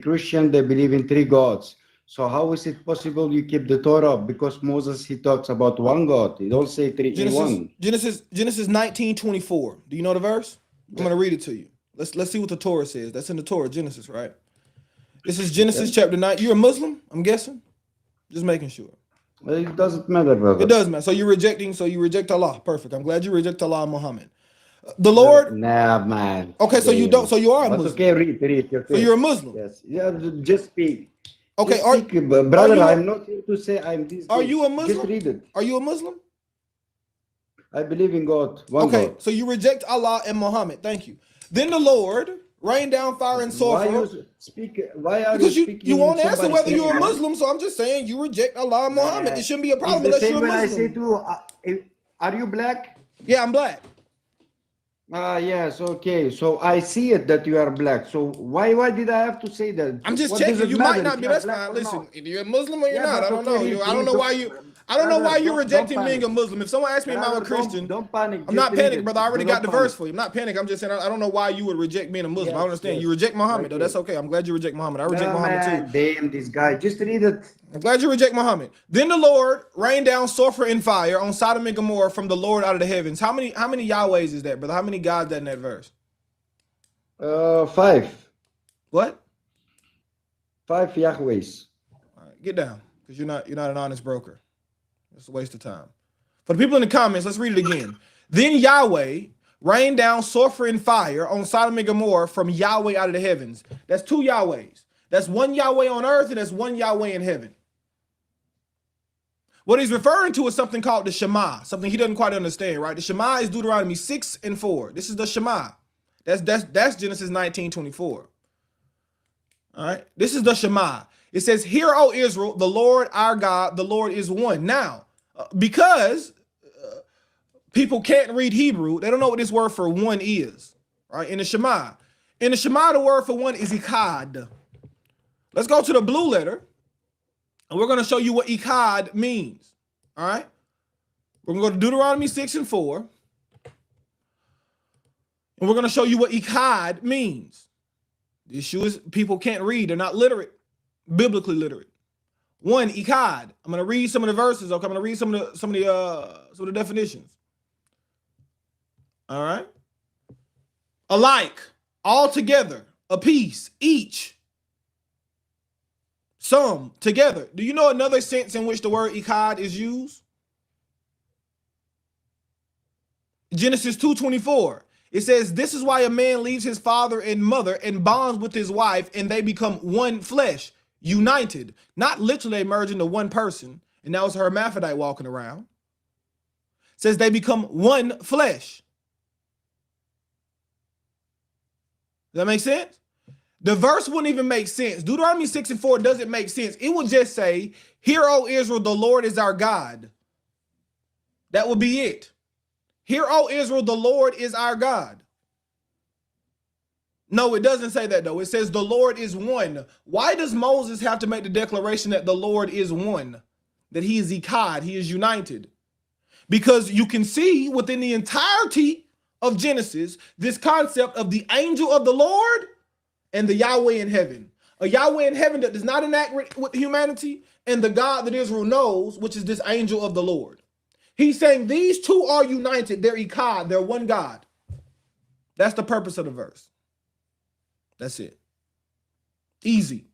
Christian, they believe in three gods. So how is it possible you keep the Torah? Because Moses, he talks about one God. He don't say three in one. Genesis 19:24. Do you know the verse? I'm going to read it to you. Let's see what the Torah says. That's in the Torah, Genesis, right? This is Genesis chapter 9. You're a Muslim, I'm guessing? Just making sure. It doesn't matter, brother. It does matter. So you reject Allah. Perfect. I'm glad you reject Allah and Muhammad. The Lord. Nah, man. Okay, so you don't. So you are a Muslim. Okay, read. So you're a Muslim. Yes. Yeah, just speak. Okay, just speak, brother. I'm not here to say I'm this. Are you a Muslim? Just read it. Are you a Muslim? I believe in God. One God. So you reject Allah and Muhammad. Thank you. Then the Lord rained down fire and sulfur. Why are because you speaking? You won't answer whether you're a Muslim, so I'm just saying you reject Allah and Muhammad. It shouldn't be a problem unless you're a Muslim. I say to, are you black? Yeah, I'm black. Yes, okay. So I see it that you are black. So why did I have to say that? I'm just checking. You might not be. That's fine. Listen, either you're a Muslim or you're not. I don't know. I don't know why you. I don't know why you're rejecting being a Muslim. If someone asks me if I'm a Christian, don't panic. I'm not panicking, brother. I already got the verse for you. I'm not panicking. I'm just saying I don't know why you would reject being a Muslim. I understand. You reject Muhammad, though. That's okay. I'm glad you reject Muhammad. I reject Muhammad too. Damn, this guy. Just read it. I'm glad you reject Muhammad. Then the Lord rained down sulfur and fire on Sodom and Gomorrah from the Lord out of the heavens. How many Yahwehs is that, brother? How many gods that in that verse? 5. What? 5 Yahwehs. All right, get down, because you're not an honest broker. It's a waste of time. For the people in the comments, let's read it again. Then Yahweh rained down sulfur and fire on Sodom and Gomorrah from Yahweh out of the heavens. That's 2 Yahwehs. That's one Yahweh on earth and that's one Yahweh in heaven. What he's referring to is something called the Shema, something he doesn't quite understand, right? The Shema is Deuteronomy 6 and 4. This is the Shema. That's Genesis 19:24. All right. This is the Shema. It says, "Hear, O Israel, the Lord our God, the Lord is one." Now, because people can't read Hebrew, they don't know what this word for one is, right? In the Shema, the word for one is Echad. Let's go to the blue letter, and we're going to show you what Echad means. All right. We're going to go to Deuteronomy 6 and 4. And we're going to show you what Echad means. The issue is people can't read. They're not literate, biblically literate. 1, Echad. I'm going to read some of the verses. Okay, I'm going to read some of the definitions. All right. Alike, all together, a piece, each, some, together. Do you know another sense in which the word Echad is used? Genesis 2:24. It says, "This is why a man leaves his father and mother and bonds with his wife, and they become one flesh," united. Not literally merge into one person, and now it's a hermaphrodite walking around. It says they become one flesh. Does that make sense? The verse wouldn't even make sense. Deuteronomy 6 and 4 doesn't make sense. It would just say, "Hear, O Israel, the Lord is our God." That would be it. "Hear, O Israel, the Lord is our God." No, it doesn't say that, though. It says the Lord is one. Why does Moses have to make the declaration that the Lord is one? That he is Echad, he is united? Because you can see within the entirety of Genesis, this concept of the angel of the Lord and the Yahweh in heaven. A Yahweh in heaven that does not enact with humanity, and the God that Israel knows, which is this angel of the Lord. He's saying these two are united. They're Echad. They're one God. That's the purpose of the verse. That's it. Easy.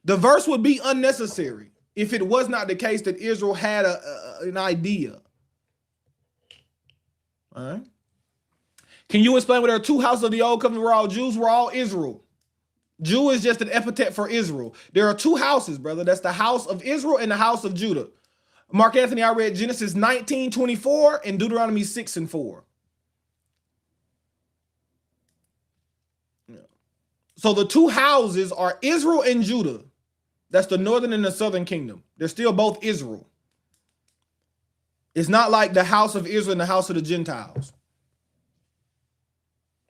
The verse would be unnecessary if it was not the case that Israel had an idea. All right. Can you explain where there are 2 houses of the old covenant were all Jews? We're all Israel. Jew is just an epithet for Israel. There are 2 houses, brother. That's the house of Israel and the house of Judah. Mark Anthony, I read Genesis 19:24 and Deuteronomy 6 and 4. So the 2 houses are Israel and Judah. That's the northern and the southern kingdom. They're still both Israel. It's not like the house of Israel and the house of the Gentiles.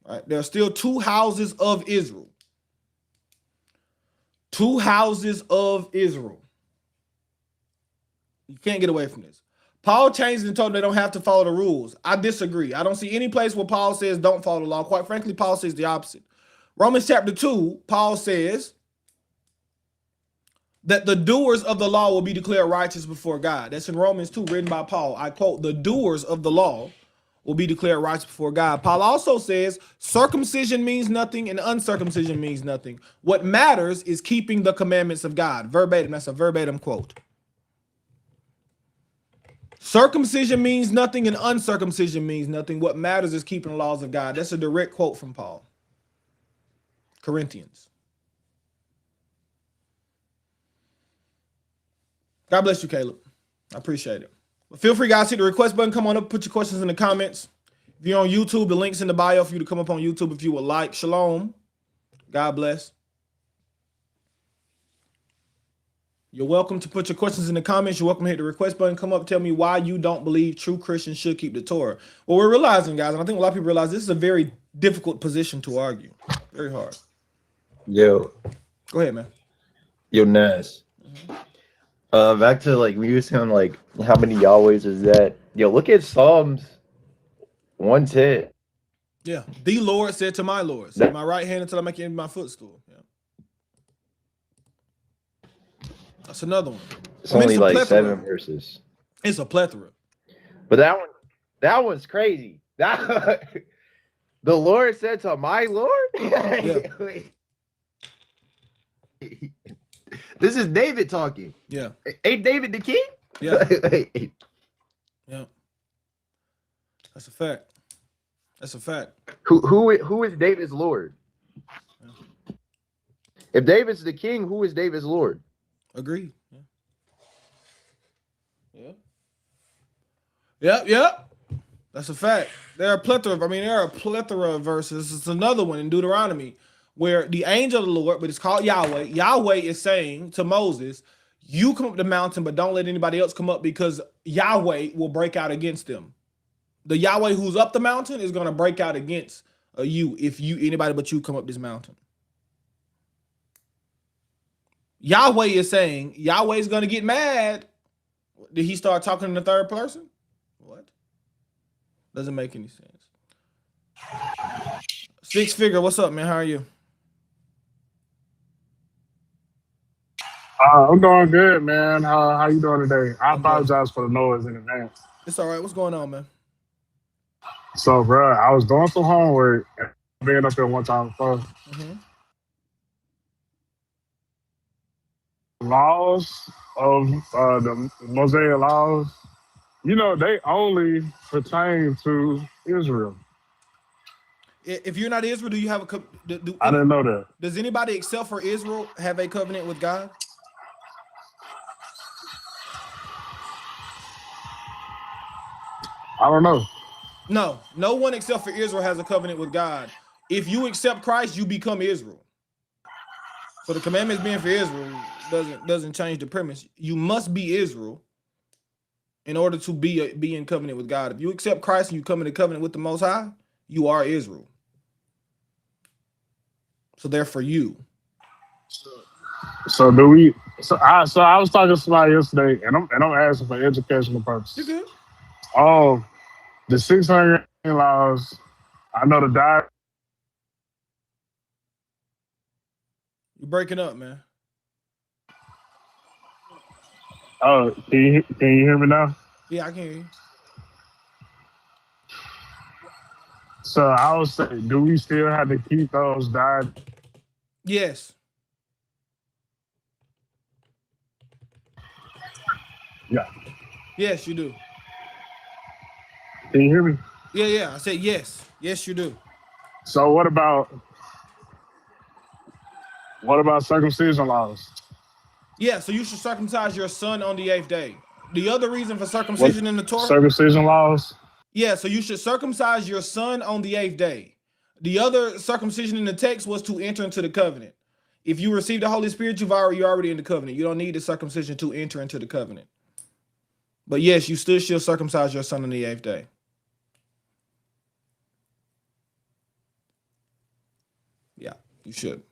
All right? There are still 2 houses of Israel. 2 houses of Israel. You can't get away from this. Paul changed and told them they don't have to follow the rules. I disagree. I don't see any place where Paul says don't follow the law. Quite frankly, Paul says the opposite. Romans chapter 2, Paul says, that the doers of the law will be declared righteous before God. That's in Romans 2, written by Paul. I quote, the doers of the law will be declared righteous before God. Paul also says circumcision means nothing and uncircumcision means nothing. What matters is keeping the commandments of God. Verbatim, that's a verbatim quote. Circumcision means nothing and uncircumcision means nothing. What matters is keeping the laws of God. That's a direct quote from Paul. Corinthians. God bless you, Caleb. I appreciate it. But feel free, guys, hit the request button. Come on up, put your questions in the comments. If you're on YouTube, the link's in the bio for you to come up on YouTube if you would like. Shalom. God bless. You're welcome to put your questions in the comments. You're welcome to hit the request button. Come up, tell me why you don't believe true Christians should keep the Torah. Well, we're realizing, guys, and I think a lot of people realize this is a very difficult position to argue. Very hard. Yo. Go ahead, man. Yo, Nas. Back to like we were saying, like how many Yahwehs is that? Yo, look at Psalms 110. Yeah. The Lord said to my Lord, set my right hand until I make it my footstool. Yeah. That's another one. It's only like 7 verses. It's a plethora. But that one's crazy. That the Lord said to my Lord? Yeah. This is David talking. Yeah. Ain't David the king? Yeah. Yeah. That's a fact. That's a fact. Who is David's Lord? Yeah. If David's the king, who is David's Lord? Agreed. Yeah. Yeah. Yep. That's a fact. There are a plethora of verses. It's another one in Deuteronomy where the angel of the Lord, but it's called Yahweh. Yahweh is saying to Moses, you come up the mountain, but don't let anybody else come up because Yahweh will break out against them. The Yahweh who's up the mountain is going to break out against you if anybody but you come up this mountain. Yahweh is saying Yahweh is going to get mad. Did he start talking in the third person? What? Doesn't make any sense. Six Figure, what's up, man? How are you? I'm doing good, man. How you doing today? I apologize for the noise in advance. It's all right. What's going on, man? So, bro, I was doing some homework. Being up here one time before. Laws of the Mosaic laws, you know, they only pertain to Israel. If you're not Israel, do you have a? I didn't know that. Does anybody except for Israel have a covenant with God? I don't know. No, no one except for Israel has a covenant with God. If you accept Christ, you become Israel. So the commandments being for Israel doesn't change the premise. You must be Israel in order to be in covenant with God. If you accept Christ and you come into covenant with the Most High, you are Israel. So they're for you. So do we? So I was talking to somebody yesterday, and I'm asking for educational purposes. You good? Oh, the 600 laws. I know the diet. You're breaking up, man. Oh, can you hear me now? Yeah, I can hear you. So I was saying, do we still have to keep those diet? Yes. Yeah. Yes, you do. Can you hear me? Yeah. I said yes. Yes, you do. So what about circumcision laws? Yeah, so you should circumcise your son on the 8th day. The other reason for circumcision in the Torah? Circumcision laws? Yeah, so you should circumcise your son on the 8th day. The other circumcision in the text was to enter into the covenant. If you receive the Holy Spirit, you're already in the covenant. You don't need the circumcision to enter into the covenant. But yes, you still should circumcise your son on the 8th day. Yeah, you should.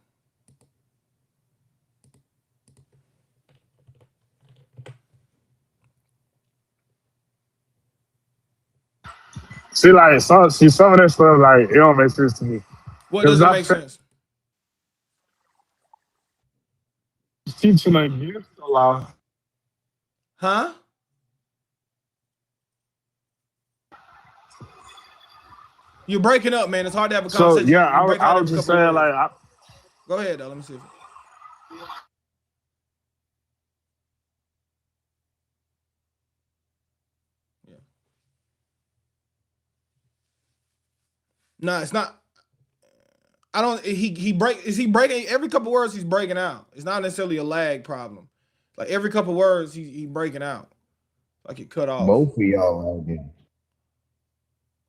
See, like some of that stuff, like it don't make sense to me. What doesn't make sense? teaching against the law. Huh? You're breaking up, man. It's hard to have a So conversation. yeah, You break out I every was just couple saying words. like, Go ahead, though. Let me see. Yeah. No, it's not. I don't. He break. Is he breaking every couple words? He's breaking out. It's not necessarily a lag problem. Like every couple words, he breaking out. Like it cut off. Both of y'all lagging.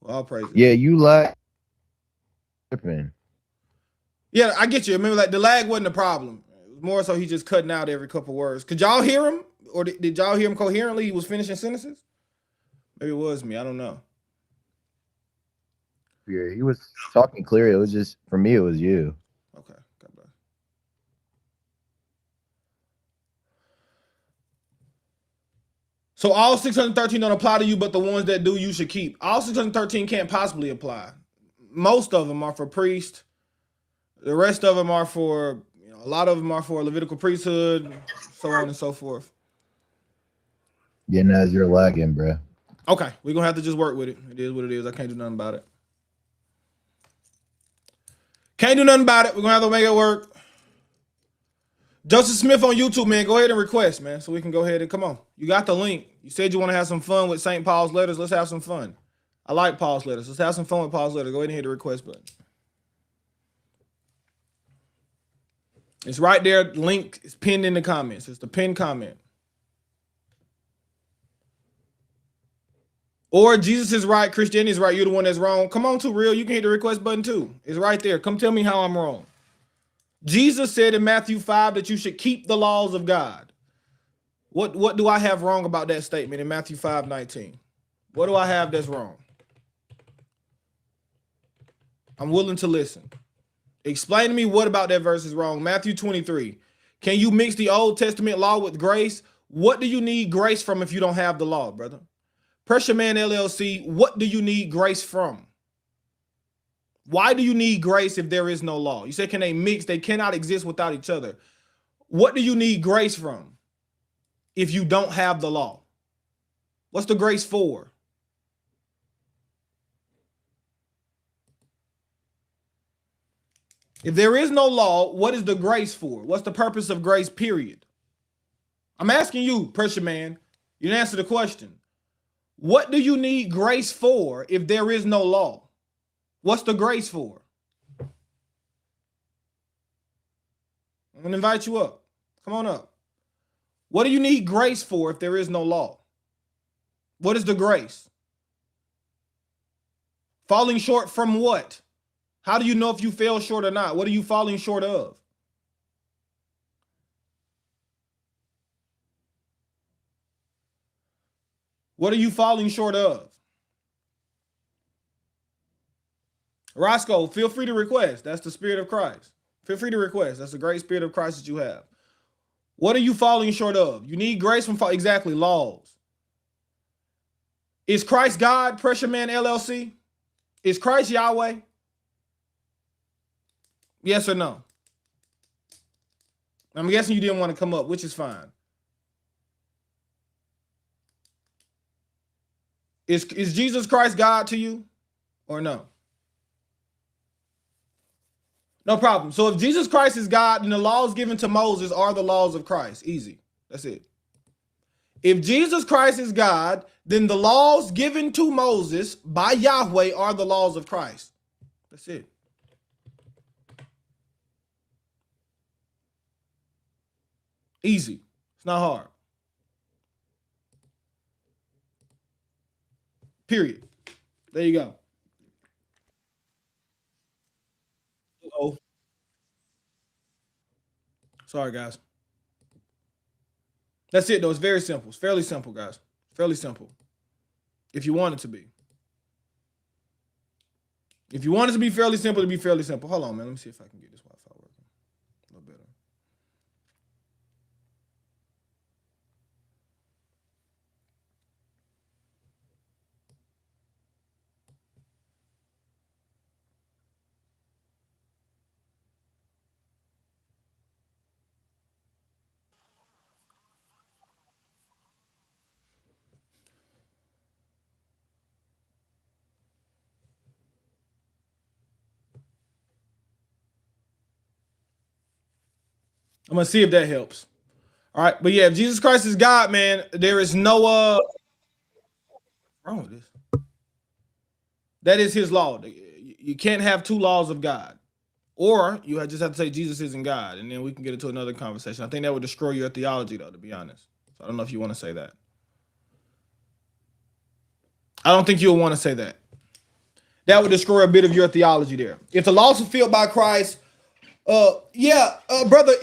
Well, all praises. Yeah, you lag. Yeah, I get you. I mean, like the lag wasn't a problem. It was more so he just cutting out every couple words. Could y'all hear him, or did y'all hear him coherently? He was finishing sentences. Maybe it was me. I don't know. Yeah, he was talking clear. It was just for me. It was you. Okay. God bless. So all 613 don't apply to you, but the ones that do, you should keep. All 613 can't possibly apply. Most of them are for priests. The rest of them are for, a lot of them are for Levitical priesthood, so on and so forth. Getting as you're lagging, bro. Okay, we're gonna have to just work with it. It is what it is. I can't do nothing about it. Can't do nothing about it. We're gonna have to make it work. Joseph Smith on YouTube, man. Go ahead and request, man, so we can go ahead and come on. You got the link. You said you want to have some fun with St. Paul's letters. Let's have some fun. I like Paul's letters. Let's have some fun with Paul's letters. Go ahead and hit the request button. It's right there. Link is pinned in the comments. It's the pinned comment. Or Jesus is right, Christianity is right, you're the one that's wrong. Come on, too real. You can hit the request button too. It's right there. Come tell me how I'm wrong. Jesus said in Matthew 5 that you should keep the laws of God. What do I have wrong about that statement in Matthew 5:19? What do I have that's wrong? I'm willing to listen. Explain to me what about that verse is wrong. Matthew 23. Can you mix the Old Testament law with grace? What do you need grace from if you don't have the law, brother? Pressure Man LLC, what do you need grace from? Why do you need grace if there is no law? You say, can they mix? They cannot exist without each other. What do you need grace from if you don't have the law? What's the grace for? If there is no law, what is the grace for? What's the purpose of grace, period? I'm asking you, Pressure Man. You didn't answer the question. What do you need grace for if there is no law? What's the grace for? I'm going to invite you up. Come on up. What do you need grace for if there is no law? What is the grace? Falling short from what? How do you know if you fell short or not? What are you falling short of? What are you falling short of? Roscoe, feel free to request. That's the Spirit of Christ. Feel free to request. That's the great Spirit of Christ that you have. What are you falling short of? You need grace from exactly laws. Is Christ God, Pressure Man LLC? Is Christ Yahweh? Yes or no? I'm guessing you didn't want to come up, which is fine. Is Jesus Christ God to you or no? No problem. So if Jesus Christ is God, then the laws given to Moses are the laws of Christ. Easy. That's it. If Jesus Christ is God, then the laws given to Moses by Yahweh are the laws of Christ. That's it. Easy. It's not hard. Period. There you go. Oh, sorry, guys. That's it, though. It's very simple. It's fairly simple, guys. Fairly simple. If you want it to be. If you want it to be fairly simple, to be fairly simple. Hold on, man. Let me see if I can get this Wi-Fi working a little better. I'm gonna see if that helps. All right, but yeah, if Jesus Christ is God, man, there is no wrong with this. That is his law. You can't have two laws of God. Or you just have to say Jesus isn't God, and then we can get into another conversation. I think that would destroy your theology, though, to be honest. So I don't know if you want to say that. I don't think you'll want to say that. That would destroy a bit of your theology there. If the law is fulfilled by Christ, brother,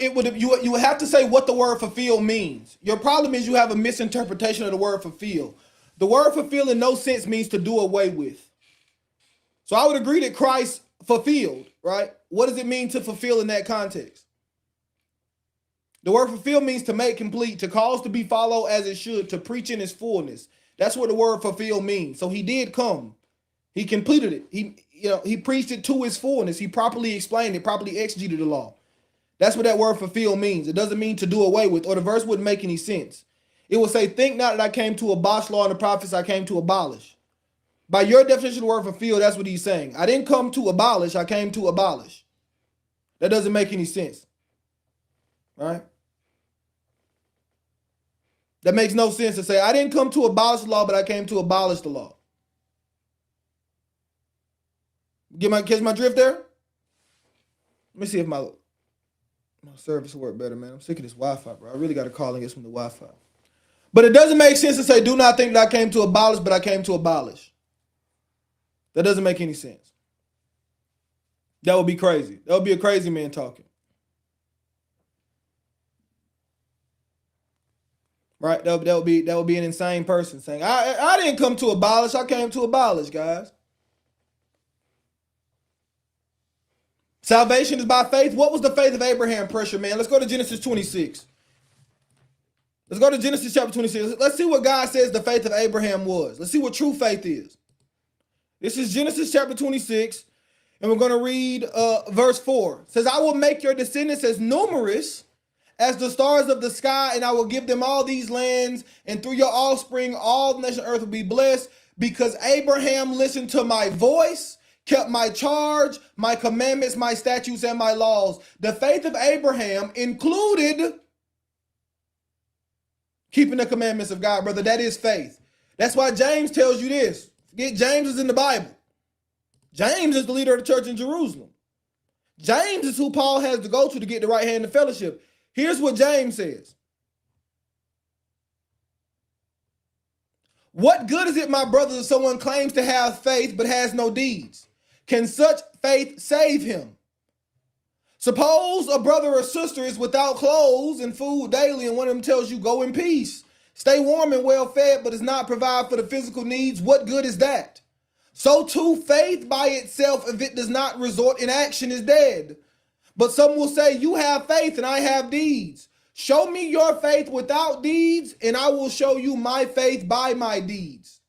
you would have to say what the word fulfill means. Your problem is you have a misinterpretation of the word fulfill. The word fulfill in no sense means to do away with. So I would agree that Christ fulfilled, right? What does it mean to fulfill in that context? The word fulfill means to make complete, to cause to be followed as it should, to preach in its fullness. That's what the word fulfill means. So he did come. He completed it. He preached it to its fullness. He properly explained it, properly exegeted the law. That's what that word fulfill means. It doesn't mean to do away with, or the verse wouldn't make any sense. It will say, think not that I came to abolish law and the prophets, I came to abolish. By your definition of the word fulfill, that's what he's saying. I didn't come to abolish, I came to abolish. That doesn't make any sense. Right? That makes no sense to say, I didn't come to abolish the law, but I came to abolish the law. Catch my drift there? Let me see if my service will work better, man. I'm sick of this Wi-Fi, bro. I really got to call and get some of the Wi-Fi. But it doesn't make sense to say, do not think that I came to abolish, but I came to abolish. That doesn't make any sense. That would be crazy. That would be a crazy man talking. Right? That would be an insane person saying, I didn't come to abolish, I came to abolish, guys. Salvation is by faith. What was the faith of Abraham? Pressure, man. Let's go to Genesis 26. Let's go to Genesis chapter 26. Let's see what God says the faith of Abraham was. Let's see what true faith is. This is Genesis chapter 26, and we're going to read verse 4. It says, I will make your descendants as numerous as the stars of the sky, and I will give them all these lands, and through your offspring all the nations of earth will be blessed, because Abraham listened to my voice, kept my charge, my commandments, my statutes, and my laws. The faith of Abraham included keeping the commandments of God, brother. That is faith. That's why James tells you this. Forget James is in the Bible. James is the leader of the church in Jerusalem. James is who Paul has to go to get the right hand of fellowship. Here's what James says. What good is it, my brothers, if someone claims to have faith but has no deeds? Can such faith save him? Suppose a brother or sister is without clothes and food daily, and one of them tells you, go in peace, stay warm and well fed, but does not provide for the physical needs. What good is that? So too, faith by itself, if it does not result in action, is dead. But some will say, you have faith and I have deeds. Show me your faith without deeds, and I will show you my faith by my deeds.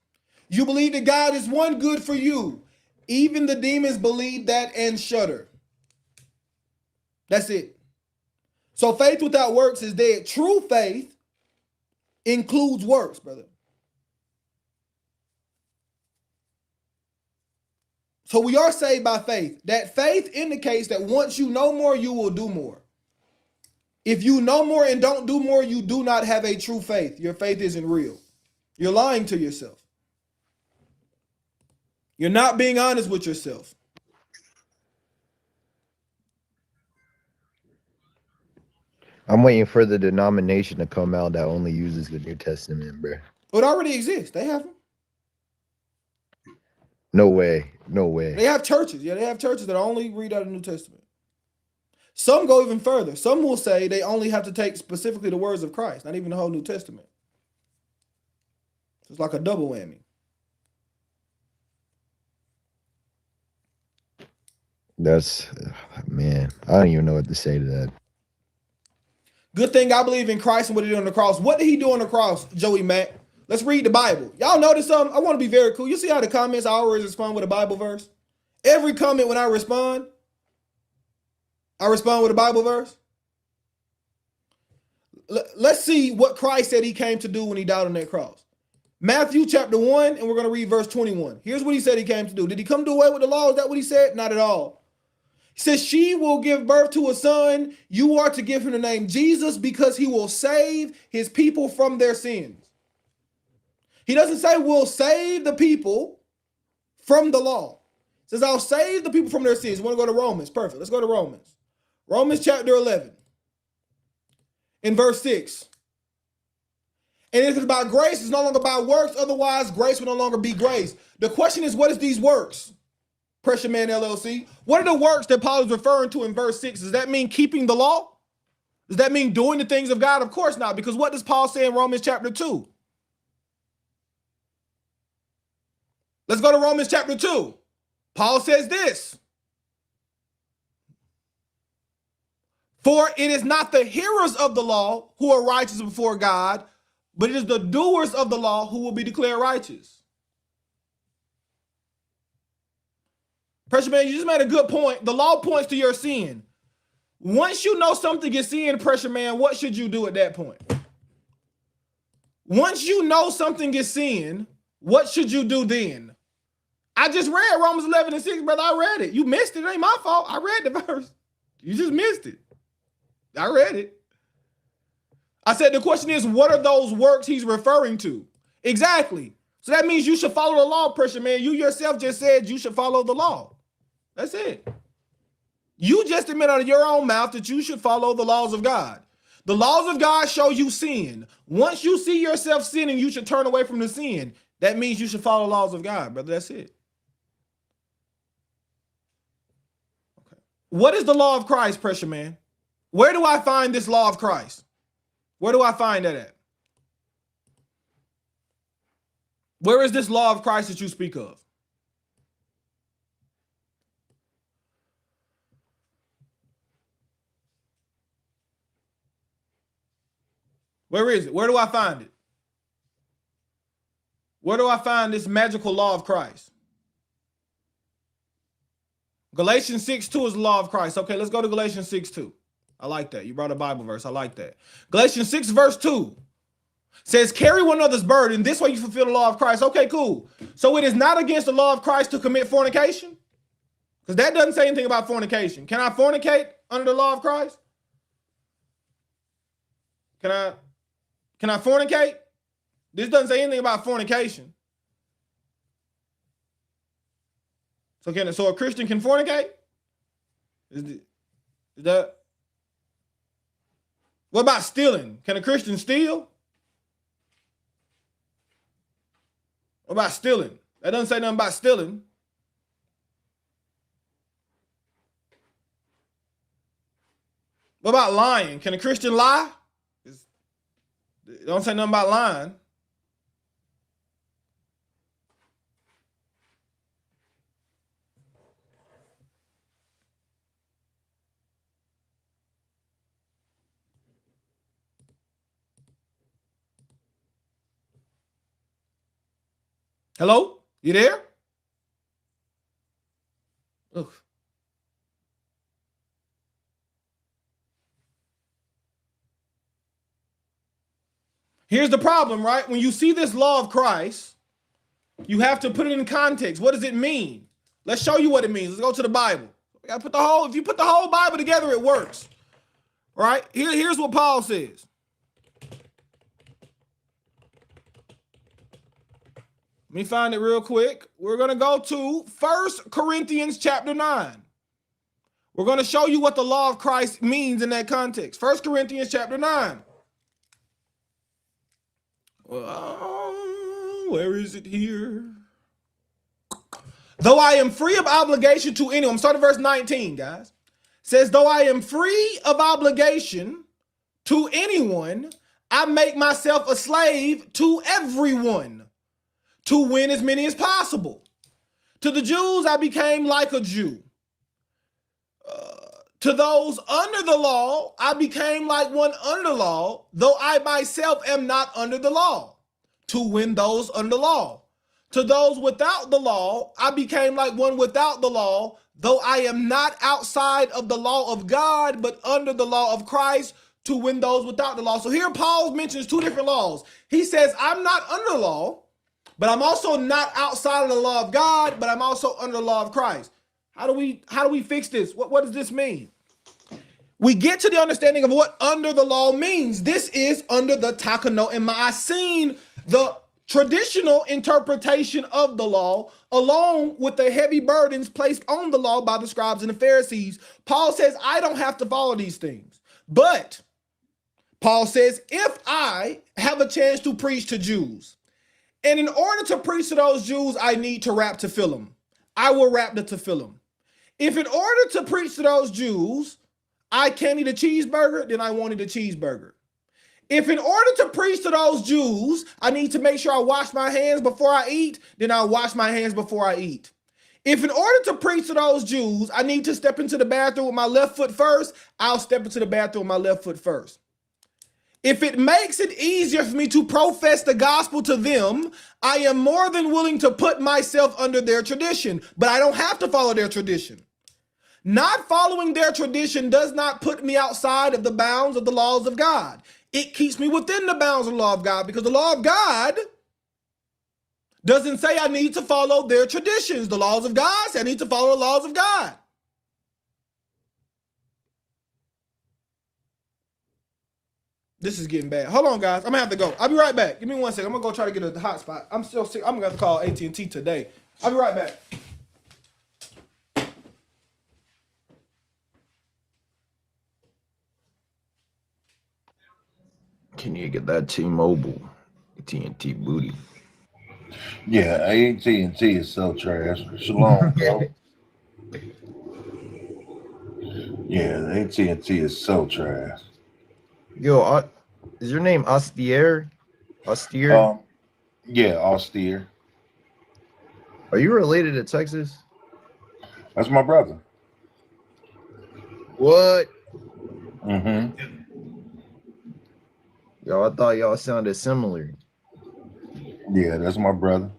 You believe that God is one, good for you. Even the demons believe that and shudder. That's it. So faith without works is dead. True faith includes works, brother. So we are saved by faith. That faith indicates that once you know more, you will do more. If you know more and don't do more, you do not have a true faith. Your faith isn't real. You're lying to yourself. You're not being honest with yourself. I'm waiting for the denomination to come out that only uses the New Testament, bro. It already exists. They have them. No way. No way. They have churches. Yeah, they have churches that only read out of the New Testament. Some go even further. Some will say they only have to take specifically the words of Christ, not even the whole New Testament. It's like a double whammy. That's, man, I don't even know what to say to that. Good thing I believe in Christ and what he did on the cross. What did he do on the cross, Joey Mack? Let's read the Bible. Y'all notice something? I want to be very cool. You see how the comments I always respond with a Bible verse? Every comment when I respond with a Bible verse. Let's see what Christ said he came to do when he died on that cross. Matthew chapter 1, and we're going to read verse 21. Here's what he said he came to do. Did he come to do away with the law? Is that what he said? Not at all. He says, she will give birth to a son. You are to give him the name Jesus because he will save his people from their sins. He doesn't say we'll save the people from the law. He says, I'll save the people from their sins. You want to go to Romans? Perfect. Let's go to Romans. Romans chapter 11. In verse 6. And if it's about grace, it's no longer by works. Otherwise, grace will no longer be grace. The question is, what is these works? Pressure Man LLC. What are the works that Paul is referring to in verse 6? Does that mean keeping the law? Does that mean doing the things of God? Of course not, because what does Paul say in Romans chapter 2? Let's go to Romans chapter 2. Paul says this. For it is not the hearers of the law who are righteous before God, but it is the doers of the law who will be declared righteous. Pressure Man, you just made a good point. The law points to your sin. Once you know something is sin, Pressure Man, what should you do at that point? Once you know something is sin, what should you do then? I just read Romans 11 and 6, brother. I read it. You missed it. It ain't my fault. I read the verse. You just missed it. I read it. I said the question is, what are those works he's referring to? Exactly. So that means you should follow the law, Pressure Man. You yourself just said you should follow the law. That's it. You just admit out of your own mouth that you should follow the laws of God. The laws of God show you sin. Once you see yourself sinning, you should turn away from the sin. That means you should follow the laws of God, brother. That's it. Okay. What is the law of Christ, Pressure Man? Where do I find this law of Christ? Where do I find that at? Where is this law of Christ that you speak of? Where is it? Where do I find it? Where do I find this magical law of Christ? Galatians 6:2 is the law of Christ. Okay, let's go to Galatians 6:2. I like that. You brought a Bible verse. I like that. Galatians 6 verse 2 says, carry one another's burden. This way you fulfill the law of Christ. Okay, cool. So it is not against the law of Christ to commit fornication? Because that doesn't say anything about fornication. Can I fornicate under the law of Christ? Can I fornicate? This doesn't say anything about fornication. So a Christian can fornicate? Is that? What about stealing? Can a Christian steal? What about stealing? That doesn't say nothing about stealing. What about lying? Can a Christian lie? It don't say nothing about lying. Hello? You there? Ugh. Here's the problem, right? When you see this law of Christ, you have to put it in context. What does it mean? Let's show you what it means. Let's go to the Bible. We gotta put if you put the whole Bible together, it works. Right? Here's what Paul says. Let me find it real quick. We're going to go to 1 Corinthians chapter 9. We're going to show you what the law of Christ means in that context. 1 Corinthians chapter 9. Where is it here? Though I am free of obligation to anyone. I'm starting verse 19, guys. Says, though I am free of obligation to anyone, I make myself a slave to everyone to win as many as possible. To the Jews, I became like a Jew. To those under the law, I became like one under the law, though I myself am not under the law, to win those under the law. To those without the law, I became like one without the law, though I am not outside of the law of God, but under the law of Christ, to win those without the law. So here Paul mentions two different laws. He says, I'm not under the law, but I'm also not outside of the law of God, but I'm also under the law of Christ. How do we fix this? What does this mean? We get to the understanding of what under the law means. This is under the takano and ma'asin, the traditional interpretation of the law, along with the heavy burdens placed on the law by the scribes and the Pharisees. Paul says, I don't have to follow these things. But Paul says, if I have a chance to preach to Jews, and in order to preach to those Jews, I need to wrap tefillin, I will wrap the tefillin. If in order to preach to those Jews, I can't eat a cheeseburger, then I won't eat a cheeseburger. If in order to preach to those Jews, I need to make sure I wash my hands before I eat, then I'll wash my hands before I eat. If in order to preach to those Jews, I need to step into the bathroom with my left foot first, I'll step into the bathroom with my left foot first. If it makes it easier for me to profess the gospel to them, I am more than willing to put myself under their tradition, but I don't have to follow their tradition. Not following their tradition does not put me outside of the bounds of the laws of God. It keeps me within the bounds of the law of God, because the law of God doesn't say I need to follow their traditions. The laws of God say I need to follow the laws of God. This is getting bad. Hold on, guys. I'm gonna have to go. I'll be right back. Give me 1 second. I'm gonna go try to get a hotspot. I'm still sick. I'm gonna have to call AT&T today. I'll be right back. Can you get that T-Mobile, AT&T booty? Yeah, AT&T is so trash. Shalom, bro. Yeah, AT&T is so trash. Yo, is your name Austere? Austere? Yeah, austere. Are you related to Texas? That's my brother. What? Mm-hmm. Yo, I thought y'all sounded similar. Yeah, that's my brother.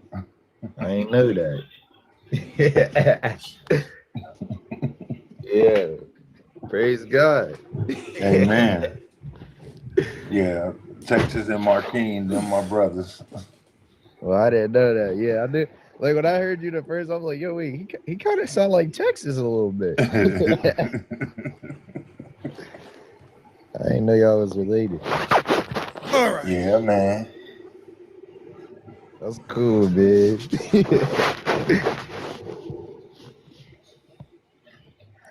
I ain't know that. Yeah. Praise God. Amen. Yeah, Texas and Marquine, them my brothers. Well, I didn't know that. Yeah, I did. Like when I heard you the first, I was like, "Yo, wait, he kind of sound like Texas a little bit." I didn't know y'all was related. All right. Yeah, man. That's cool, man.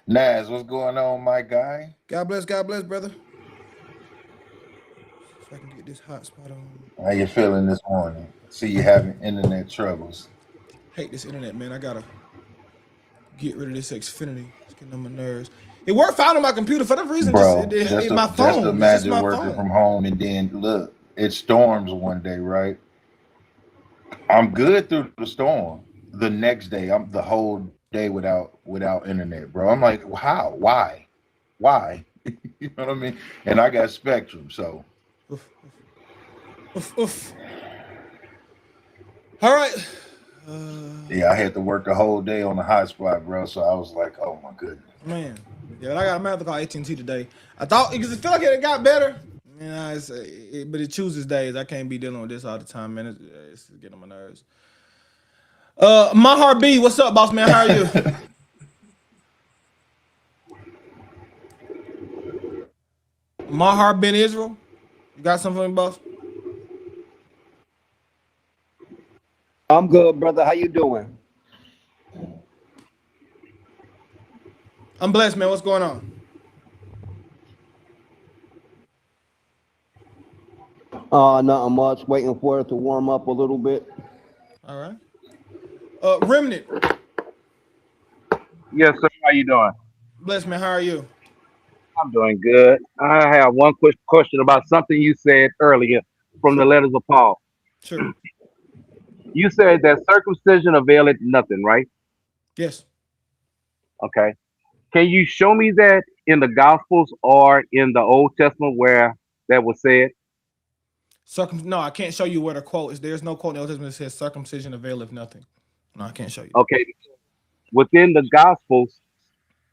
Naz, what's going on, my guy? God bless, brother. If I can get this hotspot on. How you feeling this morning? See you having internet troubles. Hate this internet, man. I gotta get rid of this Xfinity. It's getting on my nerves. It worked fine on my computer for some reason. Bro, My phone. just imagine my working phone. from home and then look, it storms one day, right? I'm good through the storm. The next day, I'm the whole day without internet, bro. I'm like, how? Why? You know what I mean? And I got Spectrum, so. Oof. All right. Yeah, I had to work the whole day on the hotspot, bro. So I was like, oh my goodness. Man. Yeah, I'm gonna have to call AT&T today. I thought, because it felt like it got better. You know, but it chooses days. I can't be dealing with this all the time, man. It's getting on my nerves. Mahar B, what's up, boss man? How are you? Mahar Ben Israel, you got something for me, boss? I'm good, brother. How you doing? I'm blessed, man. What's going on? Nothing much. Waiting for it to warm up a little bit. All right. Remnant. Yes, sir. How you doing? Blessed, man. How are you? I'm doing good. I have one quick question about something you said earlier from the letters of Paul. Sure. You said that circumcision availeth nothing, right? Yes. Okay. Can you show me that in the Gospels or in the Old Testament where that was said? No, I can't show you where the quote is. There's no quote in the Old Testament that says circumcision availeth nothing. No, I can't show you. Okay. Within the Gospels,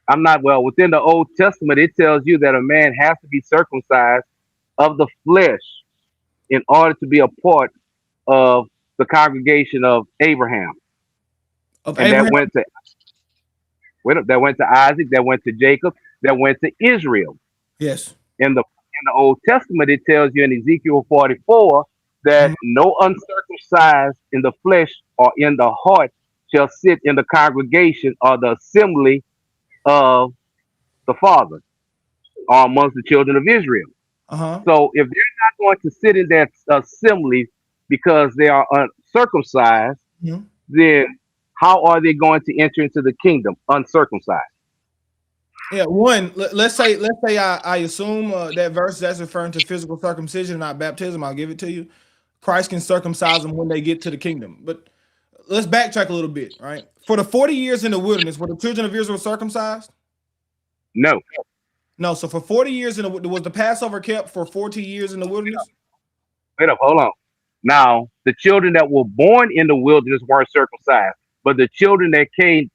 within the Old Testament, it tells you that a man has to be circumcised of the flesh in order to be a part of the congregation of Abraham. Of And Abraham? that went to That went to Isaac. That went to Jacob. That went to Israel. Yes. In the Old Testament, it tells you in Ezekiel 44 that Mhm. no uncircumcised in the flesh or in the heart shall sit in the congregation or the assembly of the fathers or amongst the children of Israel. Uh-huh. So if they're not going to sit in that assembly because they are uncircumcised, Mhm. then how are they going to enter into the kingdom uncircumcised? Yeah, let's say I assume that verse that's referring to physical circumcision, not baptism. I'll give it to you. Christ can circumcise them when they get to the kingdom. But let's backtrack a little bit, right? For the 40 years in the wilderness, were the children of Israel circumcised? No. No. So for 40 years was the Passover kept for 40 years in the wilderness? Wait up, hold on. Now, the children that were born in the wilderness weren't circumcised, but the children that came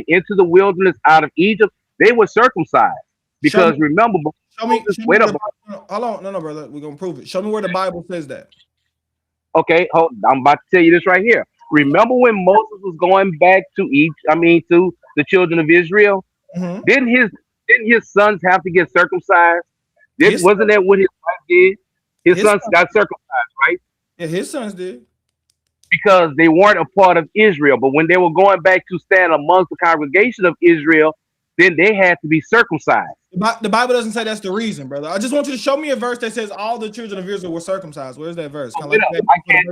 into the wilderness out of Egypt, they were circumcised. Because remember, show me wait up. Hold on, no, brother. We're gonna prove it. Show me where the Bible says that. Okay, I'm about to tell you this right here. Remember when Moses was going back to to the children of Israel? Mhm. Didn't his sons have to get circumcised? His Wasn't that what his wife did? His sons got circumcised, right? Yeah, his sons did. Because they weren't a part of Israel. But when they were going back to stand amongst the congregation of Israel, then they had to be circumcised. The Bible doesn't say that's the reason, brother. I just want you to show me a verse that says all the children of Israel were circumcised. Where's that verse? I can't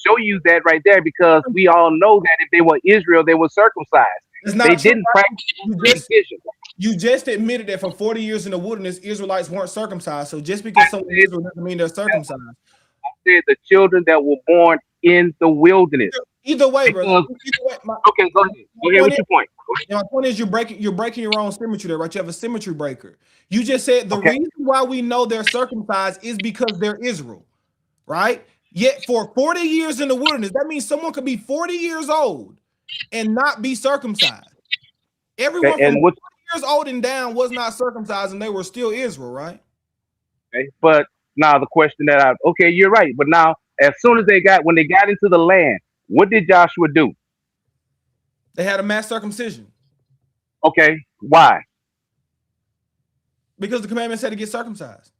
show you that right there because we all know that if they were Israel, they were circumcised. It's not they true. didn't practice circumcision. You just admitted that for 40 years in the wilderness, Israelites weren't circumcised. So just because someone is Israel doesn't mean they're circumcised. I said the children that were born in the wilderness. Either way, brother. Okay, go ahead. Go ahead with your point. My point is you're breaking your own symmetry there, right? You have a symmetry breaker. You just said the reason why we know they're circumcised is because they're Israel, right? Yet for 40 years in the wilderness, that means someone could be 40 years old and not be circumcised. Everyone from 40 years old and down was not circumcised, and they were still Israel, right? Okay, but now the question you're right. But now, as soon as when they got into the land, what did Joshua do? They had a mass circumcision. Okay, why? Because the commandment said to get circumcised.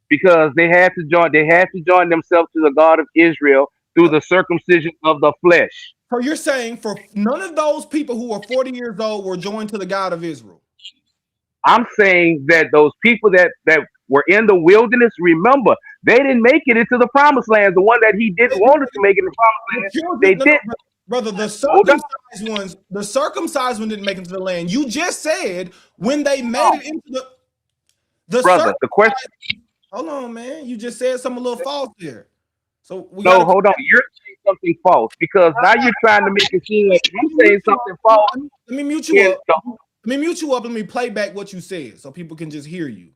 Because they had to join themselves to the God of Israel through the circumcision of the flesh. So you're saying for none of those people who are 40 years old were joined to the God of Israel? I'm saying that those people that were in the wilderness, remember, they didn't make it into the promised land. The one that he didn't want to make it in the promised land, they did. Brother, the circumcised ones didn't make it into the land. You just said when they made it into the brother, the question. Hold on, man. You just said something a little false there. So hold on. You're saying something false because now you're trying to make it seem like I'm saying something false. Let me mute you up. Let me play back what you said so people can just hear you.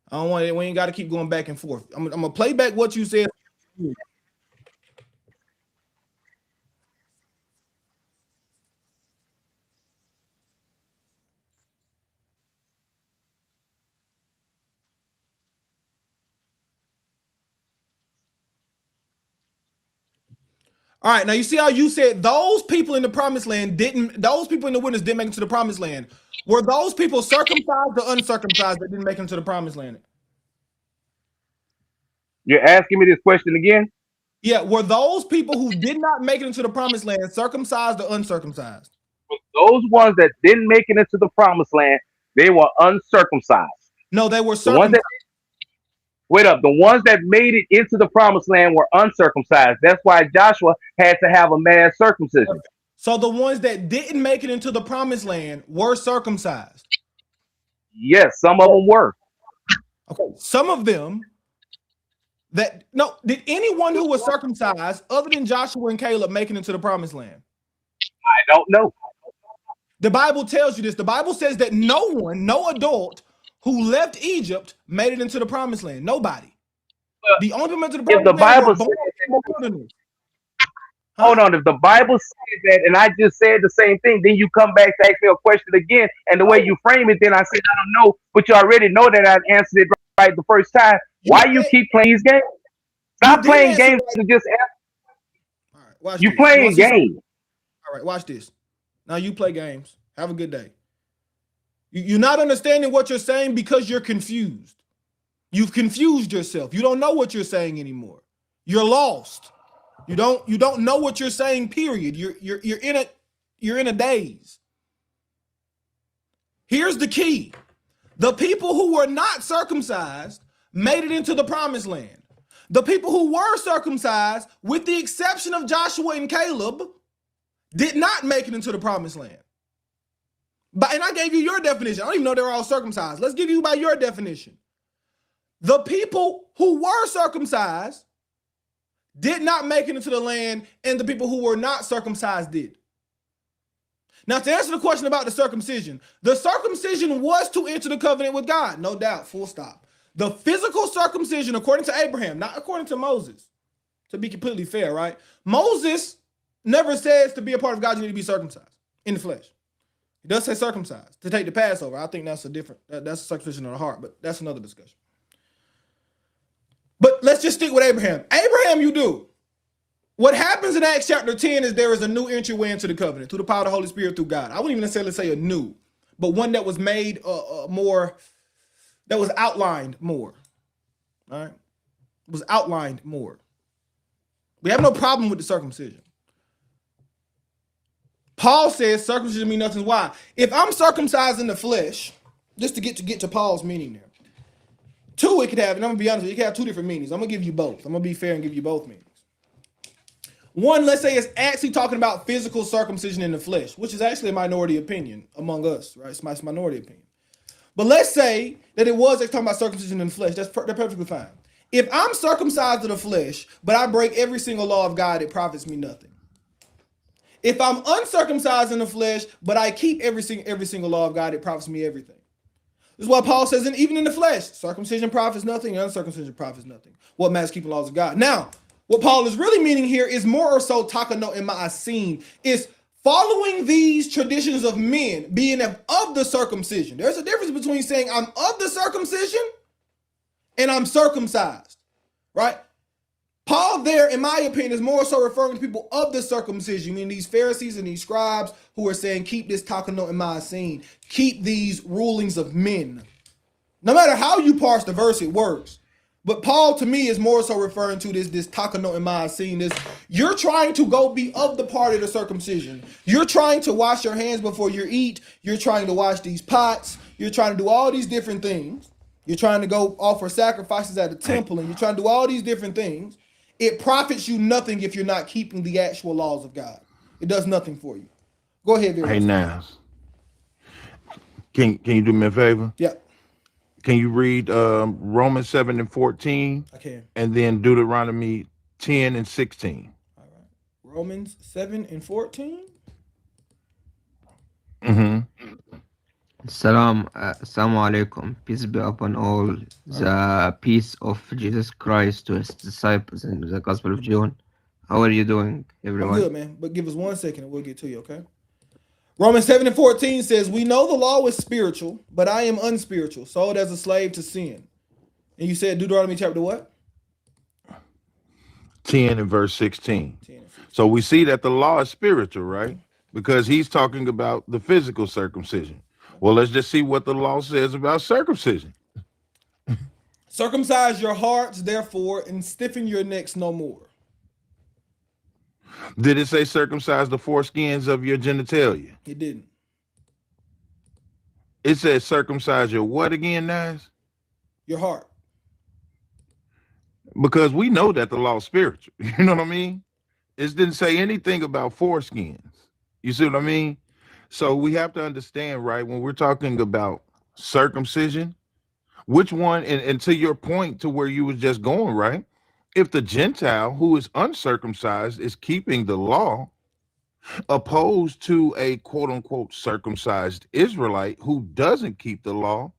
I don't want it. We ain't got to keep going back and forth. I'm gonna play back what you said. All right, now you see how you said those people in the promised land those people in the wilderness didn't make it to the promised land. Were those people circumcised or uncircumcised that didn't make it to the promised land? You're asking me this question again? Yeah, were those people who did not make it into the promised land circumcised or uncircumcised? Those ones that didn't make it into the promised land, they were uncircumcised. No, they were circumcised. The ones that made it into the promised land were uncircumcised. That's why Joshua had to have a mass circumcision. So the ones that didn't make it into the promised land were circumcised. Yes, some of them were. Okay, some of them did anyone who was circumcised other than Joshua and Caleb make it into the promised land? I don't know. The Bible tells you this. The Bible says that no adult who left Egypt made it into the promised land. Nobody. The only people into the promised land Bible says, hold on, if the Bible says that, and I just said the same thing, then you come back to ask me a question again, and the way you frame it, then I said I don't know, but you already know that I answered it right the first time. Why you keep playing these games? Stop playing games and just ask. All right, you playing games. All right, watch this. Now you play games. Have a good day. You're not understanding what you're saying because you're confused. You've confused yourself. You don't know what you're saying anymore. You're lost. You don't know what you're saying, period. You're in a daze. Here's the key. The people who were not circumcised made it into the promised land. The people who were circumcised, with the exception of Joshua and Caleb, did not make it into the promised land. And I gave you your definition. I don't even know they're all circumcised. Let's give you by your definition. The people who were circumcised did not make it into the land, and the people who were not circumcised did. Now, to answer the question about the circumcision was to enter the covenant with God, no doubt, full stop. The physical circumcision, according to Abraham, not according to Moses, to be completely fair, right? Moses never says to be a part of God, you need to be circumcised in the flesh. He does say circumcised to take the Passover. I think that's that's a circumcision of the heart, but that's another discussion. But let's just stick with Abraham. Abraham, you do. What happens in Acts chapter 10 is there is a new entryway into the covenant through the power of the Holy Spirit through God. I wouldn't even necessarily say a new, but one that was made more, that was outlined more. All right? It was outlined more. We have no problem with the circumcision. Paul says circumcision means nothing. Why? If I'm circumcised in the flesh, just to get to Paul's meaning there. Two, it could have, and I'm gonna be honest with you, it could have two different meanings. I'm gonna give you both. I'm gonna be fair and give you both meanings. One, let's say it's actually talking about physical circumcision in the flesh, which is actually a minority opinion among us, right? It's my minority opinion. But let's say that it was talking about circumcision in the flesh. That's perfectly fine. If I'm circumcised in the flesh, but I break every single law of God, it profits me nothing. If I'm uncircumcised in the flesh, but I keep every single law of God, it profits me everything. This is why Paul says, and even in the flesh, circumcision profits nothing, and uncircumcision profits nothing. What matters keeping the laws of God. Now, what Paul is really meaning here is more or so takano in ma'asim, is following these traditions of men, being of the circumcision. There's a difference between saying I'm of the circumcision and I'm circumcised, right? Paul there, in my opinion, is more so referring to people of the circumcision, meaning these Pharisees and these scribes who are saying, keep this takano in ma'asim, keep these rulings of men. No matter how you parse the verse, it works. But Paul, to me, is more so referring to this takano in ma'asim, this you're trying to go be of the part of the circumcision. You're trying to wash your hands before you eat. You're trying to wash these pots. You're trying to do all these different things. You're trying to go offer sacrifices at the temple, and you're trying to do all these different things. It profits you nothing if you're not keeping the actual laws of God. It does nothing for you. Go ahead, Vera. Hey, Nas, can you do me a favor? Yeah, Can you read Romans 7 and 14 I can. and then Deuteronomy 10 and 16? All right. Romans 7 and 14. Mm-hmm. Assalamu alaikum. Peace be upon all. The peace of Jesus Christ to his disciples in the Gospel of John. How are you doing, I'm everyone? good, man. But give us 1 second and we'll get to you, okay? Romans 7 and 14 says, we know the law is spiritual, but I am unspiritual, sold as a slave to sin. And you said Deuteronomy chapter what? 10 and verse 16. 10 and 16. So we see that the law is spiritual, right? Because he's talking about the physical circumcision. Well, let's just see what the law says about circumcision. Circumcise your hearts, therefore, and stiffen your necks no more. Did it say circumcise the foreskins of your genitalia? It didn't. It says circumcise your what again, Nas? Your heart. Because we know that the law is spiritual. You know what I mean? It didn't say anything about foreskins. You see what I mean? So we have to understand, right, when we're talking about circumcision, which one, and to your point to where you was just going, right? If the Gentile who is uncircumcised is keeping the law, opposed to a quote unquote circumcised Israelite who doesn't keep the law,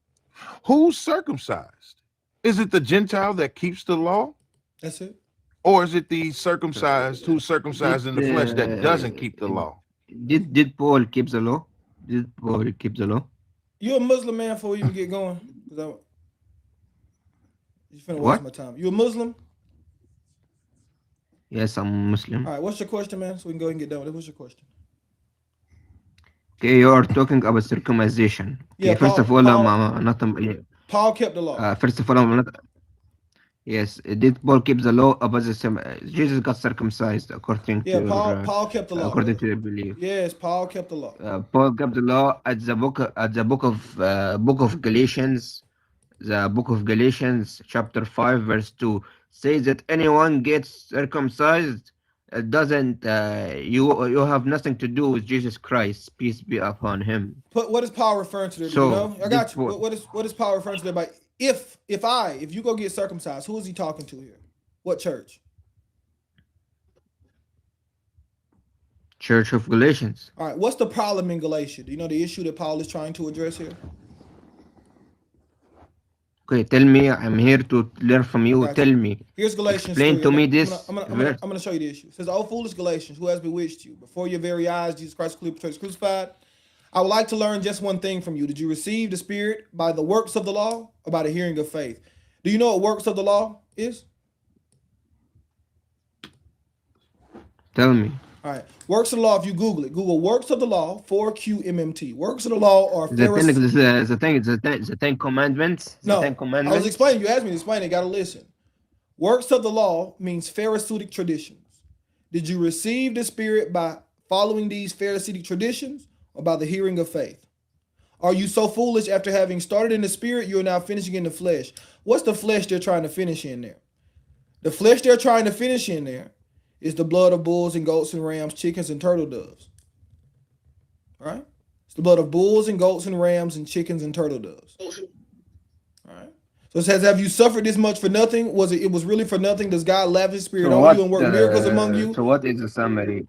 who's circumcised? Is it the Gentile that keeps the law? That's it. Or is it the circumcised who's circumcised in the flesh that doesn't keep the law? Did Paul keep the law? Did Paul keep the law? You a Muslim, man, before we even get going? You finna waste What? my time. You a Muslim? Yes, I'm Muslim. All right, what's your question, man? So we can go ahead and get done with it. What's your question? Okay, you are talking about circumcision. Okay, Yeah, first of all, I'm not. Paul kept the law. First of all, I'm not. Yes, did Paul keep the law about Jesus got circumcised according to Yeah, your Paul kept the law, according brother. to your belief. Yes, Paul kept the law. Paul kept the law at the book of Galatians. The book of Galatians, chapter 5, verse 2, says that anyone gets circumcised, it doesn't you have nothing to do with Jesus Christ, peace be upon him. What is Paul referring to there? Do you So know? I got you. this What is Paul referring to there by if you go get circumcised, who is he talking to here? What church? Church of Galatians. All right. What's the problem in Galatia? Do you know the issue that Paul is trying to address here? Okay, tell me. I'm here to learn from you. Gotcha. Tell me. Here's Galatians Explain 3. to me this. I'm gonna show you the issue. It says, "O foolish Galatians, who has bewitched you? Before your very eyes, Jesus Christ crucified. I would like to learn just one thing from you. Did you receive the Spirit by the works of the law or by the hearing of faith?" Do you know what works of the law is? Tell me. All right. Works of the law, if you Google it, Google works of the law, 4QMMT. Works of the law are The Pharisees. the Ten Commandments. No, The Ten I Commandments. was explaining. You asked me to explain it. Got to listen. Works of the law means Pharisaic traditions. Did you receive the Spirit by following these Pharisaic traditions or by the hearing of faith? Are you so foolish after having started in the Spirit, you are now finishing in the flesh? What's the flesh they're trying to finish in there? The flesh they're trying to finish in there is the blood of bulls and goats and rams, chickens and turtle doves. All right? It's the blood of bulls and goats and rams and chickens and turtle doves. All right? So it says, have you suffered this much for nothing? It was really for nothing? Does God lavish His Spirit on you and work miracles among you? So what is the summary?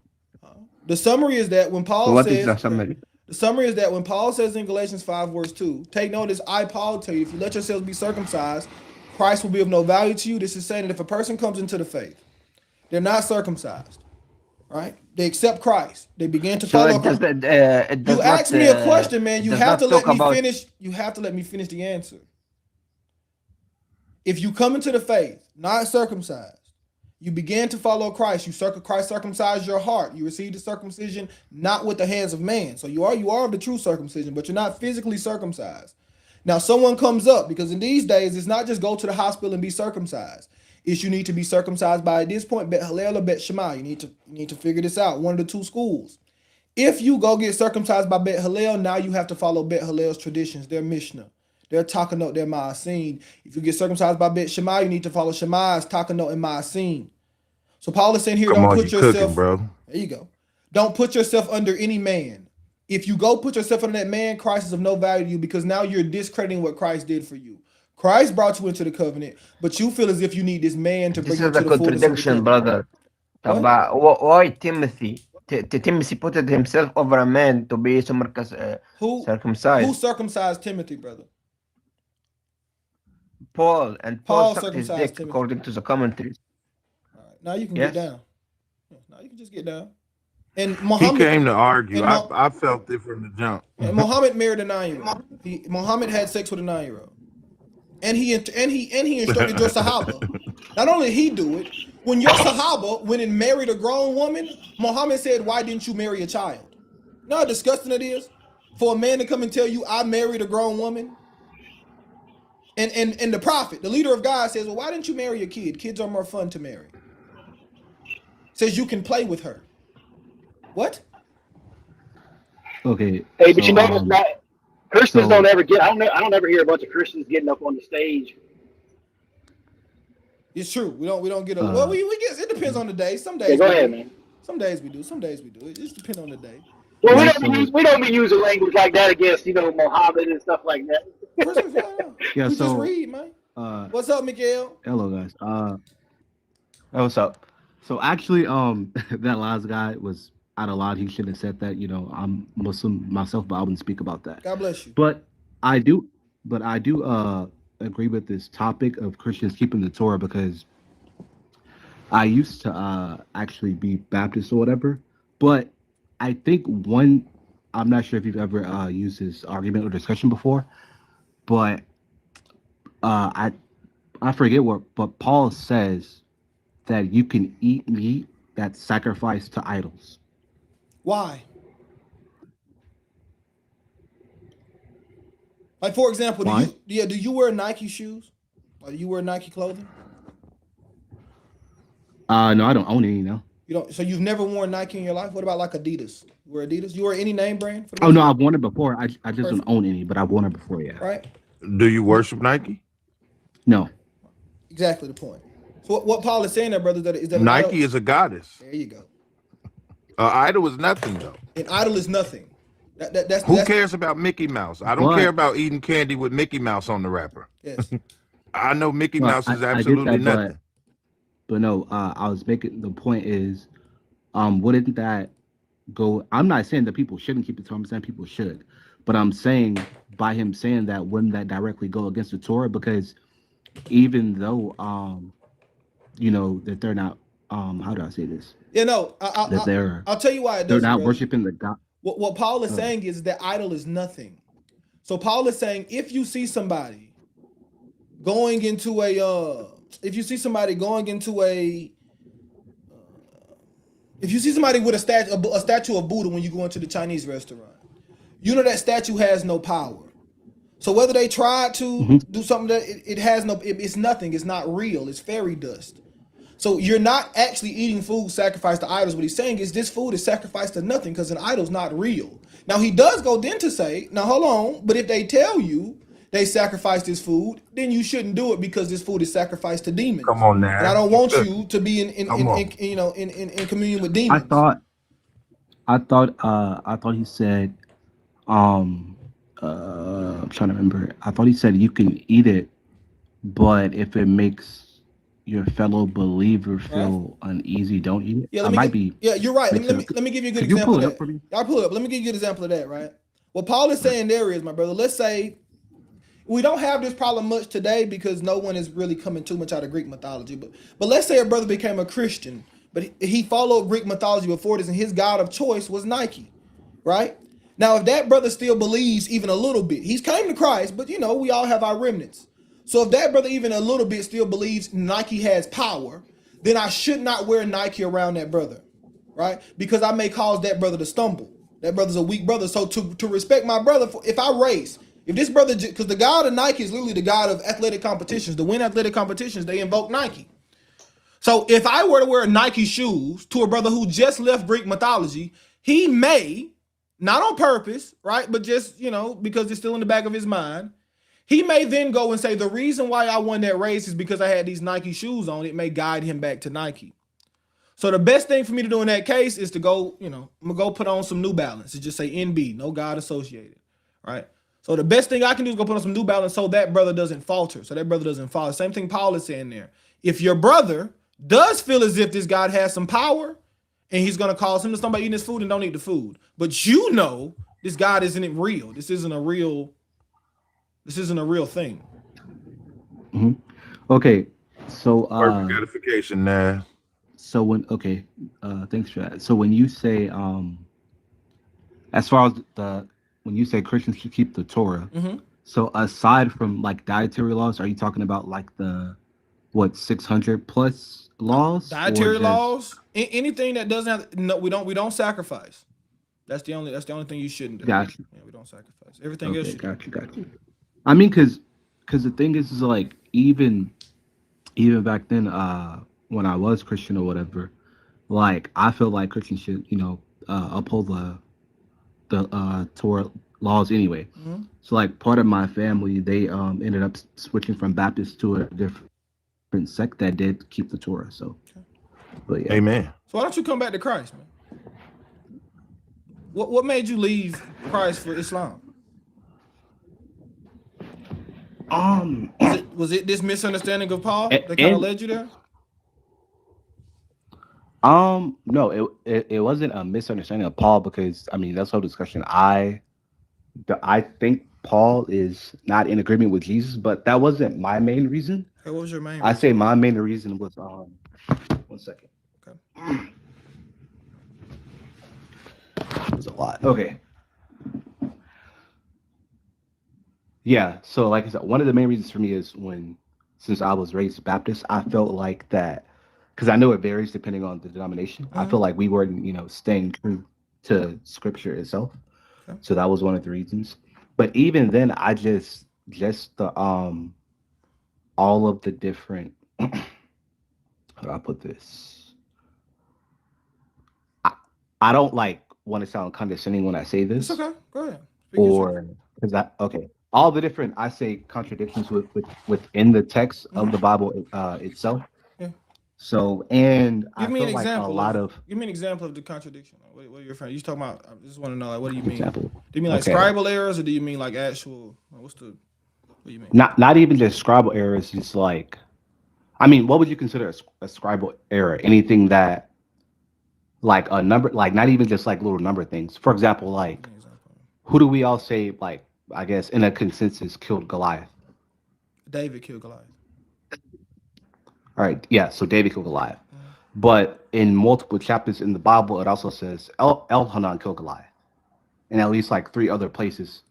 The summary is that when Paul So what says, is the summary? the summary is that when Paul says in Galatians 5, verse 2, take notice, I, Paul, tell you, if you let yourselves be circumcised, Christ will be of no value to you. This is saying that if a person comes into the faith, they're not circumcised, right? They accept Christ. They begin to follow Christ. You asked me a question, man. You have to let me finish. You have to let me finish the answer. If you come into the faith, not circumcised, you begin to follow Christ. Christ circumcised your heart. You receive the circumcision not with the hands of man. So you are of the true circumcision, but you're not physically circumcised. Now someone comes up, because in these days it's not just go to the hospital and be circumcised. It's you need to be circumcised by, at this point, Bet Hallel or Bet Shema. You need to figure this out. One of the two schools. If you go get circumcised by Bet Hallel, now you have to follow Bet Hallel's traditions, their Mishnah, their Takanot, their Ma'asin. If you get circumcised by Bet Shema, you need to follow Shema's Takanot and Ma'asin. So Paul is saying here, Come don't on, put you yourself. cooking, bro. There you go. Don't put yourself under any man. If you go put yourself under that man, Christ is of no value to you, because now you're discrediting what Christ did for you. Christ brought you into the covenant, but you feel as if you need this man to bring you to the fullness of the contradiction, covenant. brother. Why Timothy? Timothy put himself over a man to be circumcised. Who circumcised Timothy, brother? Paul Paul sucked his circumcised dick, Timothy. according to the commentaries. All right, now you can Yes. get down. Now you can just get down. And He Muhammad came to argue. and I felt it from the jump. and Muhammad married a 9-year-old. Muhammad had sex with a 9-year-old. And he instructed your Sahaba. Not only did he do it, when your Sahaba went and married a grown woman, Muhammad said, why didn't you marry a child? You know how disgusting it is for a man to come and tell you, I married a grown woman? And the prophet, the leader of God, says, well, why didn't you marry a kid? Kids are more fun to marry. Says you can play with her. What? Okay. Hey, but you know, it's not, Christians so- don't ever get. I don't ever hear a bunch of Christians getting up on the stage. It's true. We don't get a well. We get. It depends on the day. Some days. Yeah, go we ahead, do. man. Some days we do. Some days we do. It just depends on the day. Well, Yeah, we don't be using language like that against Muhammad and stuff like that. Yeah, We so just read, man. What's up, Miguel? hello guys. What's up? So actually, that last guy was out of line. He shouldn't have said that. I'm Muslim myself, but I wouldn't speak about that. God bless you. But I do agree with this topic of Christians keeping the Torah, because I used to actually be Baptist or whatever. But I think I'm not sure if you've ever used this argument or discussion before, but I forget but Paul says that you can eat meat that's sacrificed to idols. Why? Like for example, Why? do you wear Nike shoes? Or do you wear Nike clothing? No, I don't own any now. You don't. So you've never worn Nike in your life? What about like Adidas? You wear Adidas? You wear any name brand? For the Oh most no, part? I've worn it before. I just Perfect. don't own any, but I've worn it before. Yeah. Right. Do you worship Nike? No. Exactly the point. So what Paul is saying there, brother, is that Nike is a goddess. There you go. Idol is nothing though. An idol is nothing. That's Who cares about Mickey Mouse? I don't But- care about eating candy with Mickey Mouse on the wrapper. Yes. I know Mickey Well, Mouse is I get absolutely that, nothing. But no, I was making the point is, wouldn't that go? I'm not saying that people shouldn't keep the Torah. I'm saying people should, but I'm saying by him saying that, wouldn't that directly go against the Torah? Because even though, you know, that they're not, how do I say this? Yeah, no. That I'll tell you why it they're doesn't. not brother. worshiping the God. What Paul is saying is that idol is nothing. So Paul is saying if you see somebody going into a if you see somebody with a statue of Buddha when you go into the Chinese restaurant, you know that statue has no power. So whether they try to do something that it has no, it's nothing. It's not real. It's fairy dust. So you're not actually eating food sacrificed to idols. What he's saying is this food is sacrificed to nothing because an idol's not real. Now he does go then to say, now hold on, but if they tell you they sacrificed this food, then you shouldn't do it because this food is sacrificed to demons. Come on now. And I don't want you to be in Come on. communion with demons. I thought he said, I'm trying to remember. I thought he said you can eat it, but if it makes your fellow believer feel uneasy, don't eat it. Yeah, yeah, you're right. Let me give you a good Could you example pull it of up for me? that. I'll pull it up. Let me give you an example of that, right? What Paul is saying there is, my brother, let's say we don't have this problem much today because no one is really coming too much out of Greek mythology. But let's say a brother became a Christian, but he followed Greek mythology before this, and his god of choice was Nike, right? Now, if that brother still believes even a little bit, he's came to Christ, but you know, we all have our remnants. So if that brother even a little bit still believes Nike has power, then I should not wear Nike around that brother, right? Because I may cause that brother to stumble. That brother's a weak brother. So to respect my brother, if I race, if this brother, because the god of Nike is literally the god of athletic competitions. To win athletic competitions, they invoke Nike. So if I were to wear Nike shoes to a brother who just left Greek mythology, he may, not on purpose, right? But just, you know, because it's still in the back of his mind, he may then go and say, the reason why I won that race is because I had these Nike shoes on. It may guide him back to Nike. So the best thing for me to do in that case is to go, you know, I'm going to go put on some New Balance. It just say NB, no God associated, right? So the best thing I can do is go put on some New Balance so that brother doesn't falter, so that brother doesn't fall. Same thing Paul is saying there. If your brother does feel as if this God has some power and he's going to cause him to somebody eating his food and don't eat the food, but you know this God isn't real. This isn't a real thing. Mm-hmm. Okay, so Perfect gratification there. so thanks for that. So when you say as far as when you say Christians should keep the Torah, so aside from like dietary laws, are you talking about like the 600 plus laws? Dietary laws, anything that doesn't have, no, we don't sacrifice. That's the only thing you shouldn't do. Gotcha. Yeah, we don't sacrifice. Everything else. Got you. I mean, because the thing is like even back then, when I was Christian or whatever, like I feel like Christians should, you know, uphold the Torah laws anyway. So like part of my family, they ended up switching from Baptist to a different sect that did keep the Torah. So, but yeah. Amen. So why don't you come back to Christ, man? What made you leave Christ for Islam? Was it this misunderstanding of Paul that kind of led you there? No, it wasn't a misunderstanding of Paul because I mean that's whole discussion. I think Paul is not in agreement with Jesus, but that wasn't my main reason. Okay, what was your main reason? I say my main reason was 1 second. Okay. It was a lot. Okay. Yeah, so like I said, one of the main reasons for me is since I was raised Baptist, I felt like that, because I know it varies depending on the denomination. I feel like we weren't, you know, staying true to Scripture itself. Okay. So that was one of the reasons. But even then, I just the all of the different. How do I put this? I don't like want to sound condescending when I say It's this, okay. Go ahead. Speak your truth. or because okay, all the different I say contradictions within the text of the Bible itself. Yeah. So, and I Give me feel an like a example. lot of Give me an example of the contradiction. What are you referring? You talking about? I just want to know, like, what do you mean? example. Do you mean like Okay. scribal errors, or do you mean like actual? What do you mean? Not even just scribal errors. Just like, I mean, what would you consider a scribal error? Anything that, like a number, like not even just like little number things. For example, like Give me an example. who do we all say, like, I guess in a consensus killed Goliath? David killed Goliath. All right, yeah. So David killed Goliath, but in multiple chapters in the Bible, it also says Elhanan killed Goliath, in at least like 3 other places.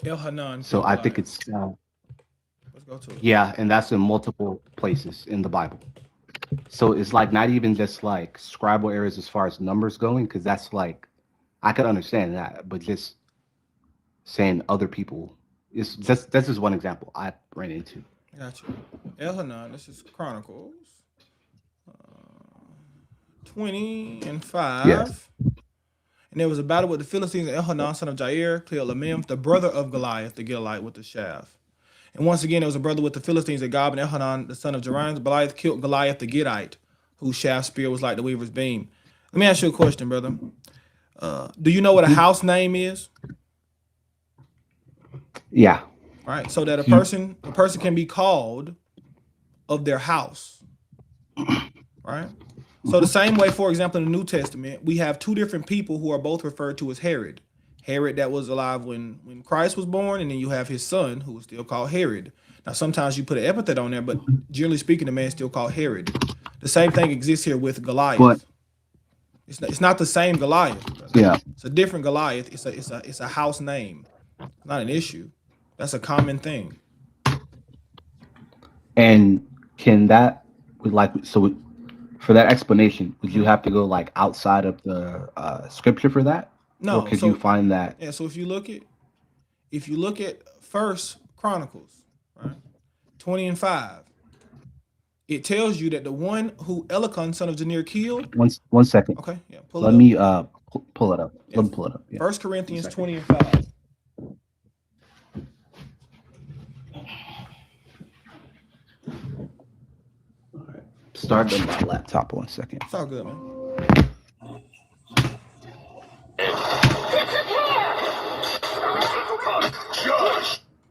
Elhanan. So I think it's Let's go to it. yeah, and that's in multiple places in the Bible. So it's like not even just like scribal errors as far as numbers going, because that's like I could understand that, but just saying other people is just this is one example I ran into. Gotcha. Elhanan. This is Chronicles 20:5. Yes. And there was a battle with the Philistines, and Elhanan, son of Jair, killed Lamim, the brother of Goliath, the Gilite, with the shaft. And once again, there was a brother with the Philistines at Gob, and Elhanan, the son of Jeremiah, Goliath, killed Goliath, the Gittite, whose shaft spear was like the weaver's beam. Let me ask you a question, brother. Do you know what a house name is? Yeah. Right. So that a person can be called of their house. Right. So the same way, for example, in the New Testament, we have 2 different people who are both referred to as Herod. Herod that was alive when Christ was born, and then you have his son who was still called Herod. Now, sometimes you put an epithet on there, but generally speaking, the man is still called Herod. The same thing exists here with Goliath. But It's not the same Goliath. Brother. yeah. It's a different Goliath. It's a house name. Not an issue. That's a common thing. And can that for that explanation, would you have to go like outside of the scripture for that? No. Or could you find that? Yeah. So if you look at First Chronicles, right, 20:5, it tells you that the one who Elkanah, son of Janir, killed. One second. Okay. Yeah. Let me pull it up. Let me pull it up. Yeah. 1 Corinthians 20:5. Start on my laptop 1 second. It's all good, man.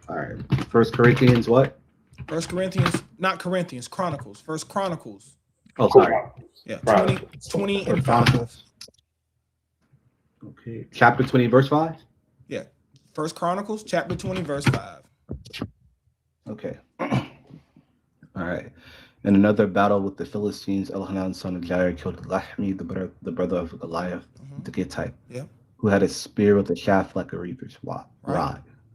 All right. 1 Corinthians what? 1 Corinthians, not Corinthians, Chronicles. 1 Chronicles. Oh, sorry. Yeah. 20:5. Okay. Chapter 20, verse 5? Yeah. 1 Chronicles, chapter 20, verse 5. Okay. All right. In another battle with the Philistines, Elhanan, son of Jair, killed Lahmi, the brother of Goliath, the Gittite, who had a spear with a shaft like a reaper's rod.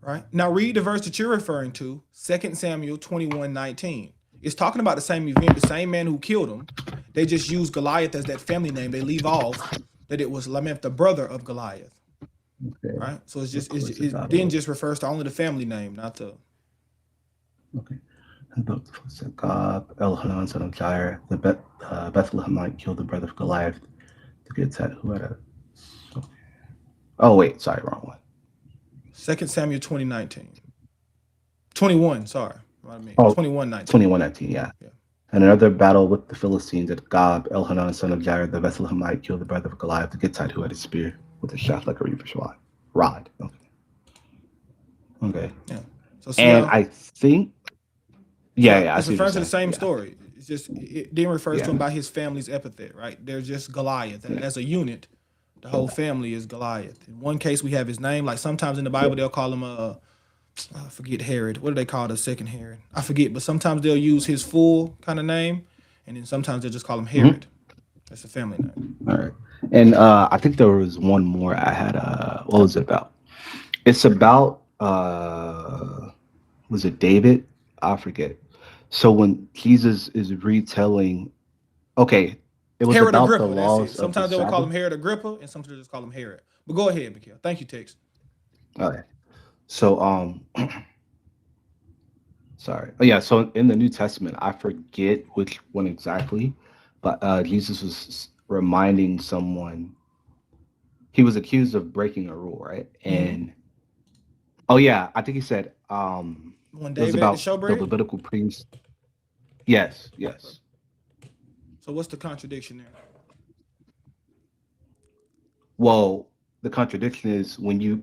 Right. Now read the verse that you're referring to, 2 Samuel 21:19. It's talking about the same event, the same man who killed him. They just use Goliath as that family name. They leave off that it was Lamech, the brother of Goliath. Okay. Right. So it then just refers to only the family name, not the. Okay. Elhanan, son of Jair, the Bethlehemite, killed the brother of Goliath, the Gittite, who had a. Oh wait, sorry, wrong one. 2 Samuel 20:19. 21, sorry. What I mean. Oh, 21:19. 21:19, yeah. And another battle with the Philistines at Gob, Elhanan, son of Jair, the Bethlehemite, killed the brother of Goliath, the Gittite, who had a spear with a shaft like a reaper's rod. Okay. Yeah. So I think. Yeah, it's referring to the same story. It's just it then refers to him by his family's epithet, right? They're just Goliath. And as a unit, the whole family is Goliath. In one case, we have his name. Like sometimes in the Bible, they'll call him I forget Herod. What do they call the second Herod? I forget, but sometimes they'll use his full kind of name, and then sometimes they'll just call him Herod. That's a family name. All right. And I think there was one more I had. What was it about? It's about was it David? I forget. So when Jesus is retelling, okay, it was Herod about Agrippa, the laws. Sometimes they will call him Herod Agrippa, and sometimes they just call him Herod. But go ahead, Mikhail. Thank you, Tex. Okay. So sorry. Oh yeah, so in the New Testament, I forget which one exactly, but Jesus was reminding someone he was accused of breaking a rule, right? And oh yeah, I think he said When it was David ate the about the showbread. Levitical priest. Yes, yes. So what's the contradiction there? Well, the contradiction is when you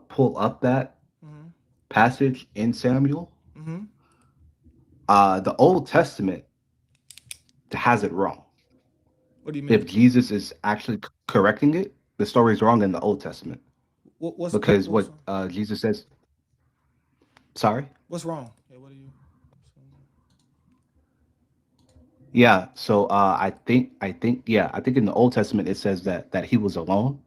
pull up that Mm-hmm. passage in Samuel, Mm-hmm. the Old Testament has it wrong. What do you If mean? Jesus is actually correcting it, the story is wrong in the Old Testament because what Jesus says. Sorry. What's wrong? Yeah, what are you? Yeah. So I think in the Old Testament it says that he was alone,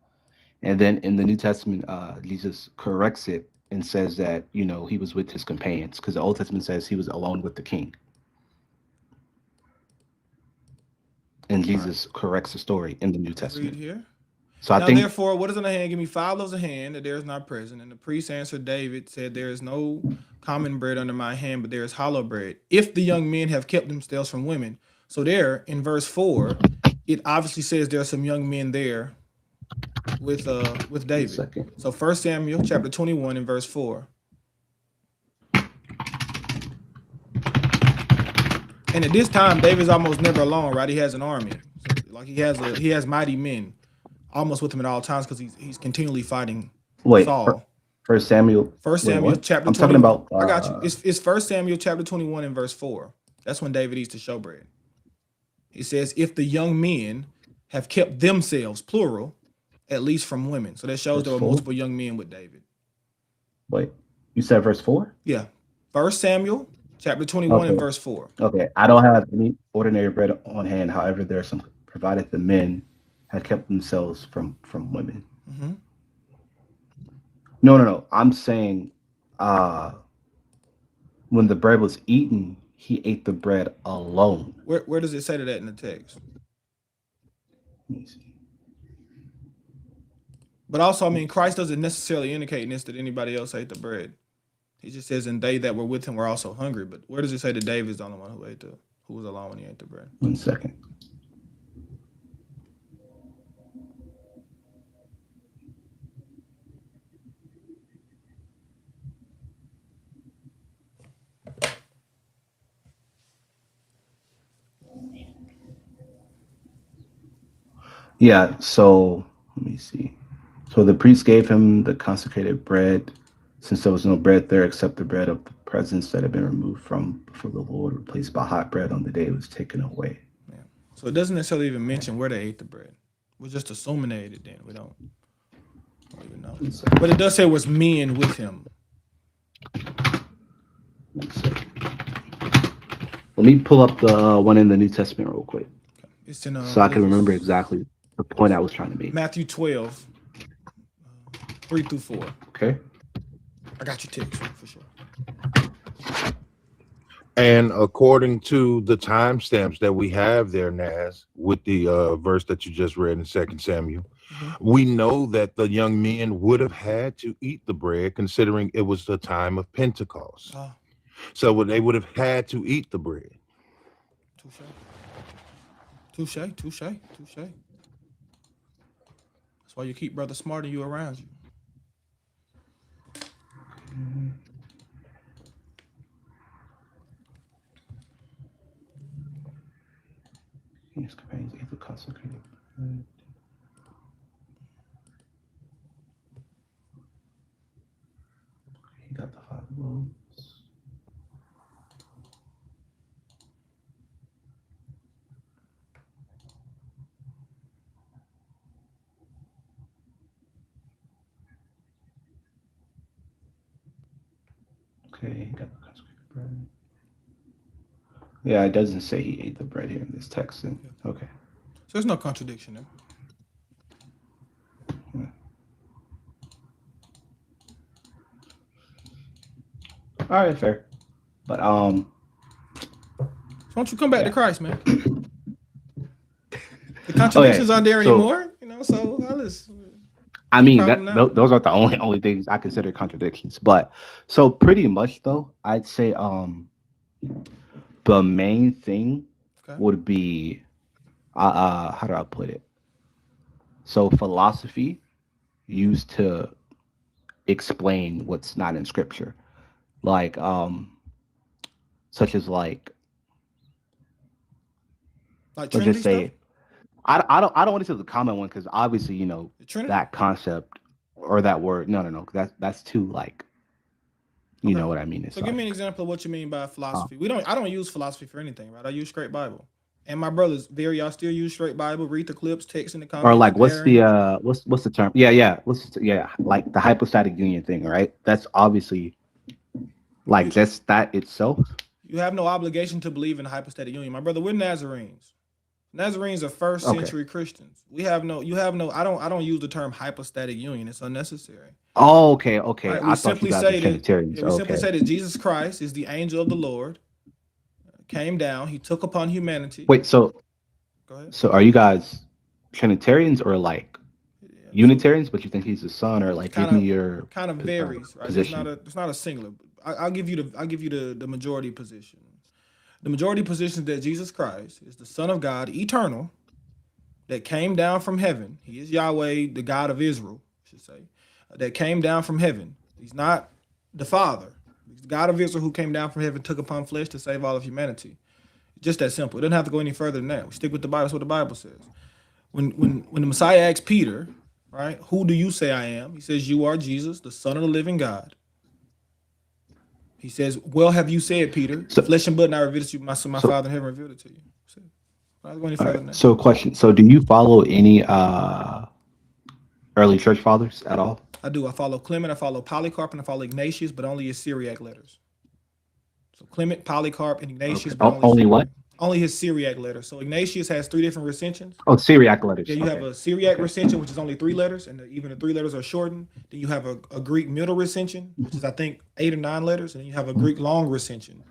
and then in the New Testament Jesus corrects it and says that he was with his companions because the Old Testament says he was alone with the king, and Jesus corrects the story in the New Let's read Testament. here. So I Now, think therefore, what is in the hand? Give me 5 loaves of hand that there is not present. And the priest answered David, said, there is no common bread under my hand, but there is hollow bread. If the young men have kept themselves from women. So there in verse 4, it obviously says there are some young men there with David. second. So 1 Samuel chapter 21 and verse 4. And at this time, David's almost never alone, right? He has an army. So, like he has mighty men almost with him at all times because he's continually fighting Saul. First Samuel. First wait, Samuel what? chapter I'm 21. talking about. I got you. It's 1 Samuel chapter 21 and verse 4. That's when David eats the showbread. He says, if the young men have kept themselves, plural, at least from women. So that shows there were multiple young men with David. Wait, you said verse 4? Yeah. 1 Samuel chapter 21 and verse 4. Okay, I don't have any ordinary bread on hand. However, there are some provided the men had kept themselves from women. Mm-hmm. No. I'm saying when the bread was eaten, he ate the bread alone. Where does it say that in the text? Let me see. But also, I mean, Christ doesn't necessarily indicate in this that anybody else ate the bread. He just says, and they that were with him were also hungry. But where does it say that David is the only one who was alone when he ate the bread? 1 second. Yeah, so let me see. So the priest gave him the consecrated bread, since there was no bread there except the bread of the presence that had been removed from before the Lord, replaced by hot bread on the day it was taken away. Yeah. So it doesn't necessarily even mention where they ate the bread. We're just assuming they ate it then. We don't even know. But it does say it was men with him. Let me pull up the one in the New Testament real quick. Okay. It's in, so I can remember exactly the point I was trying to make. Matthew 12, 3 through 4. Okay. I got your text for sure. And according to the timestamps that we have there, Naz, with the verse that you just read in 2 Samuel, we know that the young men would have had to eat the bread, considering it was the time of Pentecost. So they would have had to eat the bread. Touche. That's why you keep Brother Smart and you around you. His companions ate the consecrated bread. He got the 5 loaves. Okay, he got the consecrated bread. Yeah, it doesn't say he ate the bread here in this text. Okay. So there's no contradiction there. Yeah. All right, fair. But so don't you come back to Christ, man? The contradictions aren't there anymore, so let's. I Any mean problem that now? those are the only things I consider contradictions. But so pretty much though, I'd say the main thing Okay. would be how do I put it? So philosophy used to explain what's not in scripture, like such as like Like let's Trinity just stuff? say I don't want to say the common one because obviously The Trinity? that concept or that word no that's too like you Okay. know what I mean. It's So give me an like example of what you mean by uh, philosophy. I don't use philosophy for anything, right? I use straight Bible. And my brothers, y'all still use straight Bible, read the clips, text in the or comments, like comparing. what's the term? Yeah like the hypostatic union thing, right? That's obviously like You just that itself. you have no obligation to believe in the hypostatic union. My brother, we're Nazarenes. Nazarenes are first Okay. century Christians. You have no I don't use the term hypostatic union. It's unnecessary. Oh, okay. Right? I thought you guys were Trinitarians. We simply Okay. say that Jesus Christ is the angel of the Lord, came down, he took upon humanity. Wait, so Go ahead. are you guys Trinitarians or like Yeah, so Unitarians, but you think he's the son, or like give me kind your of varies, right? position? It's not a singular. I'll give you the majority position. The majority position is that Jesus Christ is the Son of God, eternal, that came down from heaven. He is Yahweh, the God of Israel, I should say, that came down from heaven. He's not the Father. He's the God of Israel who came down from heaven, took upon flesh to save all of humanity. Just that simple. It doesn't have to go any further than that. We stick with the Bible. That's what the Bible says. When the Messiah asks Peter, right, who do you say I am? He says, you are Jesus, the Son of the living God. He says, well, have you said, Peter, So, flesh and blood not revealed it to you, my so Father in heaven revealed it to you. So, I'm not going any all further right. than that. So, question. So, do you follow any early church fathers at all? I do. I follow Clement, I follow Polycarp, and I follow Ignatius, but only his Syriac letters. So Clement, Polycarp, and Ignatius, Okay. but only Only what? Syriac. Only his Syriac letters. So Ignatius has 3 different recensions. Oh, Syriac letters. Yeah, you have a Syriac recension, which is only 3 letters, and even the 3 letters are shortened. Then you have a Greek middle recension, which is I think 8 or 9 letters, and then you have a Greek long recension,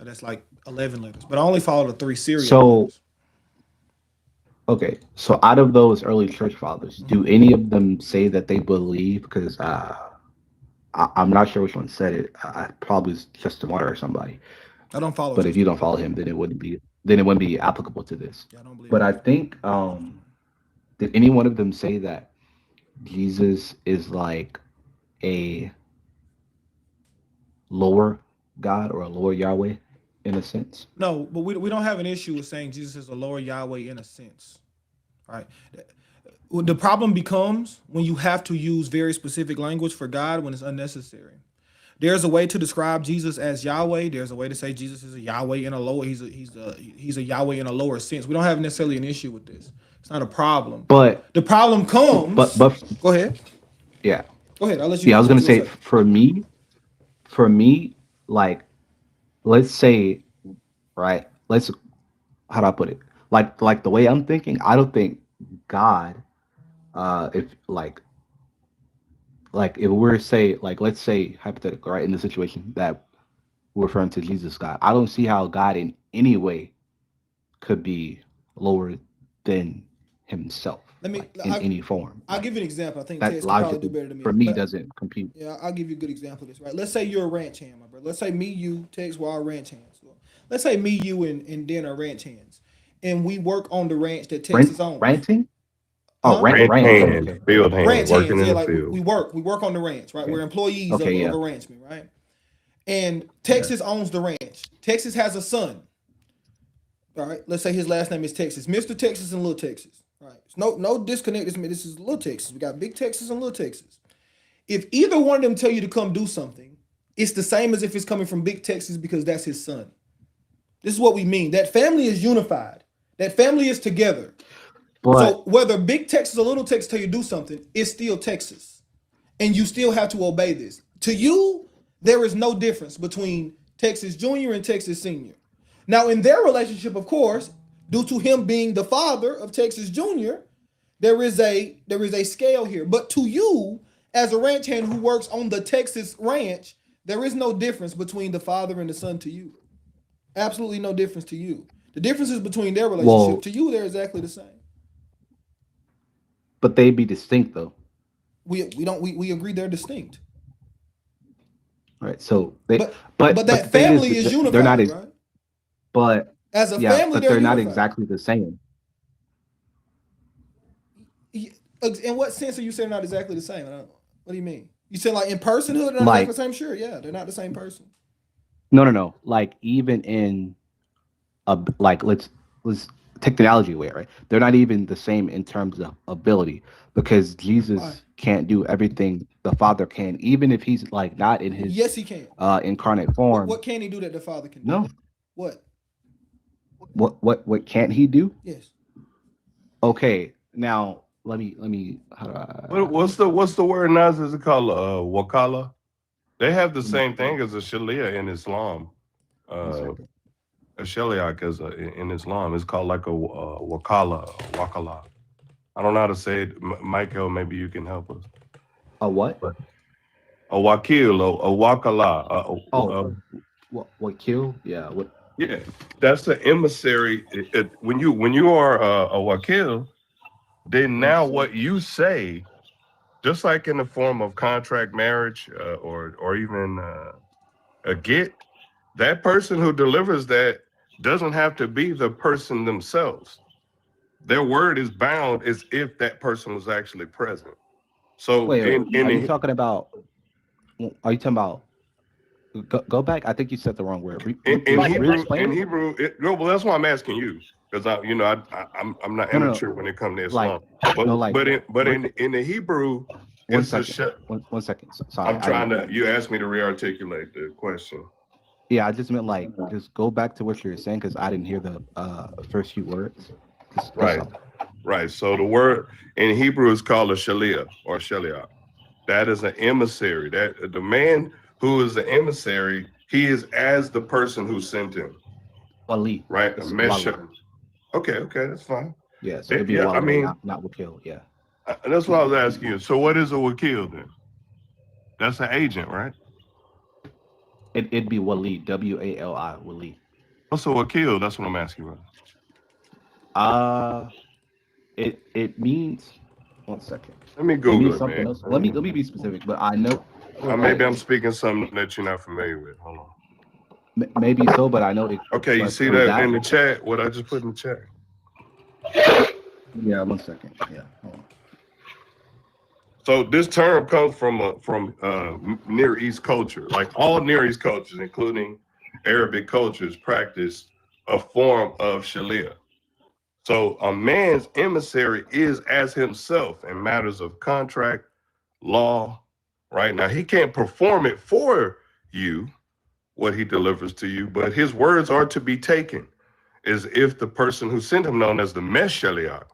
that's like 11 letters. But I only follow the 3 Syriac So, letters. okay. So, out of those early church fathers, do any of them say that they believe? Because I'm not sure which one said it. Probably was Justin Water or somebody. I don't follow. But if you don't follow him, then it wouldn't be applicable to this. Yeah, I don't believe. But I think did any one of them say that Jesus is like a lower God or a lower Yahweh in a sense? No, but we don't have an issue with saying Jesus is a lower Yahweh in a sense. Right. The problem becomes when you have to use very specific language for God when it's unnecessary. There's a way to describe Jesus as Yahweh. There's a way to say Jesus is a Yahweh in a lower. He's a Yahweh in a lower sense. We don't have necessarily an issue with this. It's not a problem. But the problem comes. but go ahead. Yeah. Go ahead. I'll let you. Yeah, I was gonna say for me, like let's say, right? How do I put it? Like the way I'm thinking, I don't think God, if if we're say let's say hypothetical, right, in the situation that we're referring to Jesus God, I don't see how God in any way could be lower than himself. In any form. I'll give you an example. I think that Tess can probably logic do better than me. for me doesn't compute. Yeah, I'll give you a good example of this, right? Let's say you're a ranch hand, my brother. Let's say me, you, Tex, we're all ranch hands. Let's say me, you, and Dan are ranch hands, and we work on the ranch that Texas owns. Ranting? Huh? Ranch hands, Okay. field hands, Ranch working hands, in yeah, the like field. we work on the ranch, right? Okay. We're employees Okay, of a ranchman, right? And Texas owns the ranch. Texas has a son. All right, let's say his last name is Texas, Mr. Texas and Little Texas. Right, no disconnect. This is Little Texas. We got Big Texas and Little Texas. If either one of them tell you to come do something, it's the same as if it's coming from Big Texas because that's his son. This is what we mean. That family is unified. That family is together. So whether Big Texas or Little Texas tell you to do something, it's still Texas, and you still have to obey this. To you, there is no difference between Texas Junior and Texas Senior. Now, in their relationship, of course, due to him being the father of Texas Junior, there is a scale here. But to you, as a ranch hand who works on the Texas ranch, there is no difference between the father and the son to you. Absolutely no difference to you. The differences between their relationship to you, they're exactly the same. But they'd be distinct though. We agree they're distinct. Right. So they, But the that thing family is they're unified, not right? but As a yeah, family, but they're they're not unified. exactly the same. In what sense are you saying not exactly the same? What do you mean? You said like in personhood, they're not Like, exactly the same? Sure, yeah, they're not the same person. no. Like even in like let's take the analogy away, right? They're not even the same in terms of ability because Jesus Why? can't do everything the Father can, even if he's like not in his Yes, he can. incarnate form. What can he do that the Father can do? No. What? What can't he do? Yes. Okay, now let me how do I What's the word Nazarene is it called? Wakala. They have the let me- same thing as a shalia in Islam. one second. A shaliach is in Islam. It's called like a wakala. I don't know how to say it. Michael, maybe you can help us. A what? A wakil, a wakala. What kill? Yeah. What? Yeah, that's the emissary. When you are a wakil, then now what you say, just like in the form of contract marriage or even a get, that person who delivers that doesn't have to be the person themselves. Their word is bound as if that person was actually present. So Wait. Are you talking about? Are you talking about? Go back. I think you said the wrong word. in Hebrew, no, well, that's why I'm asking you because I'm not amateur when it comes to Islam. But in the Hebrew, one it's second. One second. Sorry, I'm trying to. You asked me to rearticulate the question. Yeah, I just meant like just go back to what you were saying because I didn't hear the first few words. Right. So the word in Hebrew is called a shalia or shaliach. That is an emissary. That the man who is the emissary, he is as the person who sent him. Wali. Right. A mesha. Okay, that's fine. Yeah, so it'd be Wali, I mean, not wakil. Yeah. That's what I was asking you. So what is a wakil then? That's an agent, right? It'd be Wali, W-A-L-I, Wali. What's a wakil? That's what I'm asking about. It means. One second. Let me Google it, man. Else. Let me be specific, but I know. Maybe I'm speaking something that you're not familiar with. Hold on. Maybe so, but I know it. Okay, you see that in the chat? What I just put in the chat? Yeah, 1 second. Yeah, hold on. So this term comes from Near East culture. Like all Near East cultures, including Arabic cultures, practice a form of shalia. So a man's emissary is as himself in matters of contract, law, right? Now he can't perform it for you, what he delivers to you, but his words are to be taken as if the person who sent him, known as the Meshaliach,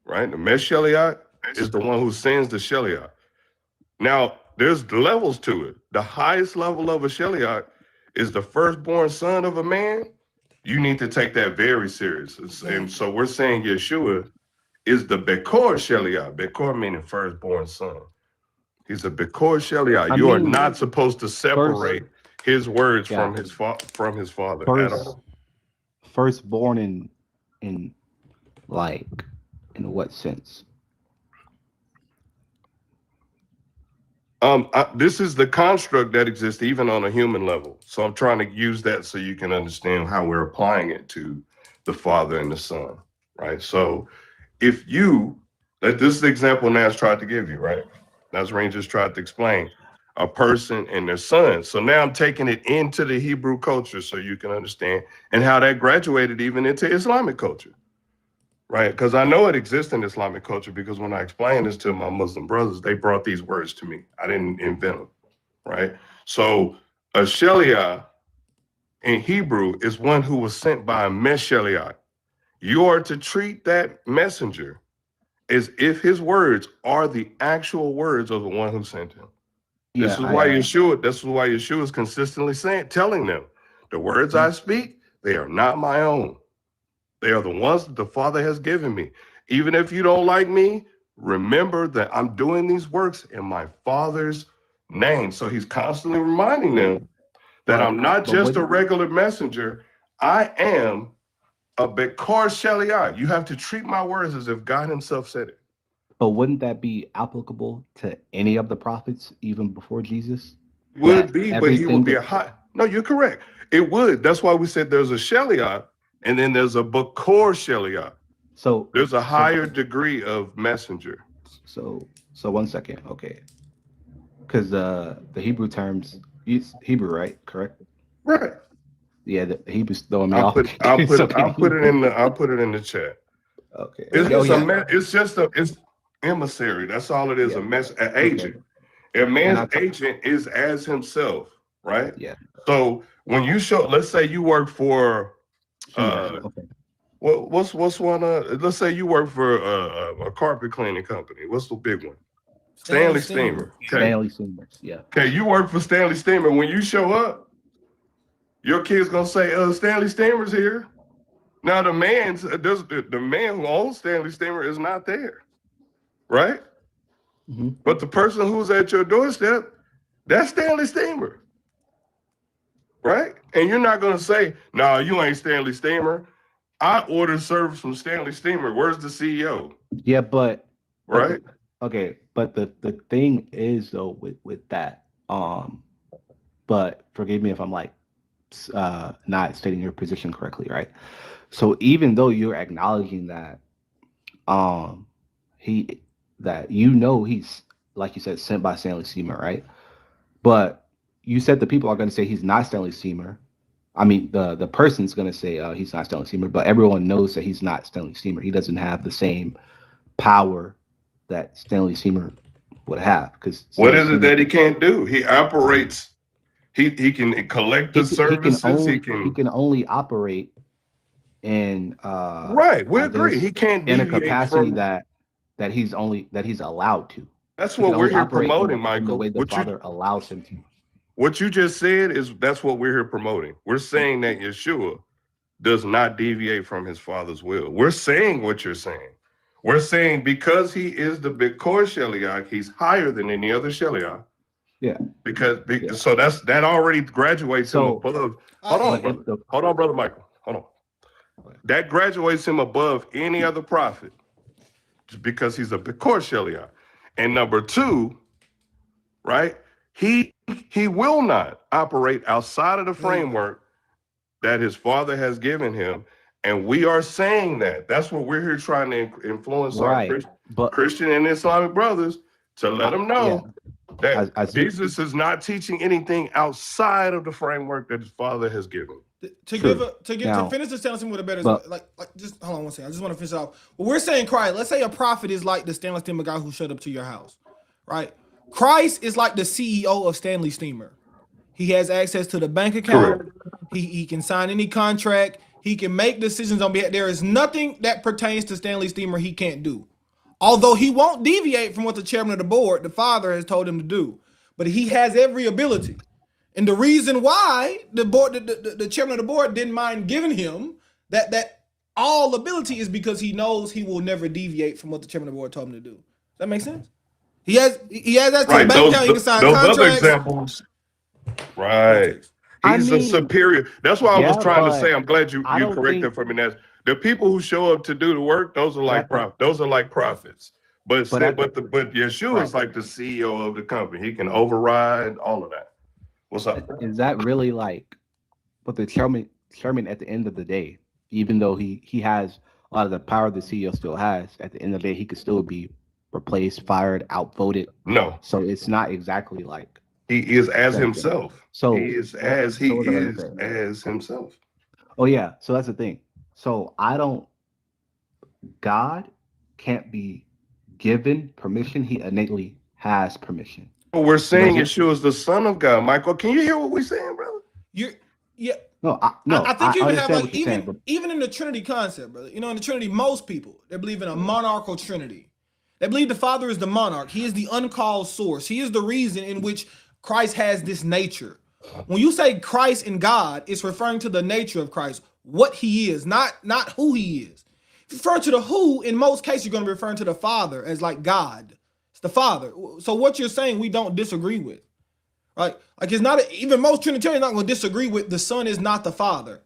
right? The Meshaliach is the one who sends the Shaliach. Now, there's levels to it. The highest level of a Shaliach is the firstborn son of a man. You need to take that very serious. And so we're saying Yeshua is the Bekor Shaliach. Bekor meaning firstborn son. He's a Bekor Shaliach. You are not supposed to separate his words from his father at all. Firstborn in what sense? This is the construct that exists even on a human level. So I'm trying to use that so you can understand how we're applying it to the Father and the Son, right? So if you, this is the example Nas tried to give you, right? Nazarene just tried to explain a person and their son. So now I'm taking it into the Hebrew culture so you can understand and how that graduated even into Islamic culture, right? Because I know it exists in Islamic culture because when I explained this to my Muslim brothers, they brought these words to me. I didn't invent them, right? So a Shaliah in Hebrew is one who was sent by a Meshaliah. You are to treat that messenger as if his words are the actual words of the one who sent him. This is why Yeshua is consistently telling them, the words I speak, they are not my own. They are the ones that the Father has given me. Even if you don't like me, remember that I'm doing these works in my Father's name. So he's constantly reminding them that I'm not just a regular messenger. I am a Bekor Shaliah. You have to treat my words as if God himself said it. But wouldn't that be applicable to any of the prophets even before Jesus? Would That be, but he everything would be that a high. No, you're correct. It would. That's why we said there's a Sheliach and then there's a Bakor Sheliach. so There's a so higher degree of messenger. so 1 second, okay. Because the Hebrew terms, it's Hebrew, right? Correct? Right. Yeah, the Hebrew's throwing me I'll off. put It's okay. I'll put it in the chat. Okay. It's, Oh it's yeah. it's just it's emissary. That's all it is. Yeah. An Okay. agent. A And man's agent is as himself, right? yeah. So when you show, let's say you work for Okay. what's one let's say you work for a carpet cleaning company. What's the big one? Stanley Steamer. Okay. Stanley Steamers. Yeah. Okay, you work for Stanley Steamer. When you show up, your kid's gonna say, Stanley Steamer's here. Now the man who owns Stanley Steamer is not there, right? Mhm. But the person who's at your doorstep, that's Stanley Steamer, right? And you're not gonna say, "No, you ain't Stanley Steamer. I ordered service from Stanley Steamer. Where's the CEO?" Yeah, but Right? okay, but the thing is though with that, but forgive me if I'm like not stating your position correctly, right? So even though you're acknowledging that he's like you said sent by Stanley Steamer, right? But you said the people are going to say he's not Stanley Steamer. I mean, the person's going to say he's not Stanley Steamer, but everyone knows that he's not Stanley Steamer. He doesn't have the same power that Stanley Steamer would have. Because what is it that he can't do? He operates. He can collect the services. He can only operate in right. We agree. He can't in a deviate capacity from that he's allowed to. That's He what can we're only here operate promoting, in the Michael. way the What Father allows him to. What you just said is that's what we're here promoting. We're saying that Yeshua does not deviate from his Father's will. We're saying what you're saying. We're saying because he is the Bikor Sheliach, he's higher than any other Sheliach. Yeah. So that already graduates him above. Hold on, brother Michael. Hold on. That graduates him above any other prophet, just because he's a Bikor Sheliach. And number two, right? He will not operate outside of the framework that his Father has given him. And we are saying that. That's what we're here trying to influence our Christian and Islamic brothers to let them know that Jesus is not teaching anything outside of the framework that his Father has given. To finish this sentence with a better just hold on one second. I just want to finish off. Well, we're saying Christ. Let's say a prophet is like the Stanley Steamer guy who showed up to your house, right? Christ is like the CEO of Stanley Steamer. He has access to the bank account. He can sign any contract. He can make decisions on behalf. There is nothing that pertains to Stanley Steamer he can't do. Although he won't deviate from what the chairman of the board, the Father, has told him to do. But he has every ability. And the reason why the board, the chairman of the board didn't mind giving him that all ability is because he knows he will never deviate from what the chairman of the board told him to do. Does that make sense? He has that to the bank account. He can sign contracts. Other examples, right? He's a superior. That's why I was trying to say. I'm glad you corrected for me. That the people who show up to do the work, those are like prophets. But Yeshua is like the CEO of the company. He can override all of that. What's up? Is that really but the chairman at the end of the day, even though he has a lot of the power the CEO still has, at the end of the day, he could still be replaced, fired, outvoted. No. So it's not exactly like he is as himself. So he is as himself. Oh yeah. So that's the thing. So God can't be given permission. He innately has permission. We're saying Yeshua is the Son of God. Michael, can you hear what we're saying, brother? I think you can have even in the Trinity concept, brother. You know, in the Trinity, most people they believe in a monarchical Trinity. They believe the Father is the monarch. He is the uncalled source. He is the reason in which Christ has this nature. When you say Christ and God, it's referring to the nature of Christ, what he is, not who he is. If you refer to the who, in most cases, you're going to be referring to the Father as like God. It's the Father. So what you're saying, we don't disagree with, right? Like it's not, even most Trinitarians are not going to disagree with the Son is not the Father,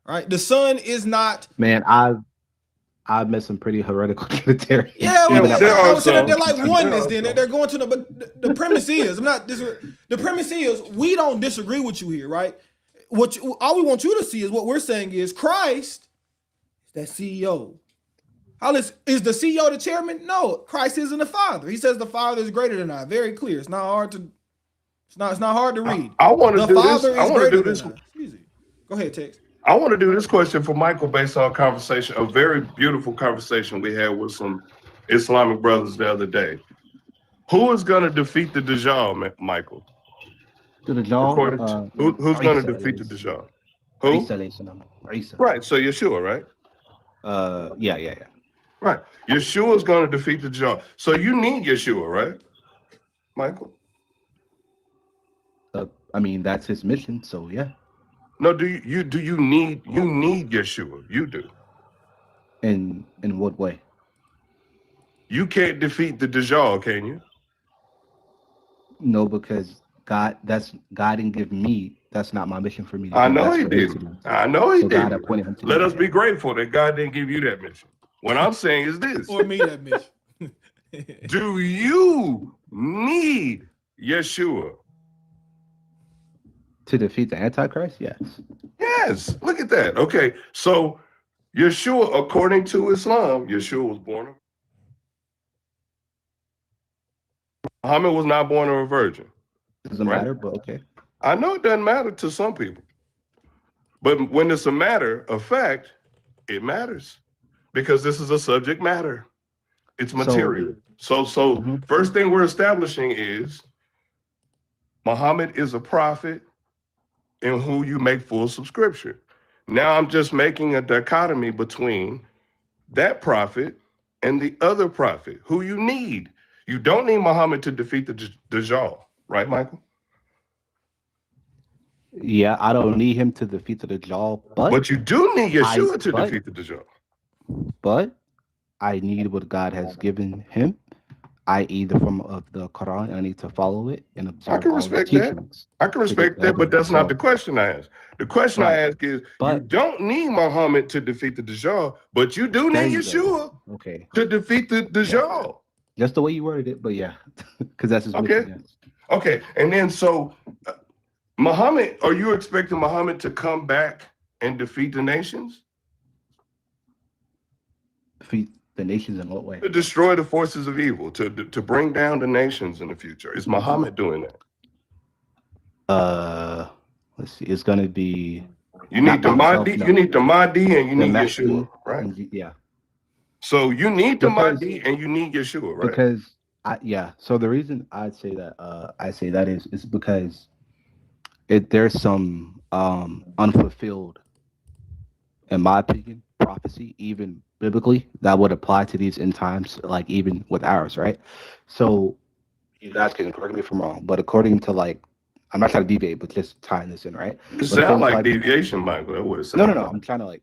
right? The Son is not. Man, I've met some pretty heretical Trinitarians. Yeah, Yeah, well, even there at my are I would say some. they're like There oneness. are Then some. they're going to but the premise is the premise is we don't disagree with you here, right? All we want you to see is what we're saying is Christ, that CEO. Is the CEO the chairman? No, Christ isn't the Father. He says the Father is greater than I. Very clear. It's not hard to read. I want to The do this. Father I is want to greater do than this. I. It's easy. Go ahead, Tex. I want to do this question for Michael based on a conversation, a very beautiful conversation we had with some Islamic brothers the other day. Who is going to defeat the Dajjal, Michael? To the jaw. According to, who's going to defeat the Dajjal? Who? Isa. Right. So Yeshua, right? Yeah. Right. Yeshua is going to defeat the Dajjal. So you need Yeshua, right, Michael? I mean, that's his mission. So yeah. No, do you need Yeshua? You do. In what way? You can't defeat the Dajjal, can you? No, because God didn't give me. That's not my mission for me to do. I know That's he for him to did. do. I know he So God did. appointed him to Let do us that. be grateful that God didn't give you that mission. What I'm saying is this. Or me that mission. Do you need Yeshua? To defeat the Antichrist? Yes. Yes. Look at that. Okay. So Yeshua, according to Islam, Yeshua was born of Muhammad was not born of a virgin. Doesn't Right. matter, but okay. I know it doesn't matter to some people. But when it's a matter of fact, it matters. Because this is a subject matter. It's material. So first thing we're establishing is Muhammad is a prophet in who you make full subscription. Now I'm just making a dichotomy between that prophet and the other prophet who you need. You don't need Muhammad to defeat the Dajjal, right, Michael? Yeah, I don't need him to defeat the Dajjal, But you do need Yeshua to but- defeat the Dajjal. but I need what God has given him, i.e. the form of the Quran. I need to follow it and observe I can all its respect that. teachings. I can respect that, but that's not the question I asked. The question I ask is, you don't need Muhammad to defeat the Dajjal, but you do There need you Yeshua go. Okay. to defeat the Dajjal. Just the way you worded it, but yeah, because that's his Okay. mission, yes. Okay, and then so Muhammad, are you expecting Muhammad to come back and defeat the nations? Defeat the nations in what way? To destroy the forces of evil, to bring down the nations in the future. Is Muhammad doing that? Let's see. It's gonna be. You need the Mahdi, you need the Mahdi, and you the need Mahdi Yeshua, right? and yeah. So you need the Because- Mahdi and you need Yeshua, right? Because so the reason I say that is because there's some unfulfilled, in my opinion, prophecy, even biblically, that would apply to these end times, like even with ours, right? So you guys can correct me if I'm wrong, but according to I'm not trying to deviate, but just tying this in, right? It sounds like deviation, Michael. That would No. I'm trying to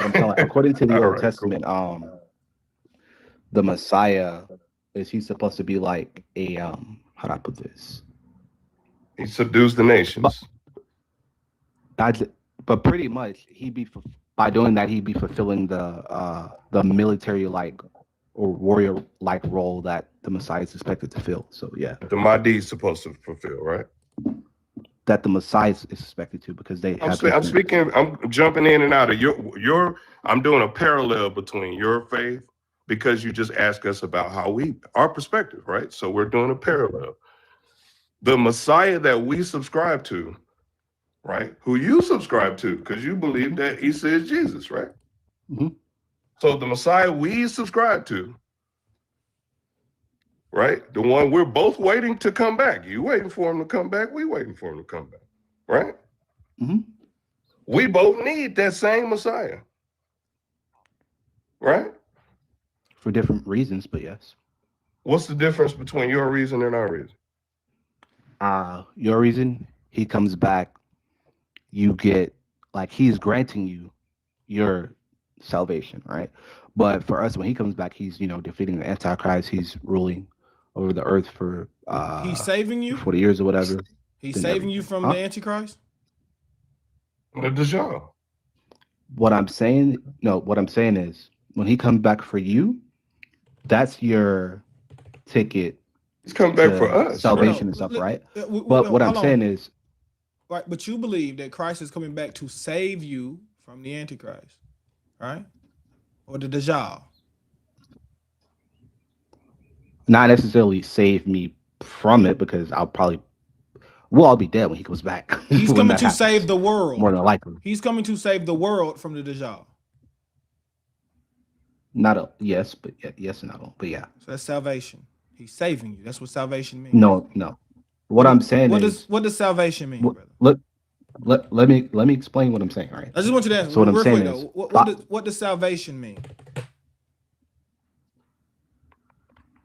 I'm telling, according to the All Old right, Testament, the Messiah, is he supposed to be like a how do I put this? He subdues the nations. But pretty much by doing that he'd be fulfilling the military or warrior role that the Messiah is expected to fill. So yeah. The Mahdi is supposed to fulfill, right? That the Messiah is expected to, because they I'm jumping in and out of your I'm doing a parallel between your faith, because you just asked us about our perspective, right? So we're doing a parallel. The Messiah that we subscribe to, right? Who you subscribe to, because you believe that Isa is Jesus, right? Mhm. So the Messiah we subscribe to, right? The one we're both waiting to come back. You waiting for him to come back, we waiting for him to come back, right? Mhm. We both need that same Messiah, right? for different reasons, but yes. What's the difference between your reason and our reason? Your reason, he comes back, you get he's granting you your salvation, right? But for us, when he comes back, he's defeating the Antichrist. He's ruling over the earth for he's saving you 40 years or whatever. He's saving you from the Antichrist. The Dajjal. What I'm saying is when he comes back for you, that's your ticket He's coming back for to us. salvation Right? and stuff, right? But No, what I'm hold saying on. is, Right, but you believe that Christ is coming back to save you from the Antichrist, right? Or the Dajjal. not necessarily save me from it, because I'll be dead when he comes back. He's when coming that to happens, save the world. more than likely. He's coming to save the world from the Dajjal. Yes, but yes and no, but yeah. So that's salvation. He's saving you. That's what salvation means. No. What I'm saying is, what does salvation mean, brother? let me explain what I'm saying. Right. I just want you to answer So what I'm real saying quick is, though. What does salvation mean?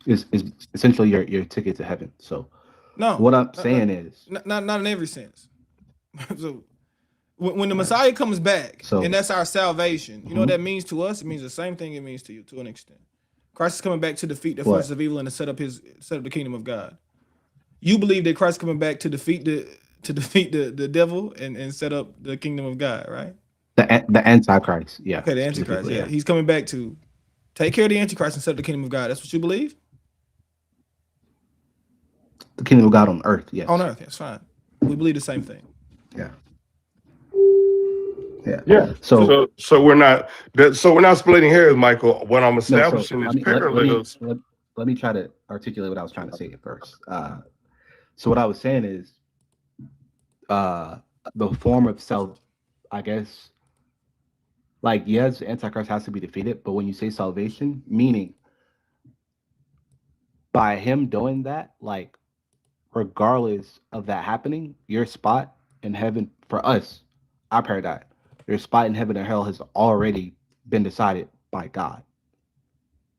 is essentially your ticket to heaven. So No. what I'm saying is, not in every sense. So when the Messiah comes back, and that's our salvation, you know what that means to us? It means the same thing it means to you to an extent. Christ is coming back to defeat the forces of evil and to set up the kingdom of God. You believe that Christ is coming back to defeat the devil and set up the kingdom of God, right? the Antichrist. Yeah. Okay, the Antichrist. Yeah. He's coming back to take care of the Antichrist and set up the kingdom of God. That's what you believe? The kingdom of God on earth. Yes. On earth, that's fine. We believe the same thing. Yeah. So we're not splitting hairs, Michael. What I'm establishing is parallels. Let me try to articulate what I was trying to say at first. So what I was saying is, the form of self, I guess, like, yes, Antichrist has to be defeated, but when you say salvation, meaning by him doing that, like, regardless of that happening, your spot in heaven, for us, our paradigm, your spot in heaven and hell has already been decided by God.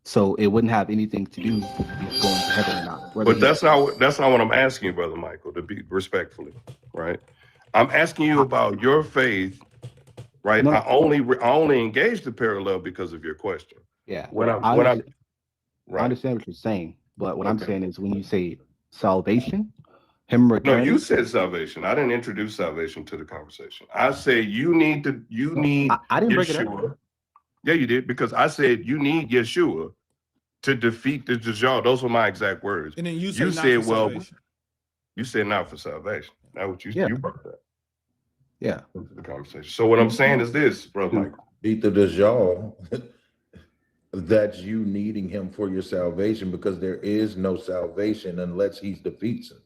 So it wouldn't have anything to do with going to heaven or not. But that's not what I'm asking you, Brother Michael, to be respectfully, right? I'm asking you about your faith, right? No. I only engaged the parallel because of your question. Yeah. I understand what you're saying, but what I'm saying is, when you say salvation, him returning. No, you said salvation. I didn't introduce salvation to the conversation. I said you need I didn't break it up. Yeshua. Yeah, you did, because I said you need Yeshua to defeat the Dajjal. Those were my exact words. And then you said, well, salvation. You said not for salvation. Now what you brought that. Yeah. The conversation. So what I'm saying is this, Brother Michael. Beat the Dajjal. That's you needing him for your salvation, because there is no salvation unless he defeats him.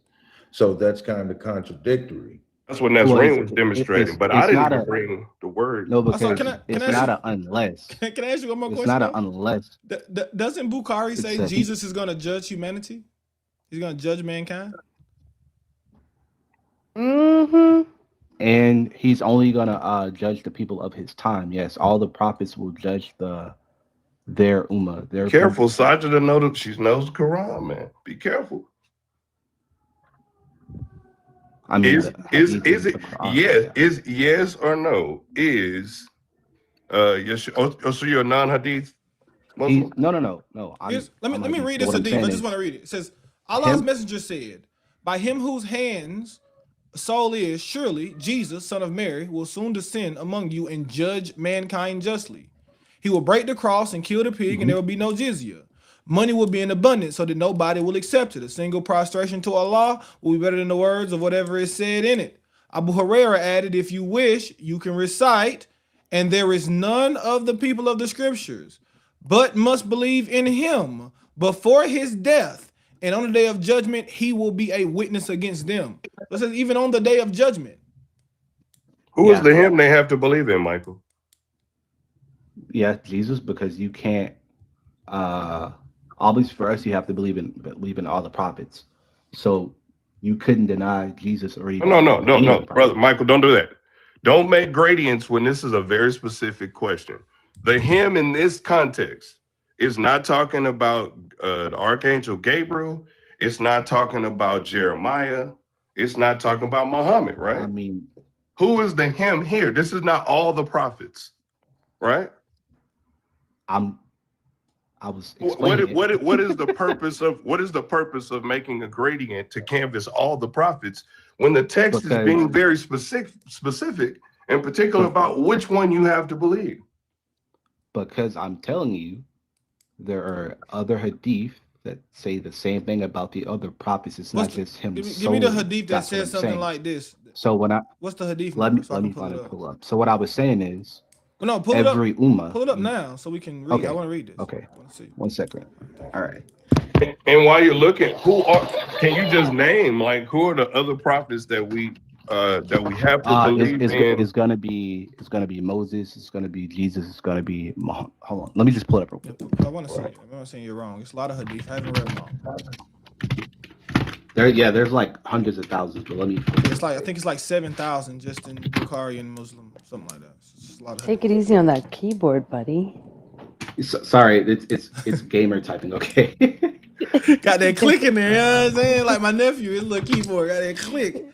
So that's kind of contradictory. That's what Nazarene was demonstrating, but I didn't even bring the word. No, because it's not an unless. Can I ask you one more question? It's not an unless. Doesn't Bukhari say Jesus is going to judge humanity? He's going to judge mankind? Mm-hmm. And he's only going to judge the people of his time. Yes, all the prophets will judge their ummah. Careful, Sajida knows she knows the Quran, man. Be careful. I mean, is yes or no? Is yes? So you're a non-hadith Muslim? No. Let me read this hadith. I just want to read it. It says, Allah's messenger said, by him whose hands soul is, surely Jesus, son of Mary, will soon descend among you and judge mankind justly. He will break the cross and kill the pig, and there will be no jizya. Money will be in abundance so that nobody will accept it. A single prostration to Allah will be better than the words of whatever is said in it. Abu Huraira added, if you wish, you can recite, and there is none of the people of the scriptures, but must believe in him before his death. And on the day of judgment, he will be a witness against them. It says, even on the day of judgment. Who is the him they have to believe in, Michael? Yeah, Jesus, because you can't, obviously for us, you have to believe in all the prophets. So you couldn't deny Jesus or even. No, brother Michael, don't do that. Don't make gradients when this is a very specific question. The him in this context is not talking about the Archangel Gabriel. It's not talking about Jeremiah. It's not talking about Muhammad, right? I mean, who is the him here? This is not all the prophets, right? I was explaining what is the purpose of making a gradient to canvas all the prophets when the text is being very specific in particular about which one you have to believe? because I'm telling you, there are other hadith that say the same thing about the other prophets. It's What's not just him give me solely. the hadith that That's what says I'm something saying. like this. So when I What's the hadith let number me so I let can me pull find it and up? pull up. So what I was saying is Well, no, pull it up. every ummah. Pull it up now so we can read. Okay. I want to read this. Okay. I want to see. 1 second. All right. And while you're looking, can you just name like who are the other prophets that we have to believe in? It's gonna be Moses. It's gonna be Jesus. It's gonna be Muhammad. Hold on. Let me just pull it up real quick. I want to see. I'm not saying you're wrong. It's a lot of hadith. I haven't read them all. There's like hundreds of thousands, but let me. It's like I think it's like 7,000 just in Bukhari and Muslim, something like that. It's a lot of Take it easy on that keyboard, buddy. Sorry, it's gamer typing. Okay. Got that click in there, you know what I'm saying? Like my nephew, his little keyboard got that click.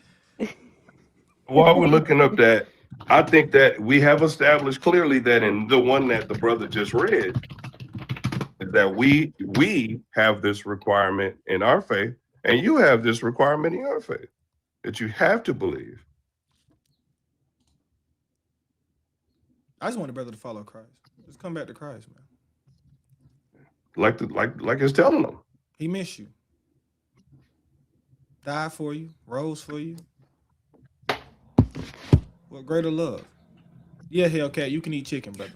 While we're looking up that, I think that we have established clearly that in the one that the brother just read, that we have this requirement in our faith, and you have this requirement in your faith, that you have to believe. I just want the brother to follow Christ. Just come back to Christ, man. Like it's telling them. He missed you. Died for you, rose for you. What greater love? Yeah, Hellcat, you can eat chicken, brother.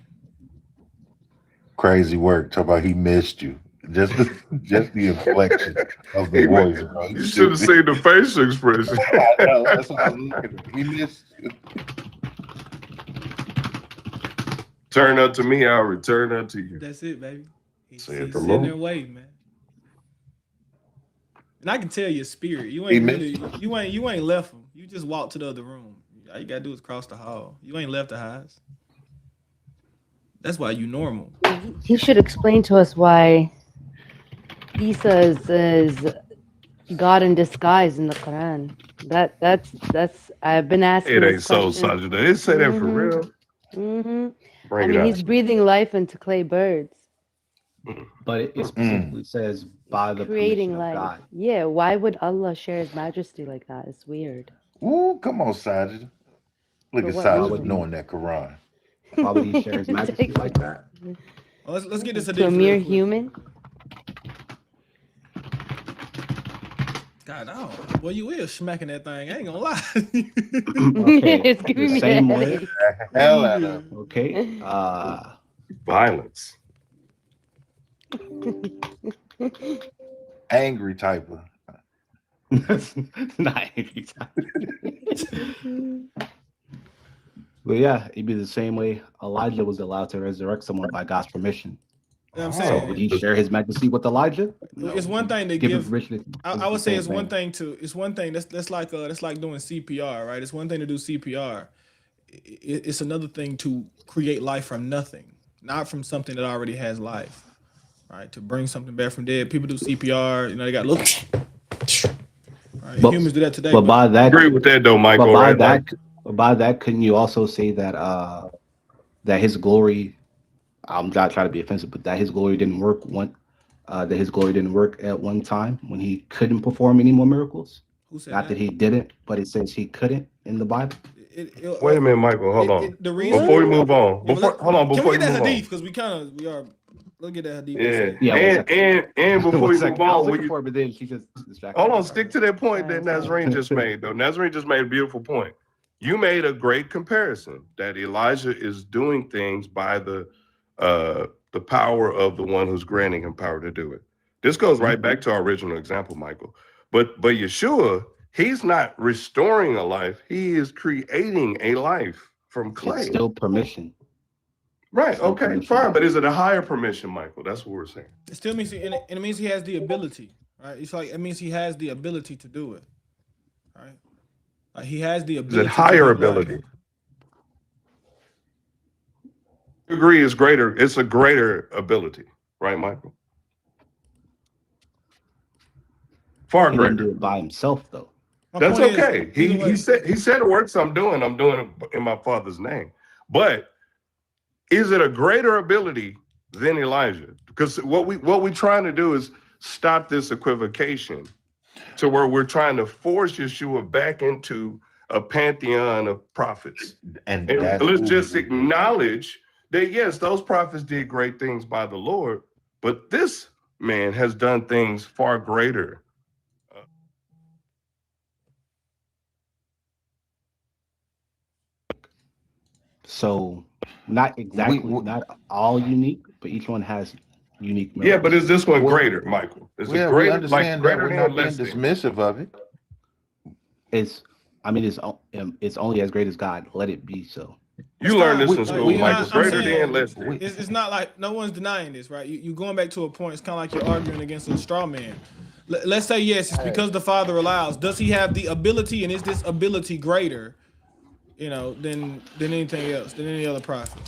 Crazy work. Talk about he missed you. Just the inflection of the voice. Bro. You should have seen the facial expression. I know, that's what I was looking at. He missed you. Turn unto me, I'll return unto you. That's it, baby. He's Saith the sitting Lord. there waiting, man. And I can tell your spirit. You ain't left him. You just walked to the other room. All you gotta do is cross the hall. You ain't left the house. That's why you normal. He should explain to us why Isa is God in disguise in the Quran. That's I've been asking. It this ain't so, question. Sajid. They say that for real. I Bring it mean, out. he's breathing life into clay birds, But it specifically says by the creating permission of life. God. Yeah, why would Allah share His majesty like that? It's weird. Ooh, come on, Sajid. Look For at what Sajid reason? knowing that Quran. Why would he share his majesty like that? Well, let's get this To a hadith mere real quick. human. God, no. Well, you is smacking that thing. I ain't gonna lie. Okay. It's giving The me same a way. headache. Hell out of him. Okay. Violence. Angry type of. Not every time. But yeah, it'd be the same way Elijah was allowed to resurrect someone by God's permission. You know what I'm So saying? would he share his majesty with Elijah? No. It's one thing to Give him give. permission. I would say it's one thing to. It's one thing that's like doing CPR, right? It's one thing to do CPR. It's another thing to create life from nothing, not from something that already has life, right? To bring something back from dead. People do CPR. You know, they got look. Right? But- Humans do that today. But by that, Agree with that though, Michael. but by right? that, couldn't you also say that that his glory? I'm not trying to be offensive, but that his glory didn't work that his glory didn't work at one time when he couldn't perform any more miracles. Who said Not that he didn't, but it says he couldn't in the Bible. Wait a minute, Michael. Hold on. The reason Before we move on, Yeah, before can we you get that move on. hadith? Because we are. Look at that hadith. Yeah, Yeah, one and before One we second. move I was on, looking will you, for it, but then she just distracted hold me. on, stick to that point that Nazarene just made, though. Nazarene just made a beautiful point. You made a great comparison that Elijah is doing things by the power of the one who's granting him power to do it. This goes right back to our original example, Michael. But Yeshua, he's not restoring a life; he is creating a life from clay. It's still permission. Right. still Okay. permission. Fine. But is it a higher permission, Michael? That's what we're saying. It still means, and it means he has the ability, right? It's like it means he has the ability to do it, right? Like he has the Is ability. it higher to do life. ability? You agree is greater. It's a greater ability, right, Michael? Far He didn't greater. do it by himself, though. My That's point is, okay. either way- He said the works I'm doing it in my Father's name. But is it a greater ability than Elijah? Because what we're trying to do is stop this equivocation to where we're trying to force Yeshua back into a pantheon of prophets. And And that's let's who just he is. acknowledge that yes, those prophets did great things by the Lord, but this man has done things far greater. So not exactly, not all unique, but each one has unique Yeah, but miracles. is this one Well, greater, Michael? Is it yeah, we greater, like understand that. greater We're than, not being less than? dismissive of it. It's only as great as God. Let it be so. You learned this in Like, school, Michael. I'm Greater saying, than, less than. it's not like no one's denying this, right? You going back to a point. It's kind of like you're arguing against a straw man. Let's say yes, it's because the Father allows. Does he have the ability, and is this ability greater, than anything else, than any other prophet?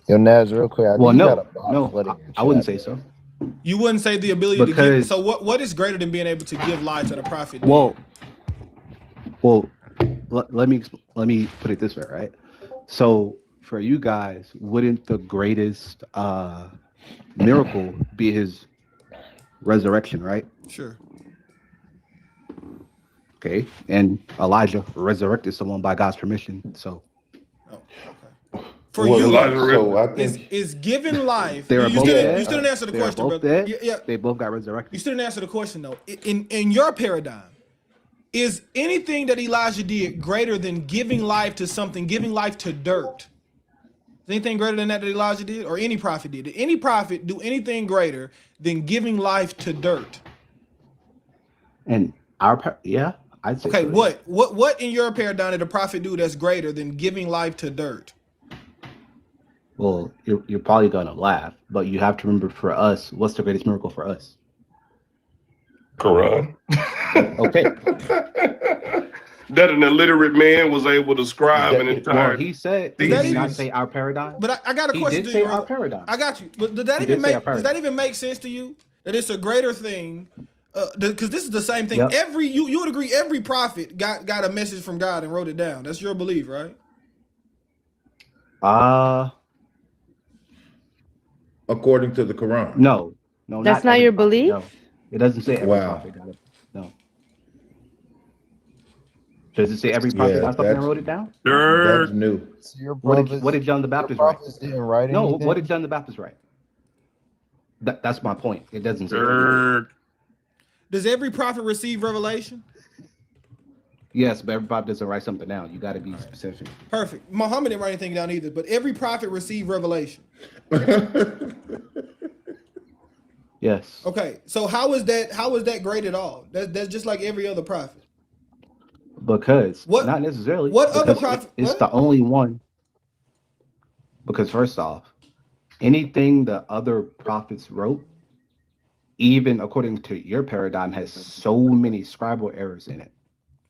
Yo, Naz, real quick. Well, no, I wouldn't say so. You wouldn't say the ability to give. Because- So what is greater than being able to give life to the prophet? Well, let me put it this way, right? So for you guys, wouldn't the greatest miracle be his resurrection, right? Sure. Okay, and Elijah resurrected someone by God's permission. So For Well, you, so I think is giving life. they were You both still dead. didn't answer the They were question, both brother. dead. Yeah. They both got resurrected. You still didn't answer the question though. In your paradigm, is anything that Elijah did greater than giving life to something, giving life to dirt? Is anything greater than that Elijah did, or any prophet did? Did any prophet do anything greater than giving life to dirt? And yeah, I'd say. Okay, so. what in your paradigm did a prophet do that's greater than giving life to dirt? Well, you're probably gonna laugh, but you have to remember, for us, what's the greatest miracle for us? Quran. Okay. That an illiterate man was able to scribe an entire. Well, he said, Is did that he not even- say our paradigm? But I got a He question did to say you. our paradigm. I got you. But does that He even did say our make does paradigm. that even make sense to you? That it's a greater thing? Because this is the same thing. Yep. You would agree every prophet got a message from God and wrote it down. That's your belief, right? according to the Quran. No, That's not every your prophet, belief? No, it doesn't say every Wow. prophet got it. No. Does it say every prophet Yeah, got something and that's- wrote it down? That's new. So your What brothers, did John the your Baptist write? prophets didn't write No, anything? what did John the Baptist write? That's my point. It doesn't say. Does every prophet receive revelation? Yes, but every prophet doesn't write something down. You got to be specific. Perfect. Muhammad didn't write anything down either, but every prophet received revelation. Yes. Okay, so how is that great at all? That's just like every other prophet. Because What- not necessarily. what other because prophet- It's what? the only one. Because first off, anything the other prophets wrote, even according to your paradigm, has so many scribal errors in it.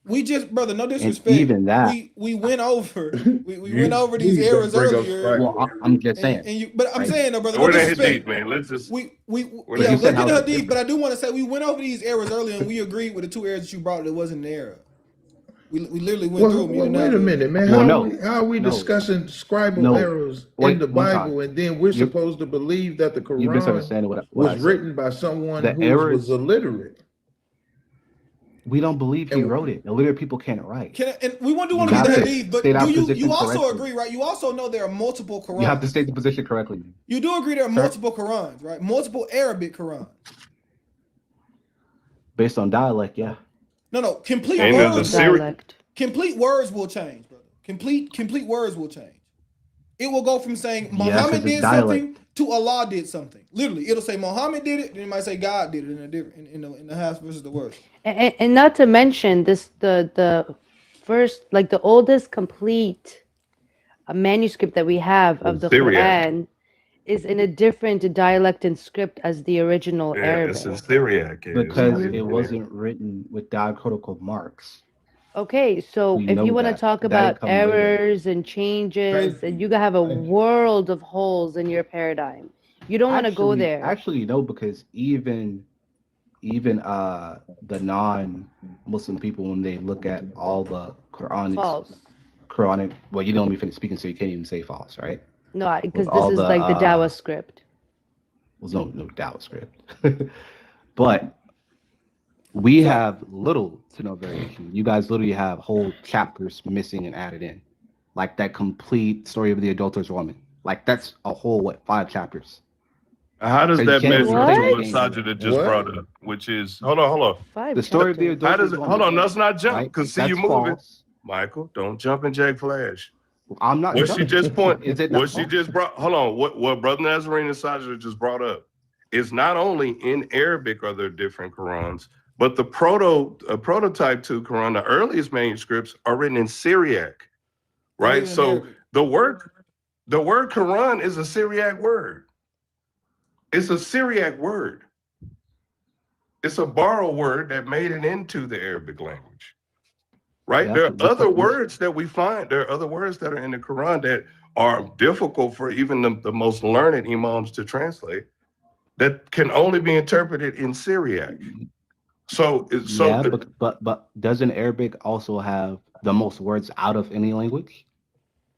We just, brother, no And disrespect. even that, we went over we You- went over these please don't errors bring up earlier. Scribal well, I'm just saying. But I'm Right. saying though, brother, no Where that disrespect. hadith, man? Let's just. We What yeah, you let's said, get how to is it Hadith, but I do want to say we went over these errors earlier and we agreed with the two errors that you brought that wasn't an error. We literally went through them. You didn't wait have a to- minute, man. Well, How, no. are we No. discussing scribal No. errors Wait, in the one time. Bible, and then we're You- supposed to believe that the You Quran misunderstanding what I was said. written by someone The who errors- was illiterate? We don't believe he And- wrote it. Illiterate people can't write. and we want to You get the gotta Hadith, but state our do position you also correctly. agree, right? You also know there are multiple Qurans. You have to state the position correctly. You do agree there are multiple Qurans, right? Multiple Arabic Qurans. Based on dialect, yeah. No, complete And there's a words. Syri- Dialect. Complete words will change, brother. Complete words will change. It will go from saying Yeah, Muhammad 'cause it's did dialect. something to Allah did something. Literally, it'll say Muhammad did it, then it might say God did it in a different in the half versus the words. And not to mention this, the first, like the oldest complete manuscript that we have of the Syriac. Quran is in a different dialect and script as the original Yeah, Arabic. it's in Syriac. Yeah, Because it's- it wasn't written with diacritical marks. Okay, so We if know you want to that. talk That'd about come later. errors and changes, Thank and you have a world of holes in your paradigm. You don't want to go there. Actually, no, because even the non-Muslim people, when they look at all the False. Quranic, well, you don't let me finish speaking, so you can't even say false, right? No, because all this is the, like the Dawa script. Well, no doubt script. But we have little to no variation. You guys literally have whole chapters missing and added in. like that complete story of the adulterous woman. Like that's a whole 5 chapters. How does So you that can't measure What? to what Sajida just What? brought up? Which is hold on. 5 The story of the chapters. How does adulterous it woman. hold on? Let's not jump Right? because see That's you moving. false. Michael, don't jump in Jack Flash. I'm not. What she just point, Is it not what she false? just brought, hold on, what Brother Nazarene and Sajida just brought up is not only in Arabic are there different Qurans, but the prototype to Quran, the earliest manuscripts are written in Syriac, right? in So Arabic. the word Quran is a Syriac word. It's a Syriac word. It's a borrowed word that made it into the Arabic language. Right? Yeah, There are but other words that we find. There are other words that are in the Quran that are difficult for even the most learned imams to translate that can only be interpreted in Syriac. So yeah, but doesn't Arabic also have the most words out of any language?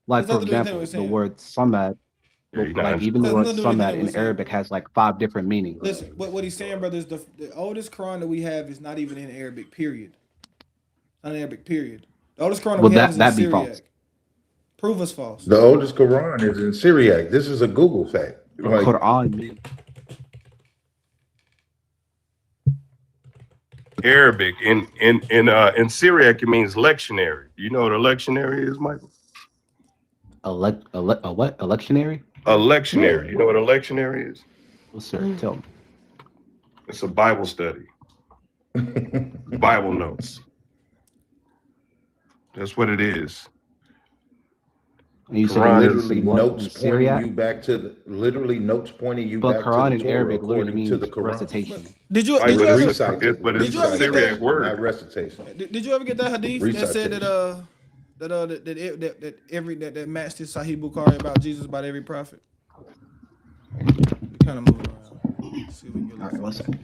Like That's for nothing to do with anything example, we're the saying. word samad, Yeah, you're not like even the That's word nothing to do with samad anything we're in saying. Arabic has like 5 different meanings. Listen, what he's saying, brother, is the oldest Quran that we have is not even in Arabic, period. Not in Arabic, period. The oldest Quran that Well, we have is in that be false. Syriac. Prove us false. The oldest Quran is in Syriac. This is a Google fact. Like, Quran. Arabic in Syriac it means lectionary. You know what a lectionary is, Michael? A what? Electionary? A lectionary. You know what a lectionary is? Well, sir, tell me. It's a Bible study. Bible notes. That's what it is. And you said Quran it literally in what? notes In pointing Syriac? you back to the literally notes pointing you But back to Quran the in Torah Arabic literally according to means the Quran. recitation. Did you Like, did you but ever it's a- but it's Did you a ever get Syriac that? word. not recitation. Did you ever get that hadith that said Recitation. that matched this Sahih Bukhari about Jesus about every prophet? We kind of moving around. See if we can get a All right, little one further. second.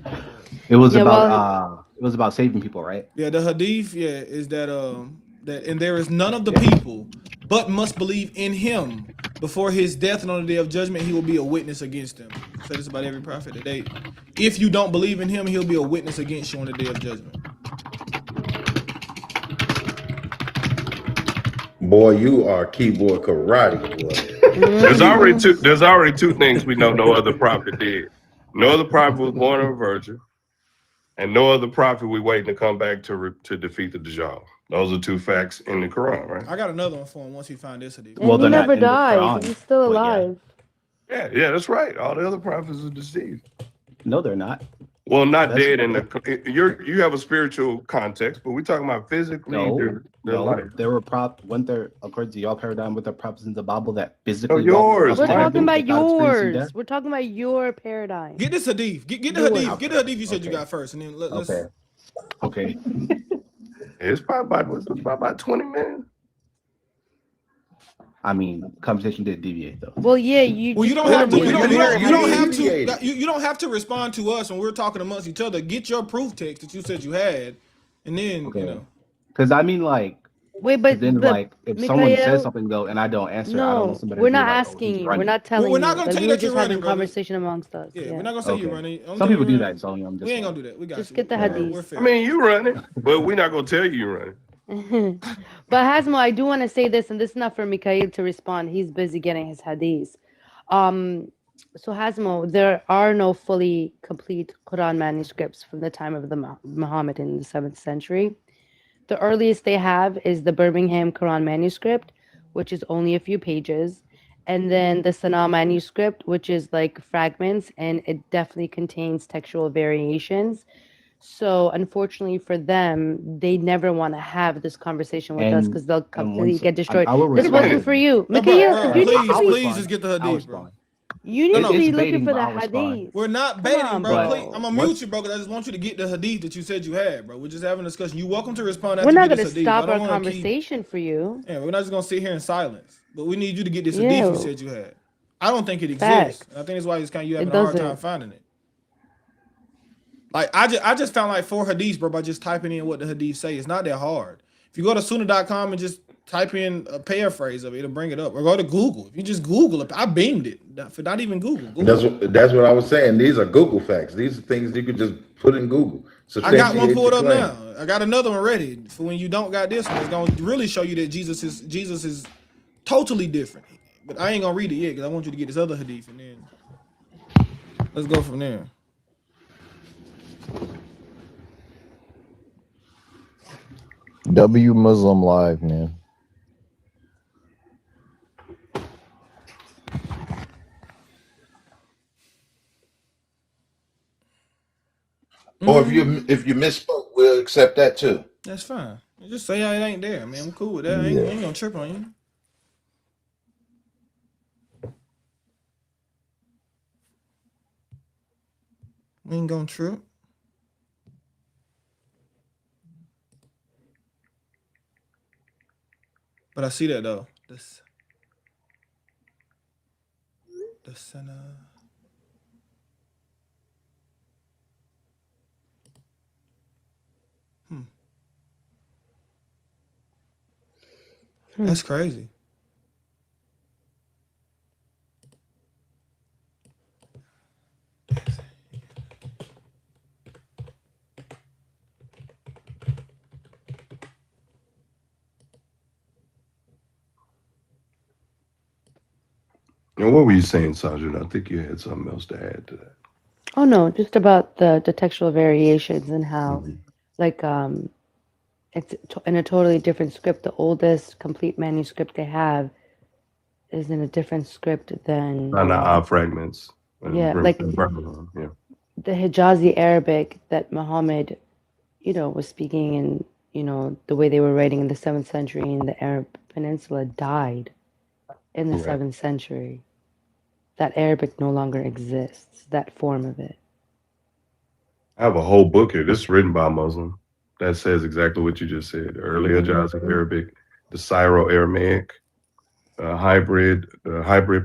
It was Yeah, about saving people, right? Yeah, the hadith, is that and there is none of the people but must believe in him before his death, and on the day of judgment he will be a witness against them. Say this about every prophet today. If you don't believe in him, he'll be a witness against you on the day of judgment. Boy, you are keyboard karate, boy. There's already two things we know no other prophet did. No other prophet was born of a virgin, and no other prophet we waiting to come back to defeat the Dajjal. Those are two facts in the Quran, right? I got another one for him once he find this hadith. And Well, he they're not never in the died. Quran, He's still but yeah. alive. Yeah, that's right. All the other prophets are deceived. No, they're not. Well, not That's- dead in the. You have a spiritual context, but we're talking about physically. Their No, life. there were when there according to your paradigm, with the prophets in the Bible that Oh, physically. yours. We're Mike. talking about without experiencing yours. death? We're talking about your paradigm. Get this hadith. Get the Yours. hadith. Get the hadith you said you Okay. got first, and then let's. Okay. It's probably about 20 minutes. I mean, conversation did deviate though. Well, yeah, you. Well, you just don't have to. told You me don't that. have to. You don't have to respond to us when we're talking amongst each other. Get your proof text that you said you had, and then Okay. Because I mean, like, Wait, but then but like if someone Mikhail, says something though and I don't answer, I don't no, want somebody we're to be not like, asking he's you. running. We're not telling we're you. not gonna Like, tell we you were that you're just running, having brother. conversation amongst us. Yeah, Yeah. we're not gonna say you Okay. running. Only Some time people you do running- that, so I'm just We ain't like- gonna do that. We got Just you. get the We're hadith. fair. I mean, you running, but we're not gonna tell you you running. But Hasmo, I do want to say this, and this is not for Mikhail to respond. He's busy getting his hadiths. So Hasmo, there are no fully complete Quran manuscripts from the time of the Muhammad in the 7th century. The earliest they have is the Birmingham Quran manuscript, which is only a few pages, and then the Sanaa manuscript, which is like fragments, and it definitely contains textual variations. So unfortunately for them, they never want to have this conversation with us because they'll completely get destroyed. I will This respond. wasn't for you, No, Mikhail. bro, You need please, to be. please just get the I'll hadith, bro. respond. You need to It's be looking baiting, for but the I'll respond. hadith. We're not Come baiting, on, bro. bro. Please, I'm gonna mute you, bro, because I just want you to get the hadith that you said you had, bro. We're just having a discussion. You're welcome to respond after We're you not get gonna this hadith. stop I don't our wanna conversation for you. Yeah, we're not just gonna sit here in silence. But we need you to get this Yeah. hadith you said you had. I don't think it Facts. exists. I think that's why it's kind of you having It a hard doesn't. time finding it. Like I just found like 4 hadiths, bro, by just typing in what the hadith say. It's not that hard. If you go to sunnah.com and just type in a paraphrase of it, it'll bring it up. Or go to Google. If you just Google it, I binged it. Not even Google. That's what I was saying. These are Google facts. These are things you could just put in Google. I got one Substantiate pulled your up claim. now. I got another one ready for when you don't got this one. It's gonna really show you that Jesus is Totally different. But I ain't gonna read it yet because I want you to get this other hadith and then let's go from there. W Muslim Live, man. Or if you misspoke, we'll accept that too. That's fine. Just say how it ain't there, man. I'm cool with that. I Yeah. ain't gonna trip on you. We ain't gonna trip. But I see that though. The center. That's crazy. And what were you saying, Sajid? I think you had something else to add to that. Oh no, just about the textual variations and how, like, it's in a totally different script. The oldest complete manuscript they have is in a different script than On the fragments. Yeah, like Yeah. the Hijazi Arabic that Muhammad, was speaking in, the way they were writing in the 7th century in the Arab Peninsula died in the Correct. 7th century. That Arabic no longer exists, that form of it. I have a whole book here. This is written by a Muslim that says exactly what you just said. Early Hijazi Arabic, the Syro-Aramaic, hybrid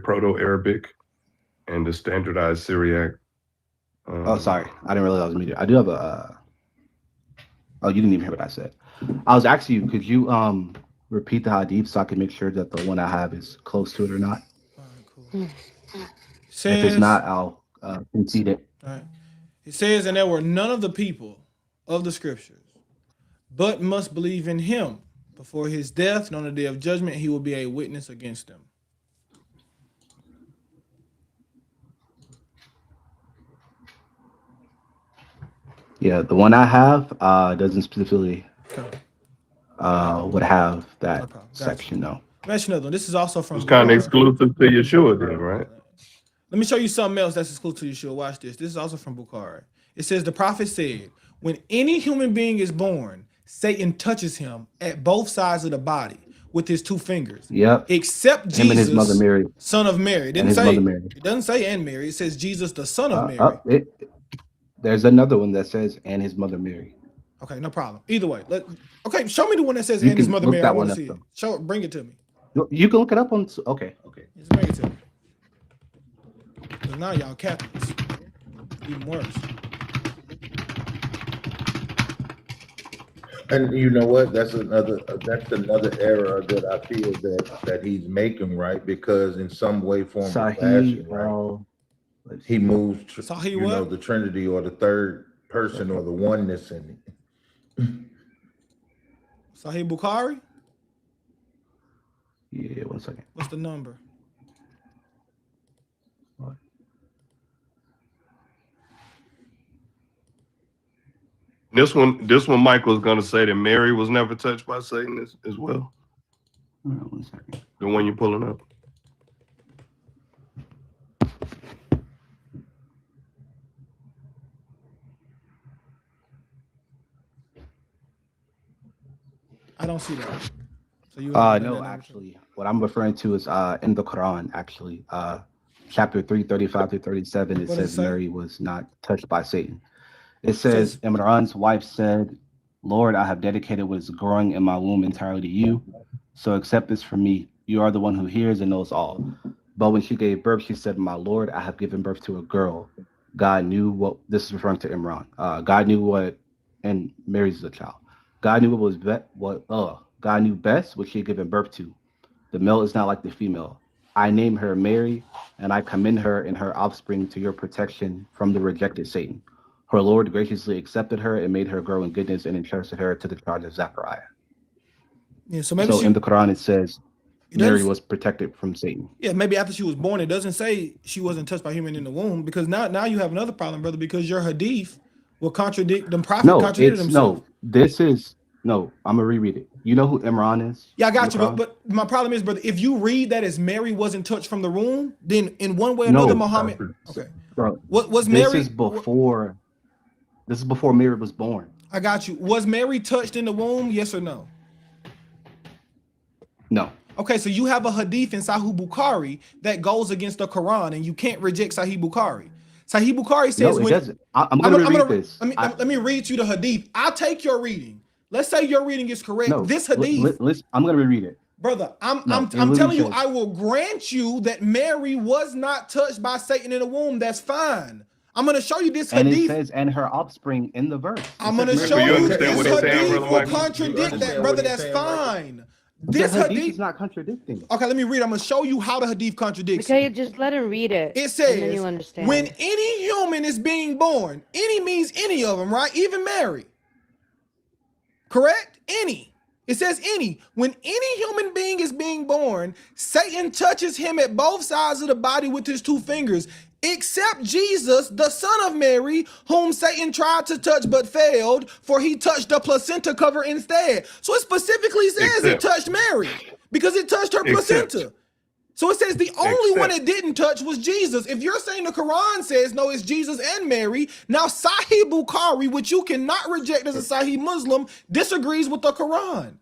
Proto-Arabic, and the standardized Syriac. Oh, sorry. I didn't realize I was muted. I do have a. Oh, you didn't even hear what I said. I was asking you, could you repeat the hadith so I can make sure that the one I have is close to it or not? Cool. If it's not, I'll concede it. Right. It says, and there were none of the people of the scriptures, but must believe in him. Before his death, and on the day of judgment, he will be a witness against them. Yeah, the one I have doesn't specifically would have that section, though. Mention another one. This is also from. It's kind of exclusive to Yeshua, then, right? Let me show you something else that's exclusive to Yeshua. Watch this. This is also from Bukhari. It says the prophet said, when any human being is born, Satan touches him at both sides of the body with his 2 fingers. Yep. Except Jesus, Him and his mother Mary. Son of Mary. It didn't his say. mother Mary. It doesn't say and Mary. It says Jesus, the Son of Mary. There's another one that says and his mother Mary. Okay, no problem. Either way, okay, show me the one that says You and his can mother look Mary. that I want one to see up, it. Bring it to me. You can look it up on. Okay. Just bring it to me. 'Cause now y'all Catholics, even worse. And you know what? That's another error that I feel that he's making, right? Because in some way, form, or fashion, right? He moves, the Trinity or the third person or the oneness in it. Sahih Bukhari? Yeah, 1 second. What's the number? What? This one, Michael is going to say that Mary was never touched by Satan as well. 1 second. The one you're pulling up. I don't see that. So you no, actually, what I'm referring to is in the Quran, actually. Chapter 3, 35 to 37, it says Mary was not touched by Satan. It says, Imran's wife said, Lord, I have dedicated what is growing in my womb entirely to you. So accept this from me. You are the one who hears and knows all. But when she gave birth, she said, my Lord, I have given birth to a girl. God knew what, this is referring to Imran. God knew what, and Mary's the child. God knew God knew best what she had given birth to. The male is not like the female. I name her Mary, and I commend her and her offspring to your protection from the rejected Satan. Her Lord graciously accepted her and made her grow in goodness and entrusted her to the charge of Zechariah. Yeah, so in the Quran it says, Mary was protected from Satan. Yeah, maybe after she was born, it doesn't say she wasn't touched by human in the womb, because now you have another problem, brother, because your hadith will contradict the prophet contradicted himself. I'm gonna reread it. You know who Imran is? Yeah, I got you, but my problem is, brother, if you read that as Mary wasn't touched from the womb, then in one way or another, Muhammad. Okay. Bro, What was Mary? This is before Mary was born. I got you. Was Mary touched in the womb? Yes or no? No. Okay, so you have a hadith in Sahih Bukhari that goes against the Quran, and you can't reject Sahih Bukhari. Sahih Bukhari says, no, it doesn't. I'm gonna read this. Let me read you the hadith. I'll take your reading. Let's say your reading is correct. No, this hadith. I'm gonna reread it. Brother, I'm telling you, I will grant you that Mary was not touched by Satan in the womb. That's fine. I'm going to show you this hadith. And it says, and her offspring in the verse. I'm going to show you this hadith will contradict that, brother. That's fine. This hadith is not contradicting. Okay, let me read. I'm going to show you how the hadith contradicts. Okay, just let him read it. It says, and then you'll understand. When any human is being born, any means any of them, right? Even Mary. Correct? Any. It says any. When any human being is being born, Satan touches him at both sides of the body with his two fingers, except Jesus, the son of Mary, whom Satan tried to touch but failed, for he touched the placenta cover instead. So it specifically says it touched Mary because it touched her placenta. So it says the only one it didn't touch was Jesus. If you're saying the Quran says, no, it's Jesus and Mary, now Sahih Bukhari, which you cannot reject as a Sahih Muslim, disagrees with the Quran.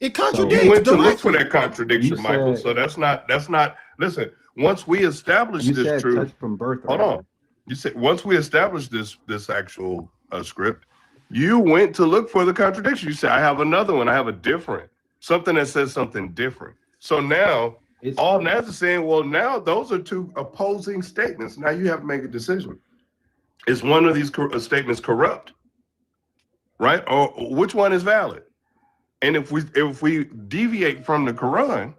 It contradicts. You went to look for that contradiction, Michael. So that's not, listen, once we establish this truth, from birth, hold on. You said, once we establish this actual script, you went to look for the contradiction. You said, I have another one. I have a different, something that says something different. So now, all Naz is saying, well, now those are two opposing statements. Now you have to make a decision. Is one of these statements corrupt? Right? Or which one is valid? And if we deviate from the Quran,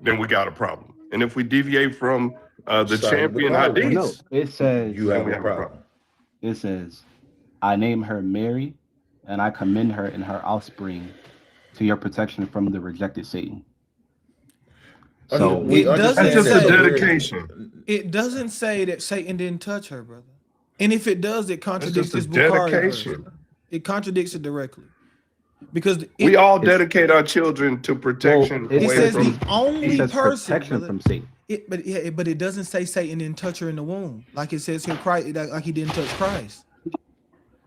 then we got a problem. And if we deviate from the champion hadith, no, it says you have a problem. It says, I name her Mary, and I commend her and her offspring to your protection from the rejected Satan. So that's just a dedication. It doesn't say that Satan didn't touch her, brother. And if it does, it contradicts this dedication. It contradicts it directly. Because we all dedicate our children to protection. It says the only person protection from Satan. But it doesn't say Satan didn't touch her in the womb, like it says here, Christ, like he didn't touch Christ.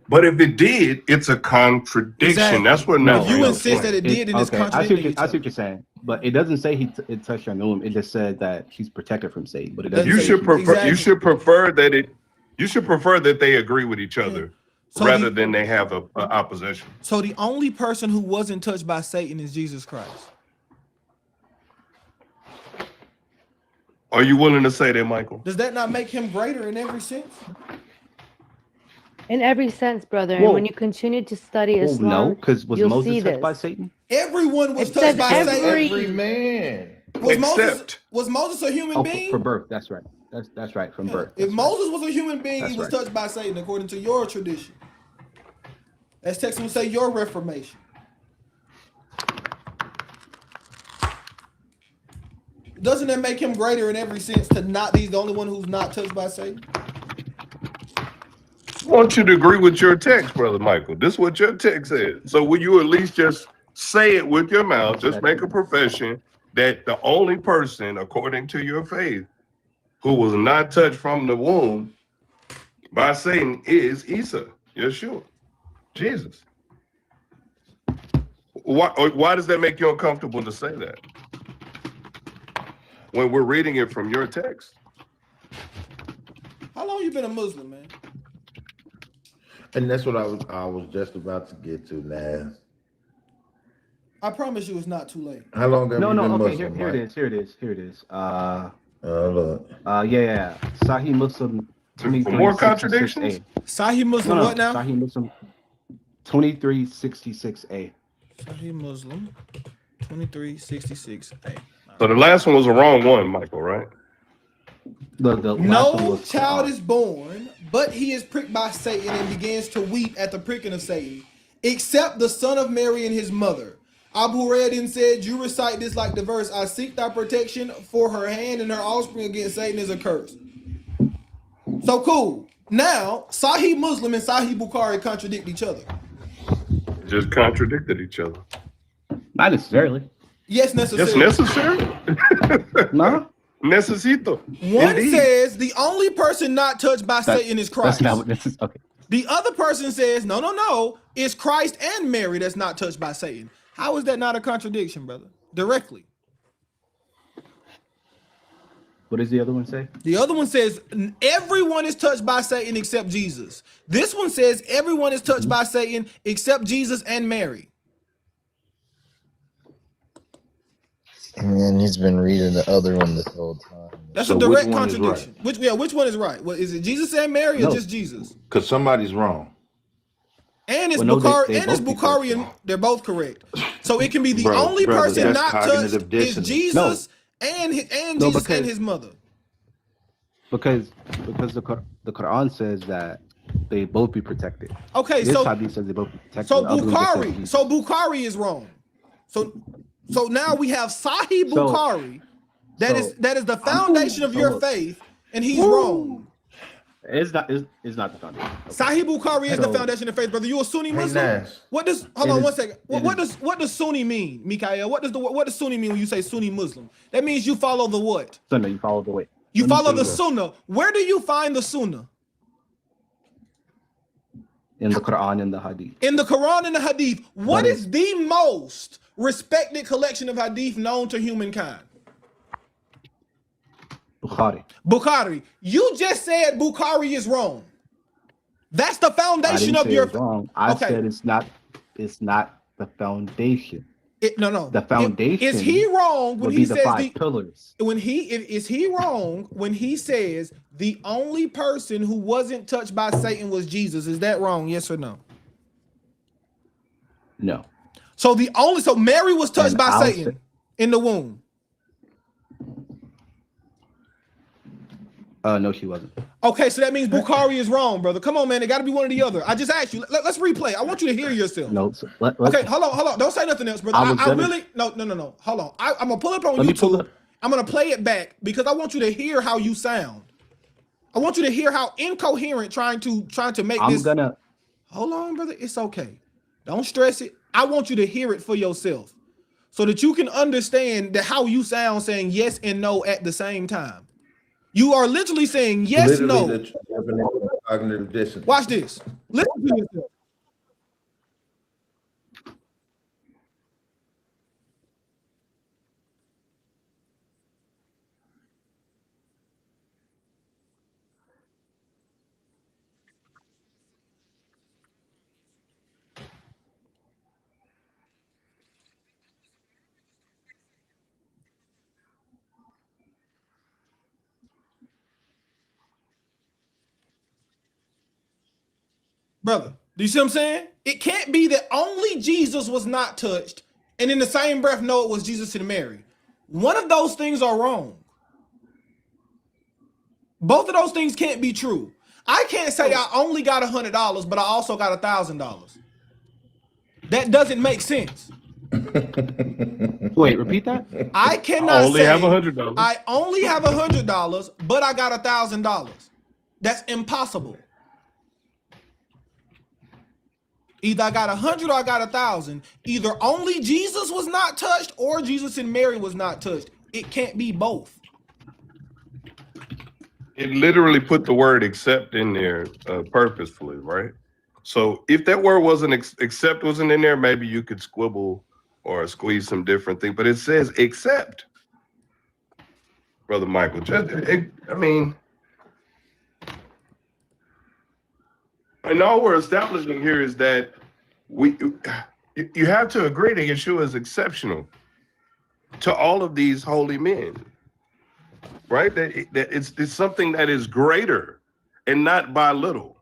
But if it did, it's a contradiction. Exactly. That's what you insist that it did, and it's contradicting. I see what you're saying, but it doesn't say it touched her in the womb. It just said that she's protected from Satan. But it doesn't. You should prefer that they agree with each other. So rather than they have a opposition. So the only person who wasn't touched by Satan is Jesus Christ. Are you willing to say that, Michael? Does that not make him greater in every sense? In every sense, brother. And when you continue to study Islam, no, because was Moses touched by Satan? Everyone was touched by Satan. Every man. Was Moses a human being? For birth, that's right. That's right, from birth. If Moses was a human being, he was touched by Satan, according to your tradition. As text will say, your reformation. Doesn't that make him greater in every sense to not be the only one who's not touched by Satan? I want you to agree with your text, Brother Michael. This is what your text says. So will you at least just say it with your mouth, just make a profession that the only person, according to your faith, who was not touched from the womb by Satan is Isa, Yeshua, Jesus. Why does that make you uncomfortable to say that when we're reading it from your text? How long you been a Muslim, man? And that's what I was just about to get to, Naz. I promise you it's not too late. How long have you been okay, Muslim? Here it is. Look. Yeah. Sahih Muslim. More contradictions? Sahih Muslim what now? Sahih Muslim 2366a. Sahih Muslim 2366a. So the last one was the wrong one, Michael, right? No child is born, but he is pricked by Satan and begins to weep at the pricking of Satan, except the son of Mary and his mother. Abu Hurairah said, you recite this like the verse, I seek thy protection, for her hand and her offspring against Satan is a curse. So cool. Now, Sahih Muslim and Sahih Bukhari contradict each other. Just contradicted each other. Not necessarily. Yes, necessarily. Yes, necessary. No. Necesito. One Indeed. says the only person not touched by Satan is Christ. That's not what this is. Okay. The other person says, no, it's Christ and Mary that's not touched by Satan. How is that not a contradiction, brother? Directly. What does the other one say? The other one says everyone is touched by Satan except Jesus. This one says everyone is touched by Satan except Jesus and Mary. And he's been reading the other one this whole time. That's So a which direct one is contradiction. Which one is right? What is it, Jesus and Mary or No. just Jesus? Because somebody's wrong. And it's Well, no, Bukhari, they and it's both be Bukhari, and they're both correct. So it can be the Bro, only brother, person that's not cognitive touched is dissonance. Jesus and No, Jesus because- and his mother. Because the Quran says that they both be protected. Okay, This so hadith says they both be protected. so The other one just says Bukhari, Jesus. so Bukhari is wrong. So now we have Sahih So- Bukhari. That is the foundation of so your look. faith, and he's wrong. It's not the foundation. Okay. Sahih Bukhari is the So- foundation of faith, brother. You a Sunni Hey, Muslim? Nas. What does hold It on is- one second? it What does Sunni mean, Mikael? What does Sunni mean when you say Sunni Muslim? That means you follow the what? Sunnah, you follow the way. You Let me follow show the this. Sunnah. Where do you find the Sunnah? In the Quran and the Hadith. In the Quran and the Hadith. What That is the most respected collection of Hadith known to humankind? Bukhari. Bukhari. You just said Bukhari is wrong. That's the I foundation didn't of say your. it's wrong. I Okay. said it's not the foundation. No. The foundation Is he wrong when would he be the says five pillars. is he wrong when he says the only person who wasn't touched by Satan was Jesus? Is that wrong? Yes or no? No. So Mary was touched And by I'll Satan say- in the womb. No, she wasn't. Okay, so that means Bukhari is wrong, brother. Come on, man. It got to be one or the other. I just asked you. Let's replay. I want you to hear yourself. No. So Okay, hold on. Don't say nothing else, brother. I was I gonna- really no. Hold on. I'm gonna pull it up on Let me pull YouTube. it. I'm gonna play it back because I want you to hear how you sound. I want you to hear how incoherent trying to make I'm this. gonna. Hold on, brother. It's okay. Don't stress it. I want you to hear it for yourself, so that you can understand that how you sound saying yes and no at the same time. You are literally saying yes, Literally no. the definition of cognitive dissonance. Watch this. Listen to yourself. Brother, do you see what I'm saying? It can't be that only Jesus was not touched, and in the same breath, no, it was Jesus and Mary. One of those things are wrong. Both of those things can't be true. I can't say I only got $100, but I also got $1,000. That doesn't make sense. Wait, repeat that. I cannot only say have $100. I only have $100, but I got $1,000. That's impossible. Either I got 100 or I got 1,000. Either only Jesus was not touched or Jesus and Mary was not touched. It can't be both. It literally put the word "except" in there purposefully, right? So if that word wasn't "except" wasn't in there, maybe you could squibble or squeeze some different thing. But it says "except." Brother Michael, and all we're establishing here is that you have to agree that Yeshua is exceptional to all of these holy men, right? That it's something that is greater and not by little,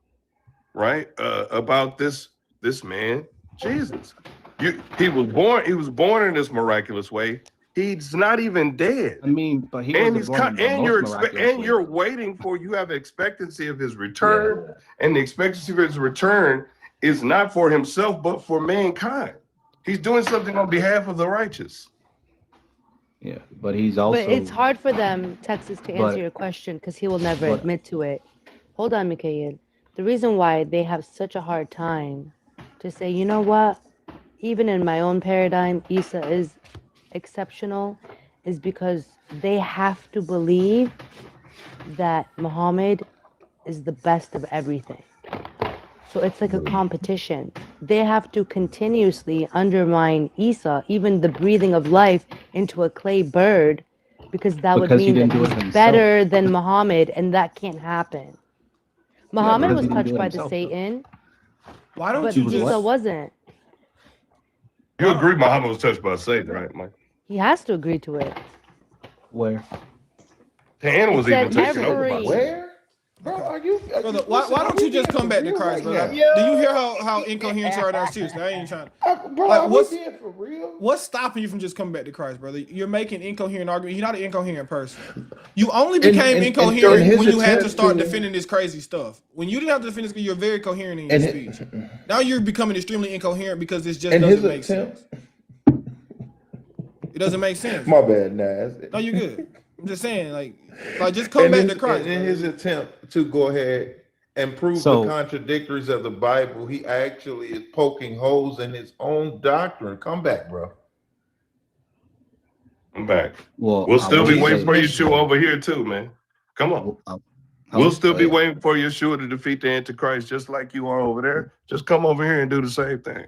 right? About this man, Jesus. He was born in this miraculous way. He's not even dead. I mean, but he And wasn't born in the most miraculous way. you're waiting for, you have expectancy of his return, and the expectancy of his return is not for himself but for mankind. He's doing something on behalf of the righteous. Yeah, but he's also. But it's hard for them, Texas, to answer But- your question because he will never but- admit to it. Hold on, Mikhail. The reason why they have such a hard time to say, you know what, even in my own paradigm, Isa is exceptional, is because they have to believe that Muhammad is the best of everything. So it's like a competition. They have to continuously undermine Isa, even the breathing of life, into a clay bird, because that would Because he mean didn't that do it he's himself. better than Muhammad, and that can't happen. Muhammad because was he didn't do touched it by the himself, though. Satan, Why don't but you was just? Isa what? wasn't. You agree Muhammad was touched by Satan, right, Mike? He has to agree to it. Where? Hand It was said even taken over by every- Satan. Where? Bro, are you Brother, why don't you just come back to Christ, brother? Do you hear how incoherent you are now? Seriously, I ain't trying. Bro, Like, are we what's- being for real? What's stopping you from just coming back to Christ, brother? You're making incoherent arguments. You're not an incoherent person. You only became and incoherent during his when you had to attempt start to- defending this crazy stuff. When you didn't have to defend this, you're very coherent in your And speech. Now you're becoming extremely incoherent because this just And doesn't his make attempt. sense. It doesn't make sense. My bad, Naz. No, you're good. I'm just saying, like just come back to Christ. In his brother. attempt to go ahead and prove So- the contradictories of the Bible, he actually is poking holes in his own doctrine. Come back, bro. I'm back. Well, We'll I still be will waiting say- for Yeshua over here too, man. Come on. We'll still be waiting for Yeshua to defeat the Antichrist just like you are over there. Just come over here and do the same thing.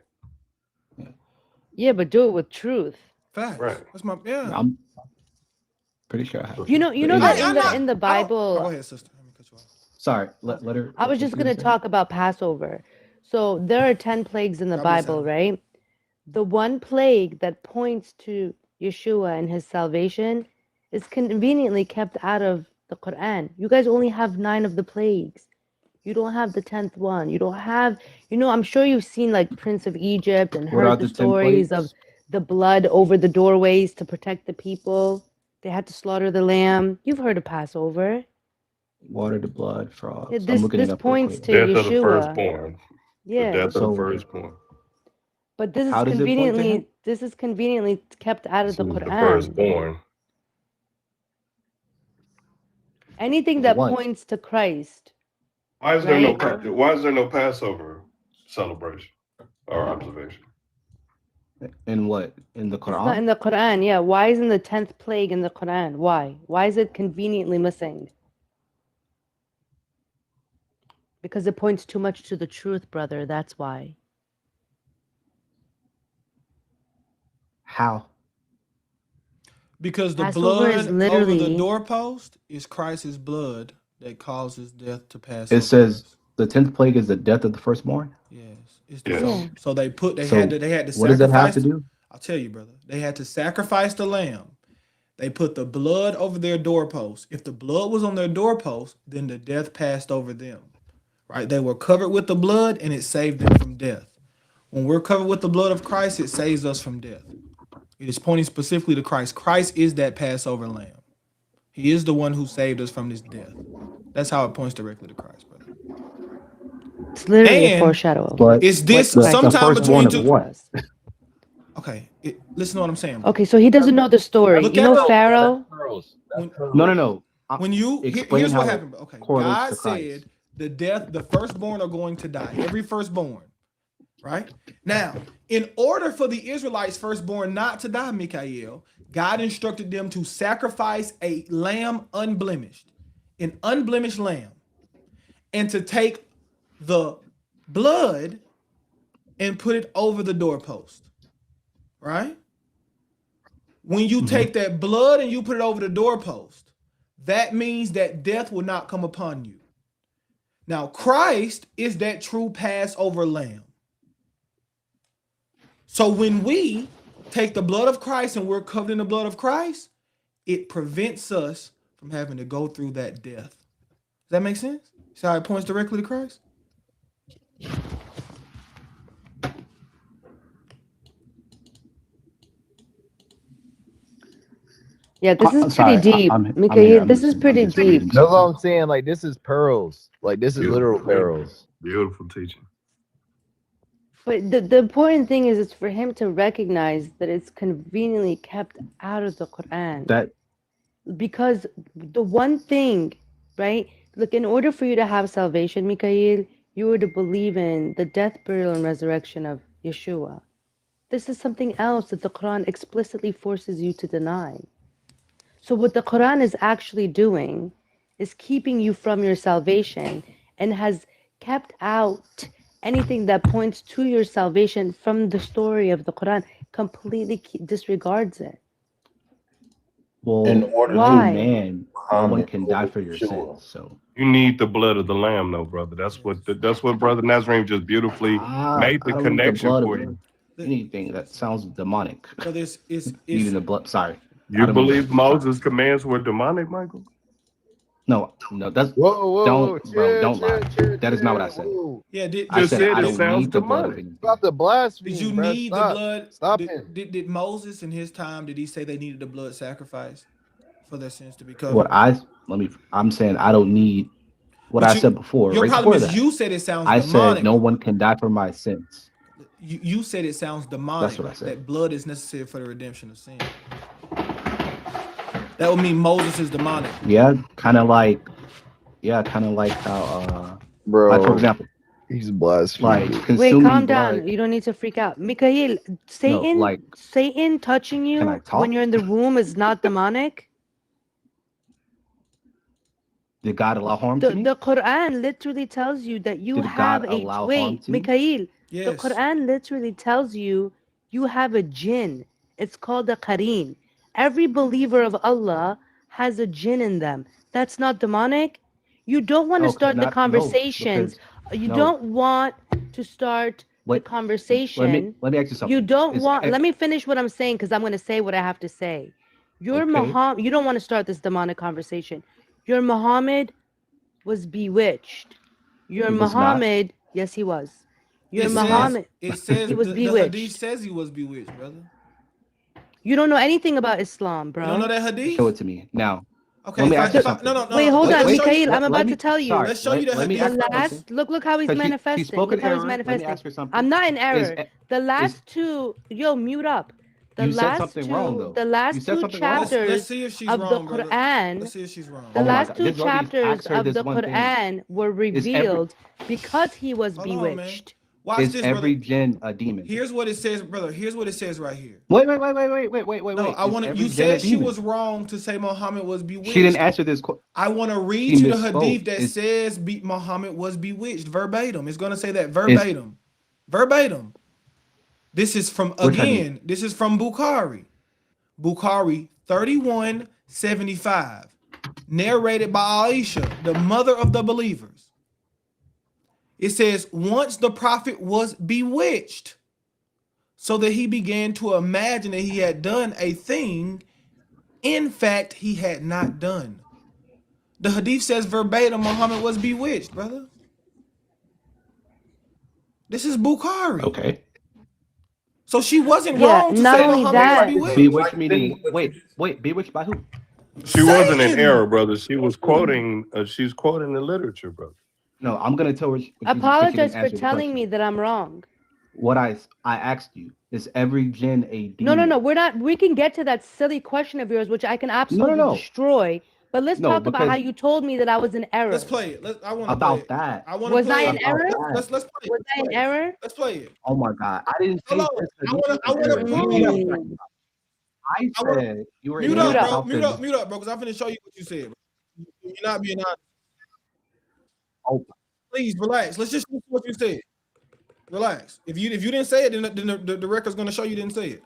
Yeah, but do it with truth. Facts. Right. That's my yeah. I'm pretty sure I have. You know But that anyway. in the Go Bible. ahead, sister. Let me cut you off. Sorry, let her. I was just what going you to say? talk about Passover. So there are 10 plagues in the God bless Bible, him. right? The one plague that points to Yeshua and his salvation is conveniently kept out of the Quran. You guys only have 9 of the plagues. You don't have the 10th one. You don't have, I'm sure you've seen like Prince of Egypt and What heard are the the 10 stories plagues? of the blood over the doorways to protect the people. They had to slaughter the lamb. You've heard of Passover. Water, the blood, frogs. Yeah, I'm looking this it up real points quick. to Death of the Yeshua. firstborn. Yeah. The death of So- the firstborn. But this is How does it point to him? conveniently kept out of the The Quran. firstborn. Anything that What? points to Christ. Why is there Right. why is there no Passover celebration or observation? In what? In the It's not in Quran? the Quran. Yeah. Why isn't the 10th plague in the Quran? Why? Why is it conveniently missing? Because it points too much to the truth, brother. That's why. How? Because the Passover is blood over the literally- doorpost is Christ's blood that causes death to pass. It over says us. the 10th plague is the death of the firstborn. Yes. It's Yes. Yeah. So they So had to what does that have sacrifice. to do? I'll tell you, brother. They had to sacrifice the lamb. They put the blood over their doorpost. If the blood was on their doorpost, then the death passed over them. Right? They were covered with the blood and it saved them from death. When we're covered with the blood of Christ, it saves us from death. It is pointing specifically to Christ. Christ is that Passover lamb. He is the one who saved us from this death. That's how it points directly to Christ, brother. It's literally a And- foreshadow. But Is this the sometime firstborn between of two? what? Okay, listen to what I'm saying. bro. Okay, so he doesn't know the story. Look You at know the- Pharaoh? No. When Explain here's how what it happened. Okay, correlates God to Christ. said the firstborn are going to die. Every firstborn, right? Now, in order for the Israelites' firstborn not to die, Mikael, God instructed them to sacrifice a lamb unblemished, an unblemished lamb, and to take the blood and put it over the doorpost, right? When you take that blood and you put it over the doorpost, that means that death will not come upon you. Now, Christ is that true Passover lamb. So when we take the blood of Christ and we're covered in the blood of Christ, it prevents us from having to go through that death. Does that make sense? See how it points directly to Christ? Yeah, this is I'm pretty sorry, deep. I'm Mikael, here, I'm this is listening, pretty I'm just deep. reading That's what something. I'm saying. Like, this is pearls. Like, this is literal pearls. Beautiful teaching. But the important thing is it's for him to recognize that it's conveniently kept out of the Quran. That Because the one thing, right? Look, in order for you to have salvation, Mikhail, you were to believe in the death, burial, and resurrection of Yeshua. This is something else that the Quran explicitly forces you to deny. So what the Quran is actually doing is keeping you from your salvation and has kept out anything that points to your salvation from the story of the Quran, completely disregards it. well, In order through to Why? man, no one Muhammad can die over for your Yeshua. sins. So You need the blood of the lamb, though, brother. That's what Brother Nazarene just beautifully made I the don't need the connection blood for of you. anything that sounds demonic. Brother, it's Needing the blood. Sorry, I You don't mean believe to. Sorry. Moses' commands were demonic, Michael? No, that's Whoa, whoa, whoa, don't, bro. chill, Don't lie. chill, chill, That is not what I chill. said. Whoa. yeah. I Just said said I it don't sounds need the blood of demonic. anything. Stop the Did blasphemy, you bro. need the Stop. blood? Stop Did, him. did Moses in his time, did he say they needed the blood sacrifice for their sins to be What covered? I'm saying I don't need what But I said before. your Right problem before is that, you said it sounds I said demonic. no one can die for my sins. You said it sounds demonic. That's what I said. That blood is necessary for the redemption of sin. That would mean Moses is demonic. Yeah, kind of like how like for Bro, example, he's like blaspheming. Wait, consuming calm blood. down. You don't need to freak out. Mikhail, No, like Satan touching can I you talk? when you're in the womb is not demonic. Did God allow harm to me? The Quran literally tells you that you Did have God a allow harm wait, to me? Mikhail. The Yes. Quran literally tells you you have a jinn. It's called a qareen. Every believer of Allah has a jinn in them. That's not demonic. You don't want to Okay, start the not no conversations. because You no. don't want to start the What? Let me conversation. let me ask you You something. don't Is want. Let me finish what I'm saying because I'm going to say what I have to say. Your okay. Muhammad. You don't want to start this demonic conversation. Your Muhammad was bewitched. Your He was not. Muhammad, yes, he was. Your It He was not. says Muhammad, it says he was the hadith bewitched. says he was bewitched, brother. You don't know anything about Islam, You don't know bro. that hadith? Show it to me now. Okay, Let me if I ask you if I something. no no no Wait, no. hold Let, on, let's show you. Mikhail. I'm let about me to tell you. sorry. Let's show you the Let me The hadith ask you first. last look how he's because she manifesting. spoke Look in how he's error. Let me manifesting. ask her something. I'm not in Is error. The is last two, yo, mute up. The you said last something wrong two, though? the You last said two something wrong. Let's chapters see if she's of the wrong, brother. Quran, Let's see if she's wrong. the Oh my last God! two Just let me chapters ask her of this the one thing. Quran were Is every revealed because he was Hold on, man. bewitched. Watch is this, brother. every jinn a demon? Here's what it says, brother. Here's what it says right here. Wait. No, I Is want to. every You jinn a said she demon? was wrong to say Muhammad was She didn't bewitched. answer this. I want to She read you the misspoke. hadith that Is says Muhammad was bewitched verbatim. It's going to say that is verbatim. Verbatim. This is from, which hadith? again, this is from Bukhari. Bukhari 3175. Narrated by Aisha, the mother of the believers. It says, once the prophet was bewitched, so that he began to imagine that he had done a thing, in fact, he had not done. The hadith says verbatim Muhammad was bewitched, brother. This is Bukhari. Okay. So she wasn't Yeah, wrong to not say only Muhammad was that, bewitched. Bewitched meaning wait. Bewitched by who? She wasn't in Satan. error, brother. She was quoting. She's quoting the literature, brother. No, I'm gonna tell her. But she apologize didn't for answer the telling me question. that I'm wrong. What I asked you is every jinn a No, demon? we're not. We can get to that silly question of yours, which I can absolutely No. destroy. But let's No, talk about how because you told me that I was in error. Let's play it. I want to play about it. that. I want to Was I play in it. error? Let's play it. Was I in error? Let's play it. Oh my God! I didn't say Hold on. this I hadith want to. I was want to error. prove. You have to Mm. I I want said you were in mute error up, Mute up. bro. about Mute the. up. Mute up, bro. Because I'm finna show you what you said. Bro. You're not being honest. Oh, Please relax. Let's just listen to what you said. Relax. If you didn't say it, then the record's gonna show you didn't say it.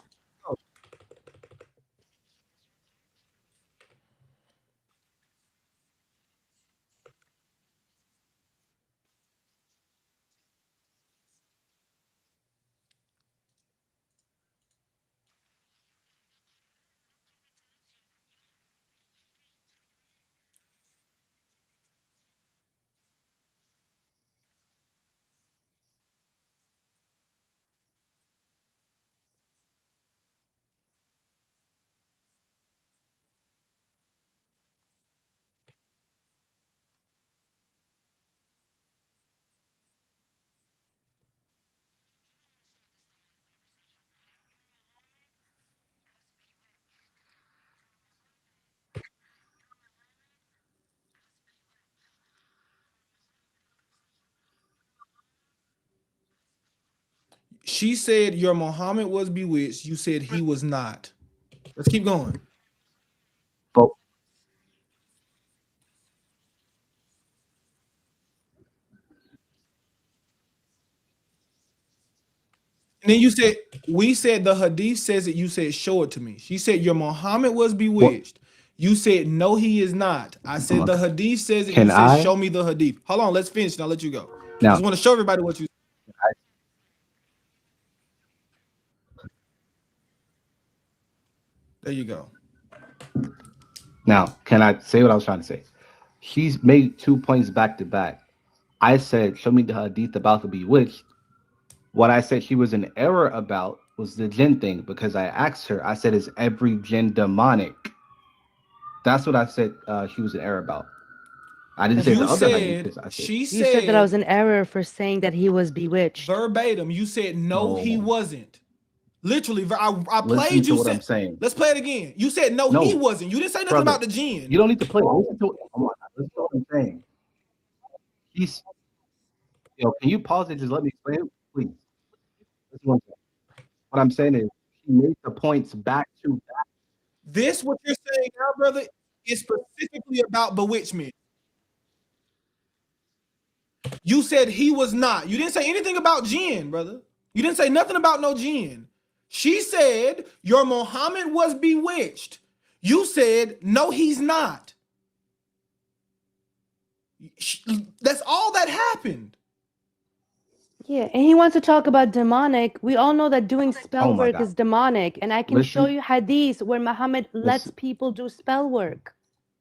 She said your Muhammad was bewitched. You said he was not. Let's keep going. But And then you said, we said the hadith says it. You said, show it to me. She said your Muhammad was bewitched. You said, no, he is not. I said the hadith says it. Can You said, I? show me the hadith. Hold on, let's finish and I'll let you go. I Now, just want to show everybody what you said. There you go. now, can I say what I was trying to say? She's made 2 points back to back. I said, show me the hadith about the bewitched. What I said she was in error about was the jinn thing, because I asked her, I said, is every jinn demonic? That's what I said she was in error about. I didn't say You the other said, hadith. 'cause I said, she You said said that I was in error for saying that he was bewitched. verbatim. You said, no, he No. wasn't. Literally, I listen played to you. what Said, I'm saying. let's play it again. You said, no, No. he wasn't. You didn't say nothing Brother, about the jinn. You don't need to play. Listen to, come on, listen to what I'm saying. He's, yo, can you pause it? Just let me explain it, please. Listen to what I'm saying. What I'm saying is, she made the points back to back. This, what you're saying now, brother, is specifically about bewitchment. You said he was not. You didn't say anything about jinn, brother. You didn't say nothing about no jinn. She said your Muhammad was bewitched. You said, no, he's not. That's all that happened. Yeah, and he wants to talk about demonic. We all know that doing spell Oh my work God. is demonic. And I can show Listen. you hadiths where Muhammad lets Listen. people do spell work.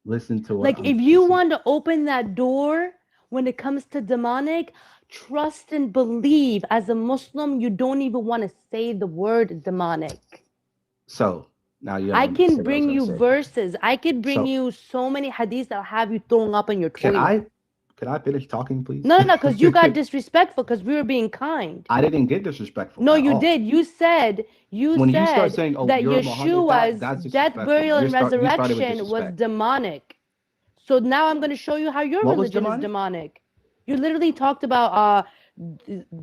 Listen to what Like, I'm if you listen. want to open that door when it comes to demonic, trust and believe. As a Muslim, you don't even want to say the word demonic. So now you I don't can say what I was bring gonna you say. verses. I could bring So- you so many hadiths that'll have you throwing up in your Can toilet. I finish talking, please? No, because you got disrespectful because we were being kind. I didn't get disrespectful. No, at you all. did. You said When you start saying, "Oh, that you're Muhammad," Yeshua's that's death, disrespectful. burial, and You started with resurrection was disrespect. demonic. So now I'm going to show you how your What was religion is demonic? demonic. You literally talked about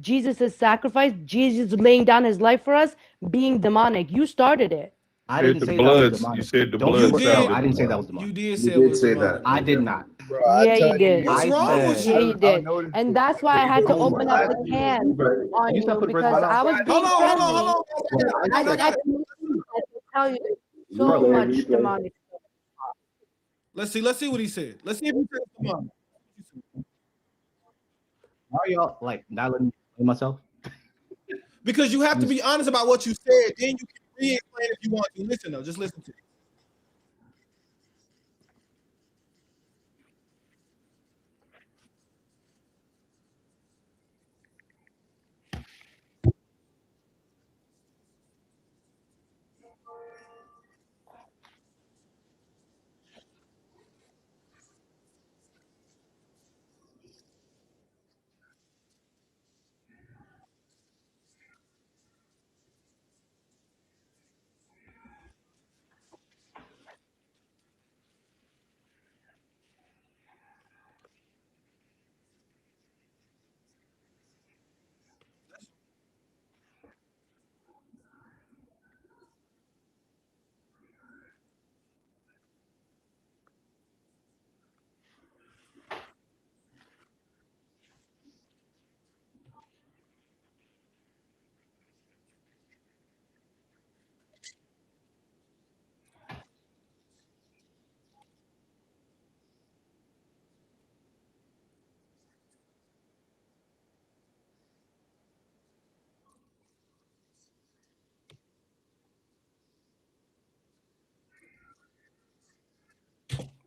Jesus' sacrifice, Jesus laying down his life for us, being demonic. You started it. I Said didn't the say that was bloods. demonic. You said the Don't blood put- sounded no, I didn't say that was demonic. You demonic. did say did it was say demonic. that. I did not. Bro, Yeah, you did. What's I wrong with said- Yeah, you? you did. And that's why I had to Oh open my up the can on You you stop putting because words in my I was mouth. being Hold on, friendly. hold on. I can tell you so Replay, much replay. demonic. Let's see what he said. Let's see if he said demonic. Why are y'all like not letting me explain myself? Because you have to be honest about what you said. Then you can re-explain if you want to. Listen though, just listen to it.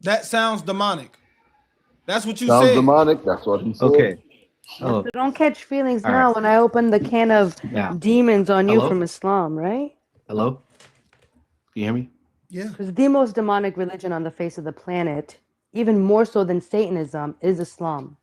That sounds demonic. That's what you Sounds said. demonic. That's what he said. Okay. Oh, So don't catch feelings All now right. when I open the can of Now. demons on you Hello? from Islam, right? Hello? Can you hear me? Yeah. Because the most demonic religion on the face of the planet, even more so than Satanism, is Islam.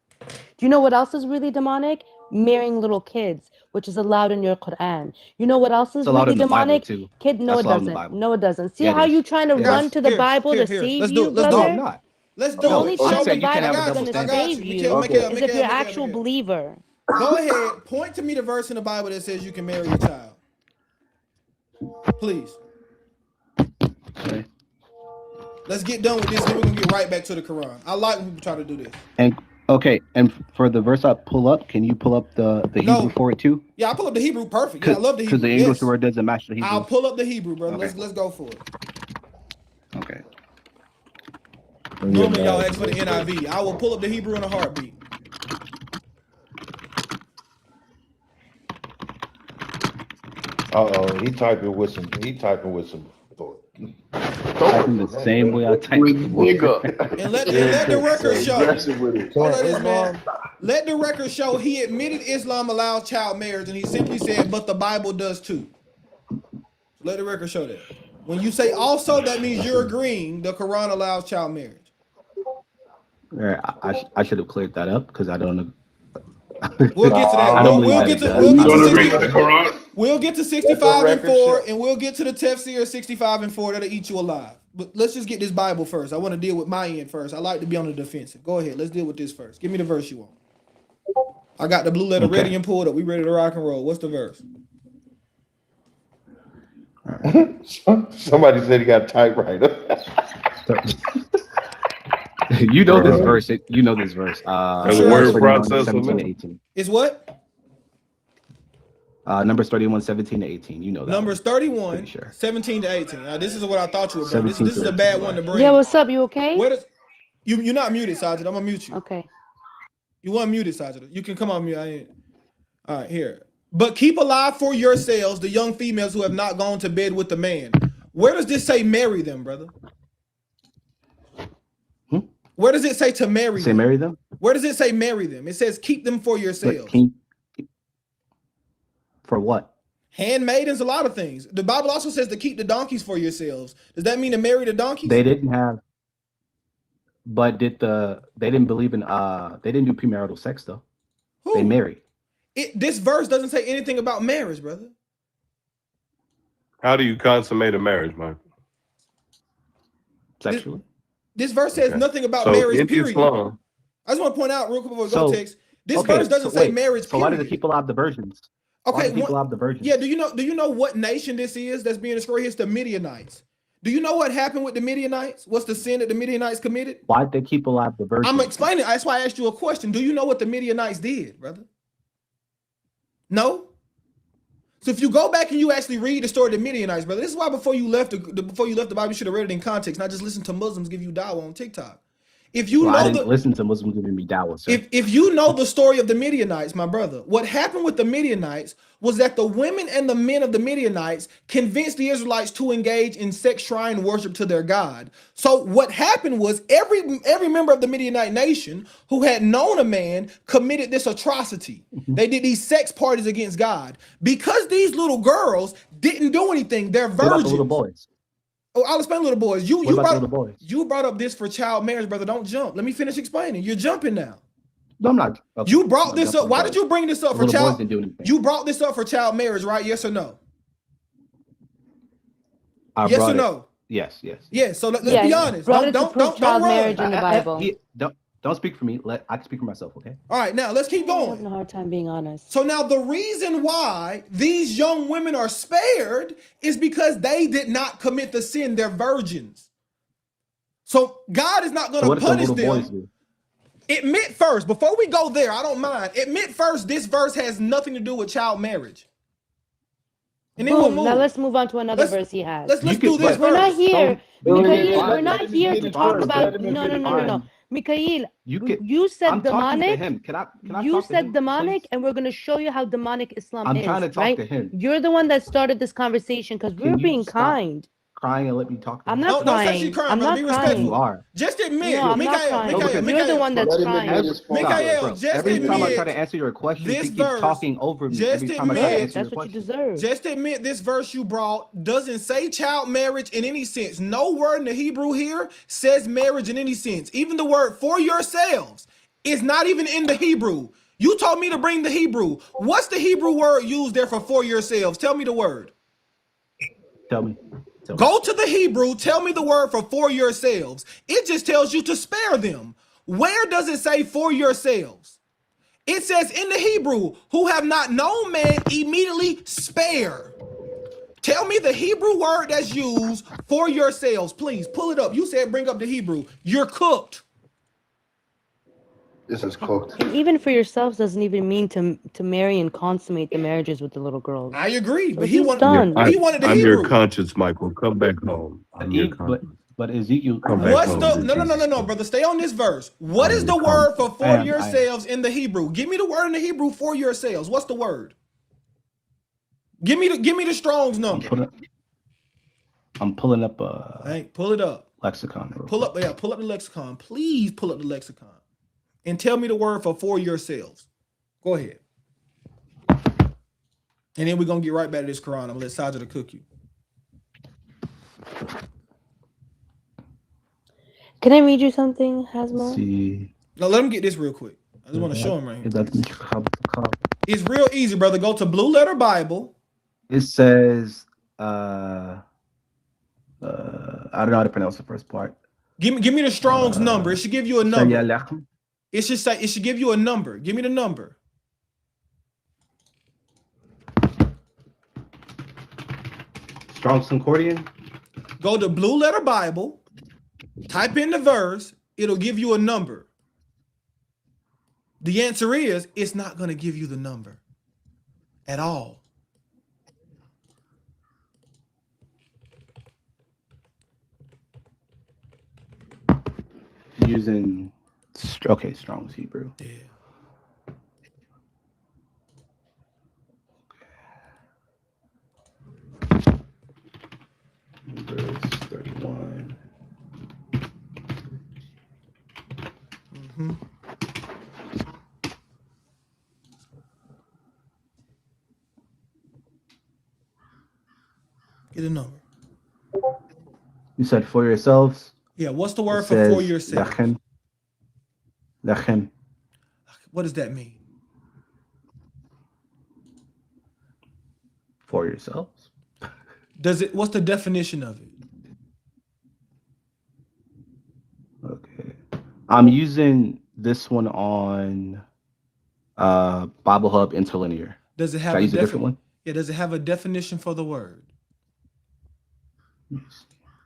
Do you know what else is really demonic? Marrying little kids, which is allowed in your Quran. You know what else is It's allowed really in the Bible, demonic? too. Kid, no, That's it allowed in the doesn't. Bible. No, it doesn't. See Yeah, it how is. you trying to It run is. to the Here, Bible here, to here. save Let's do you, it. Let's No, do brother? I'm it. not. Let's do The No, only it. I'm time saying the you can have Bible a is double going to standard. I got save you. you Mikhail, is if you're an actual Mikhail. believer. Go ahead, point to me the verse in the Bible that says you can marry your child. Please. Okay. Let's get done with this, then we're gonna get right back to the Quran. I like when people try to do this. And okay, and for the verse I pull up, can you pull up the Hebrew for it too? Yeah, I pull up the Hebrew perfect. Yeah, I love the Hebrew. Because the English word doesn't match the Hebrew. I'll pull up the Hebrew, brother. Okay. Let's go for it. Okay. Normally y'all ask for the NIV. I will pull up the Hebrew in a heartbeat. He typing with some. Typing the same way I type. And let the record show. Hold on this, man. Let the record show he admitted Islam allows child marriage, and he simply said, but the Bible does too. Let the record show that. When you say also, that means you're agreeing the Quran allows child marriage. Right, I should have cleared that up because I don't know. We'll get to that. We'll get to 65 and 4, and we'll get to the tafsir 65 and 4 that'll eat you alive. But let's just get this Bible first. I want to deal with my end first. I like to be on the defensive. Go ahead. Let's deal with this first. Give me the verse you want. I got the blue letter ready and pulled up. We ready to rock and roll. What's the verse? Somebody said he got a typewriter. You know this verse. You know this verse. There's a word process. 17 to 18. Is what? Numbers 31, 17 to 18. You know that. Numbers 31, 17 to 18. Now, this is what I thought you were bringing. This is a bad one to bring. Yeah, what's up? You okay? Where does you're not muted, Sajid. I'm gonna mute you. Okay. You weren't muted, Sajid. You can come on mute. All right, here. But keep alive for yourselves the young females who have not gone to bed with the man. Where does this say marry them, brother? Where does it say to marry them? Marry them? Where does it say marry them? It says keep them for yourselves. For what? Handmaidens, a lot of things. The Bible also says to keep the donkeys for yourselves. Does that mean to marry the donkeys? They didn't have, but they didn't believe in they didn't do premarital sex though. Who? They married. This verse doesn't say anything about marriage, brother. How do you consummate a marriage, Michael? Sexually. This verse says nothing about marriage, period. Islam, I just want to point out real quick before we go text. This verse doesn't say marriage, period. So why do the people have the virgins? Okay, people have the virgins? Yeah, do you know what nation this is that's being described here? It's the Midianites. Do you know what happened with the Midianites? What's the sin that the Midianites committed? Why'd they keep alive the virgins? I'm explaining. That's why I asked you a question. Do you know what the Midianites did, brother? No? So if you go back and you actually read the story of the Midianites, brother, this is why before you left the Bible, you should have read it in context, not just listen to Muslims give you dawah on TikTok. If you I didn't listen to Muslims giving me dawah. Sir. If you know the story of the Midianites, my brother, what happened with the Midianites was that the women and the men of the Midianites convinced the Israelites to engage in sex shrine worship to their God. So what happened was every member of the Midianite nation who had known a man committed this atrocity. They did these sex parties against God. Because these little girls didn't do anything, they're virgins. What about the little boys? Oh, I'll explain, little boys. You brought up this for child marriage, brother. Don't jump. Let me finish explaining. You're jumping now. No, I'm not. Okay. You brought this up. Why did you bring this up for child? You brought this up for child marriage, right? Yes or no? Yes or no? Yes. Yes. So let's be honest. Don't child run. marriage in the Bible. Don't speak for me. I can speak for myself, okay? All right, now let's keep going. I'm having a hard time being honest. So now the reason why these young women are spared is because they did not commit the sin. They're virgins. So God is not going to punish them. Admit first, before we go there, I don't mind. Admit first, this verse has nothing to do with child marriage. And then we'll move. Now let's move on to another verse he has. Let's do this. We're not here. Mikhail, we're not here to talk about. No. Mikhail, you said demonic. You said demonic, and we're going to show you how demonic Islam is. I'm trying to talk to him. You're the one that started this conversation because we're being kind. Crying and let me talk to I'm not crying. I'm not crying. You are. Just admit. No, I'm not crying. You're the one that's crying. Mikhail, just every admit. time I try to answer your question, you keep talking over me. Just admit. That's what you deserve. Just admit this verse you brought doesn't say child marriage in any sense. No word in the Hebrew here says marriage in any sense. Even the word for yourselves is not even in the Hebrew. You told me to bring the Hebrew. What's the Hebrew word used there for yourselves? Tell me the word. Tell me. Go to the Hebrew, tell me the word for yourselves. It just tells you to spare them. Where does it say for yourselves? It says in the Hebrew, who have not known man, immediately spare. Tell me the Hebrew word that's used for yourselves. Please pull it up. You said bring up the Hebrew. You're cooked. This is cooked. And even for yourselves doesn't even mean to marry and consummate the marriages with the little girls. I agree, So but he he's wanted done. he wanted the I'm Hebrew. your conscience, Michael. Come back home. I'm your conscience. But Ezekiel, Come back What's home the to no, Jesus. brother? Stay on this verse. What I'm is the your word for conscience. I am. yourselves in the Hebrew? Give me the word in the Hebrew for yourselves. What's the word? Give me the Strong's number. I'm pulling up Hey, pull it up. lexicon. Pull up the lexicon. Please pull up the lexicon. And tell me the word for yourselves. Go ahead. And then we're gonna get right back to this Quran. I'm gonna let Sajid cook you. Can I read you something, Hasmo? See. Now let him get this real quick. I just want to show him right here. It It's real easy, brother. Go to Blue Letter Bible. says I don't know how to pronounce the first part. Give me the Strong's number. It should give you a number. Shayalachm. It should give you a number. Give me the number. Strong's Concordian. Go to Blue Letter Bible. Type in the verse. It'll give you a number. The answer is it's not going to give you the number at all. Using Strong's Hebrew. Yeah. Verse 31. Mm-hmm. Get a number. You said for yourselves. Yeah, what's the word It for says yourself? Lechem. What does that mean? For yourselves. What's the definition of it? Okay. I'm using this one on Bible Hub Interlinear. Does it have Should I use a different one? Yeah, does it have a definition for the word?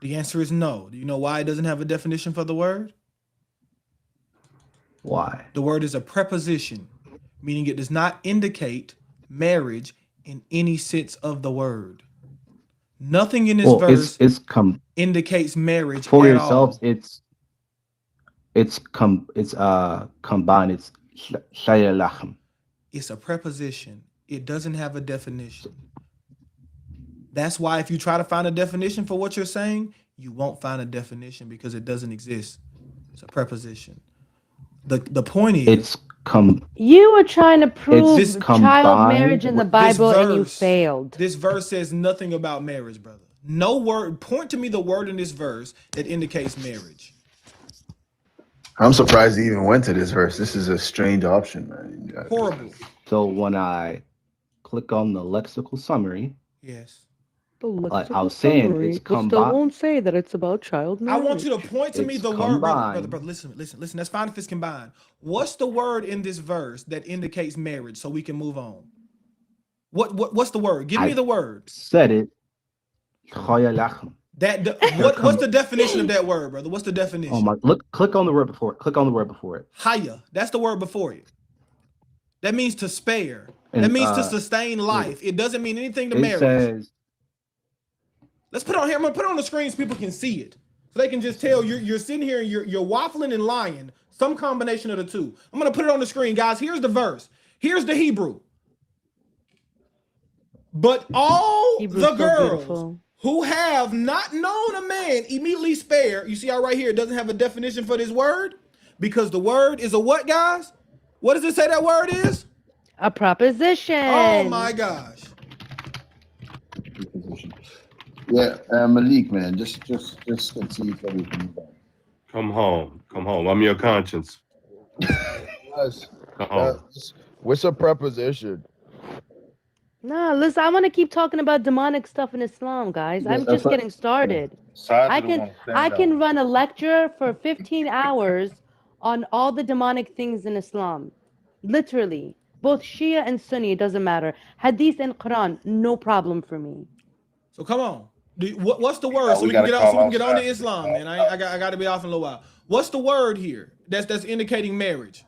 The answer is no. Do you know why it doesn't have a definition for the word? Why? The word is a preposition, meaning it does not indicate marriage in any sense of the word. Nothing in this verse indicates marriage for at yourselves. all. It's combined. It's shayalachem. It's a preposition. It doesn't have a definition. That's why if you try to find a definition for what you're saying, you won't find a definition because it doesn't exist. It's a preposition. The point is you were trying to prove child marriage in the Bible and you failed. This verse says nothing about marriage, brother. No word. Point to me the word in this verse that indicates marriage. I'm surprised he even went to this verse. This is a strange option, man. Horrible. So when I click on the lexical summary, yes, I was saying it's combined. Still won't say that it's about child marriage. I want you to point to me the word, brother. Listen. That's fine if it's combined. What's the word in this verse that indicates marriage so we can move on? What's the word? Give me the word. Said it. What's the definition of that word, brother? What's the definition? Oh my! Click on the word before it. Click on the word before it. Haya. That's the word before it. That means to spare. That means to sustain life. It doesn't mean anything to marriage. Let's put it on here. I'm gonna put it on the screen so people can see it, so they can just tell you're sitting here and you're waffling and lying. Some combination of the two. I'm gonna put it on the screen, guys. Here's the verse. Here's the Hebrew. But all Hebrew's the girls beautiful. who have not known a man immediately spare. You see how right here it doesn't have a definition for this word? Because the word is a what, guys? What does it say that word is? A proposition. Oh my gosh. Yeah, Malik, man, just concede so we can move on. Come home. I'm your conscience. Come home. What's a preposition? Nah, listen, I want to keep talking about demonic stuff in Islam, guys. I'm just getting started. I can run a lecture for 15 hours on all the demonic things in Islam. Literally. Both Shia and Sunni, it doesn't matter. Hadith and Quran, no problem for me. So come on. What's the word? So we can get out. So we can get on to Islam, man. I got to be off in a little while. What's the word here? That's indicating marriage.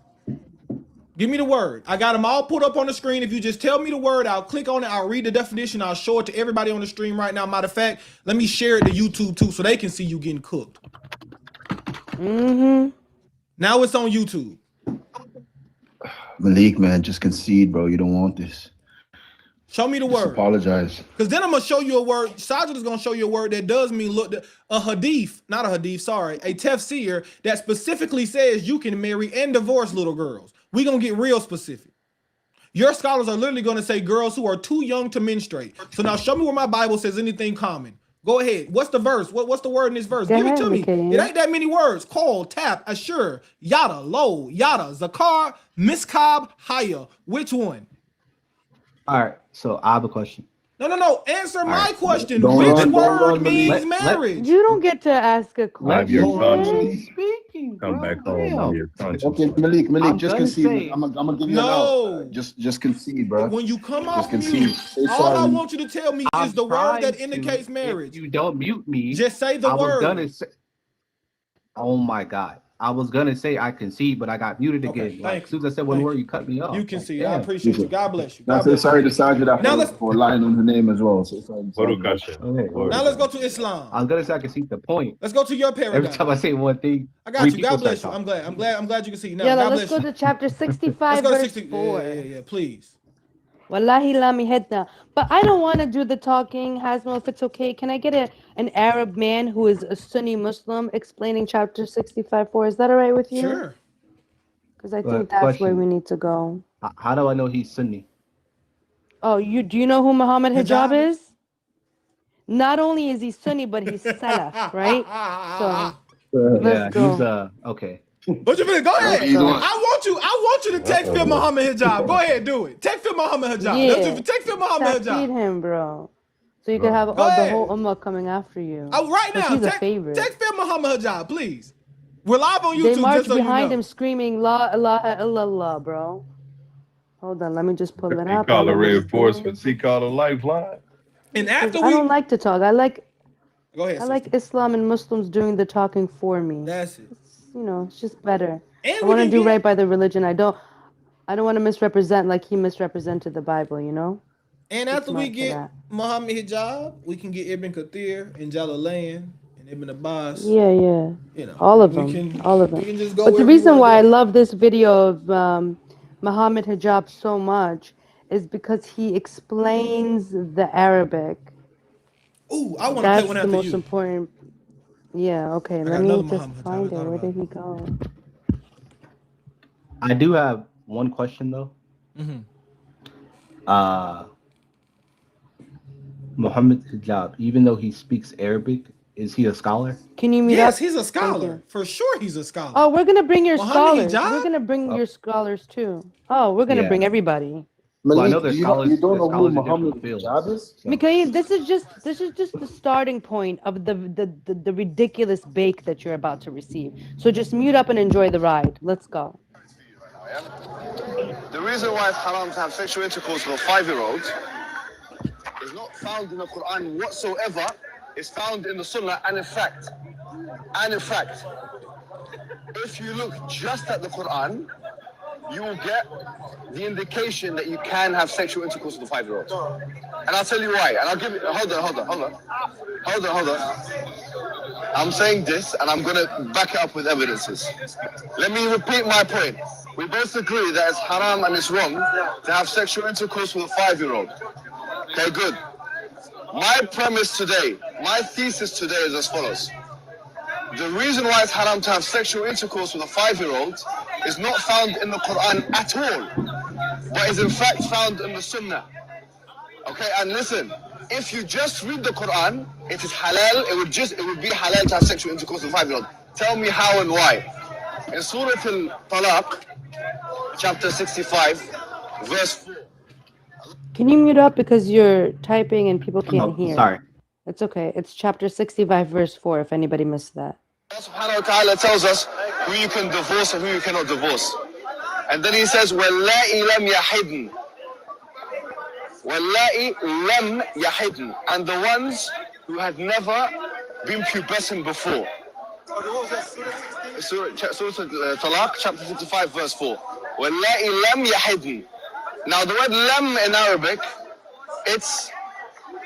Give me the word. I got them all put up on the screen. If you just tell me the word, I'll click on it. I'll read the definition. I'll show it to everybody on the stream right now. Matter of fact, let me share it to YouTube too, so they can see you getting cooked. Now it's on YouTube. Malik, man, just concede, bro. You don't want this. Show me the Just word. apologize. Because then I'm going to show you a word. Sajid is going to show you a word that does mean, look, a hadith, not a hadith, sorry, a tafsir that specifically says you can marry and divorce little girls. We're going to get real specific. Your scholars are literally going to say girls who are too young to menstruate. So now show me where my Bible says anything common. Go ahead. What's the verse? What's the word in this verse? Give it to me. It ain't that many words. Call, tap, assure, yada, low, yada, zakar, miskab, haya. Which one? All right, so I have a question. No. Answer my question. Don't Which run, word means let- marriage? You don't get to ask a Have your question. conscience. Come back home. Have your conscience. Okay, Malik, I'm just gonna concede. say- I'm gonna give you No. an out. Just concede, bro. When you come Just off concede. mute, Say all I sorry. want you to tell me I'm is the word trying that to. indicates If marriage. you don't mute me, Just say the I was word. gonna say. Oh my God, I was gonna say I concede, but I got muted Okay, again. thank As soon as I said one Thank word, you cut me off. You can Like, see. I damn. appreciate you. God bless you. Now God say bless sorry you. to Sajid Now let's for lying on her name as well. Say sorry. to Sajid. Okay, now let's go to Islam. I was gonna say I concede the point. Let's go to your Every paradigm. time I say one thing, I got three you. people God start bless you. talking. I'm glad you can see. Now, Yalla, God let's bless go you. to chapter 65, Let's go to verse 60. 4. Yeah, please. Wallahi la mihedna. But I don't want to do the talking, Hasmo, if it's okay. Can I get an Arab man who is a Sunni Muslim explaining chapter 65:4? Is that all right with you? Sure. Because I But think that's where question. we need to go. How do I know he's Sunni? Oh, do you know who Muhammad Hijab Hijab? is? Not only is he Sunni, but he's Salaf, right? So let's go. He's okay. What you mean? Go ahead. Let's go. I want you to takfir Muhammad Hijab. Go ahead, do it. Takfir Muhammad Hijab. Yeah. Let's do takfir Muhammad Takfir Hijab. him, bro. So you can have Go all the ahead. whole ummah coming after you. Right 'Cause now, he's a favorite. takfir Muhammad Hijab, please. We're live on They YouTube march just so you behind know. him screaming La ilaha illallah, bro. Hold on, let me just pull it He up. called a reinforcements. He called a lifeline. And 'Cause after I don't like to talk. I like Go ahead. Islam and Muslims doing the talking for me. That's it. It's just better. And I we want to can do get- right by the religion. I don't want to misrepresent like he misrepresented the Bible, you know? And Too after we smart for get that. Muhammad Hijab, we can get Ibn Kathir and Jalalain and Ibn Abbas. Yeah. You know, All of we them. can- all of we them. can just go But the wherever we reason wanna why I go. love this video of Muhammad Hijab so much is because he explains the Arabic. Ooh, I want to play That's one the after most you. important. Yeah, okay. got Let another me just Muhammad Hijab, find I it. thought Where about did he go? I do have one question though. Mhm. Muhammad Hijab, even though he speaks Arabic, is he a scholar? Can you mute Yes, up? he's a Thank scholar. you. For sure he's a scholar. Oh, we're gonna bring your Muhammad scholars. Hijab? We're gonna bring your scholars too. Oh, we're gonna Yeah. bring everybody. Well, I know Malik, there's you scholars. don't There's know who scholars in Muhammad different fields. Hijab is? So- Mikhail, this is just the starting point of the ridiculous bake that you're about to receive. So just mute up and enjoy the ride. Let's go. The reason why it's haram to have sexual intercourse with a 5-year-old is not found in the Quran whatsoever. It's found in the Sunnah, and in fact, if you look just at the Quran, you will get the indication that you can have sexual intercourse with a 5-year-old. And I'll tell you why. And I'll give you. Hold on. I'm saying this, and I'm gonna back it up with evidences. Let me repeat my point. We both agree that it's haram and it's wrong to have sexual intercourse with a 5-year-old. Okay, good. My premise today, my thesis today is as follows. The reason why it's haram to have sexual intercourse with a 5-year-old is not found in the Quran at all, but is in fact found in the Sunnah. Okay, and listen, if you just read the Quran, it is halal, it would be halal to have sexual intercourse with a 5-year-old. Tell me how and why. In Surah Al-Talaq, chapter 65, verse 4. Can you mute up because you're typing and people can't Oh, hear? sorry. It's okay. It's chapter 65, verse 4, if anybody missed that. Allah subhanahu wa ta'ala tells us who you can divorce and who you cannot divorce. And then he says, وَاللَّائِ لَمْ يَحِدْنَ. وَاللَّائِ لَمْ يَحِدْنَ. And the ones who had never been pubescent before. Surah Talaq, chapter 55, verse 4. وَاللَّائِ لَمْ يَحِدْنَ. Now the word lam in Arabic, it's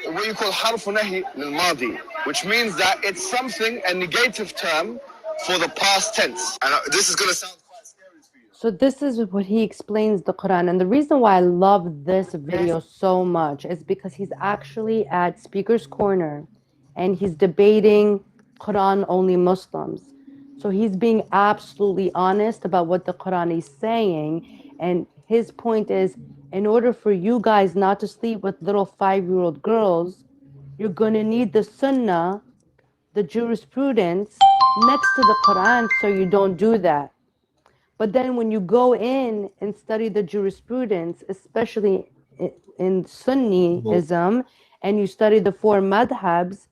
what you call حرف نهي للماضي, which means that it's something, a negative term for the past tense. And this is going to sound quite scary for you. So this is what he explains the Quran. And the reason why I love this video so much is because he's actually at Speaker's Corner and he's debating Quran-only Muslims. So he's being absolutely honest about what the Quran is saying. And his point is, in order for you guys not to sleep with little 5-year-old girls, you're going to need the Sunnah, the jurisprudence, next to the Quran, so you don't do that. But then when you go in and study the jurisprudence, especially in Sunniism, and you study the 4 madhabs,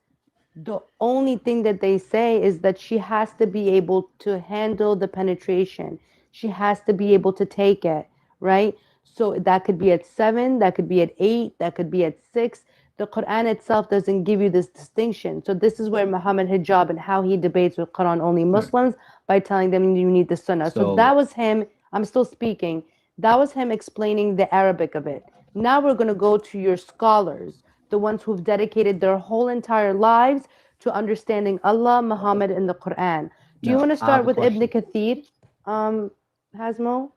the only thing that they say is that she has to be able to handle the penetration. She has to be able to take it, right? So that could be at 7, that could be at 8, that could be at 6. The Quran itself doesn't give you this distinction. So this is where Muhammad Hijab and how he debates with Quran-only Muslims by telling them you need the Sunnah. So that was him. I'm still speaking. That was him explaining the Arabic of it. Now we're going to go to your scholars, the ones who've dedicated their whole entire lives to understanding Allah, Muhammad, and the Quran. Do you want to start with Ibn Kathir, Hasmo?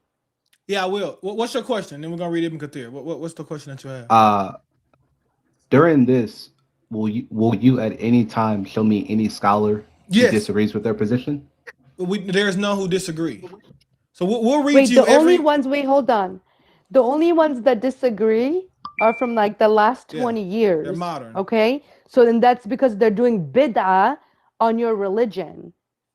Yeah, I will. What's your question? Then we're gonna read Ibn Kathir. What's the question that you have? During this, will you at any time show me any scholar who disagrees with their position? There's none who disagree. So we'll read Wait, you the only ones, wait, hold on. The only ones that disagree are from like the last 20 years. They're modern. Okay? So then that's because they're doing bid'ah on your religion.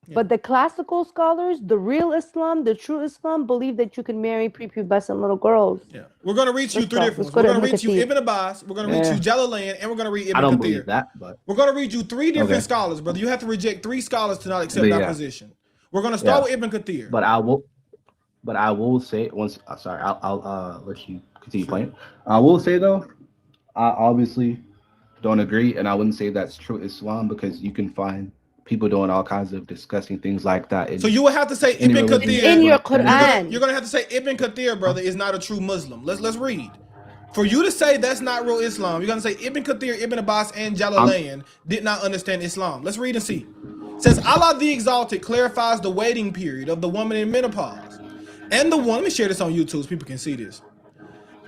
But the classical scholars, the real Islam, the true Islam, believe that you can marry prepubescent little girls. Yeah, we're gonna read you 3 different ones. We're gonna read you Ibn Abbas, we're gonna read you Jalalain, and we're gonna read Ibn Kathir. I don't believe that, but we're gonna read you 3 different scholars, brother. You have to reject 3 scholars to not accept our position. We're gonna start with Ibn Kathir. But I will say once. Sorry, I'll let you continue playing. I will say though, I obviously don't agree, and I wouldn't say that's true Islam because you can find people doing all kinds of disgusting things like that. So you would have to say Ibn Kathir in your Quran. You're gonna have to say Ibn Kathir, brother, is not a true Muslim. Let's read. For you to say that's not real Islam, you're gonna say Ibn Kathir, Ibn Abbas, and Jalalain did not understand Islam. Let's read and see. It says Allah the Exalted clarifies the waiting period of the woman in menopause, and the one. Let me share this on YouTube so people can see this.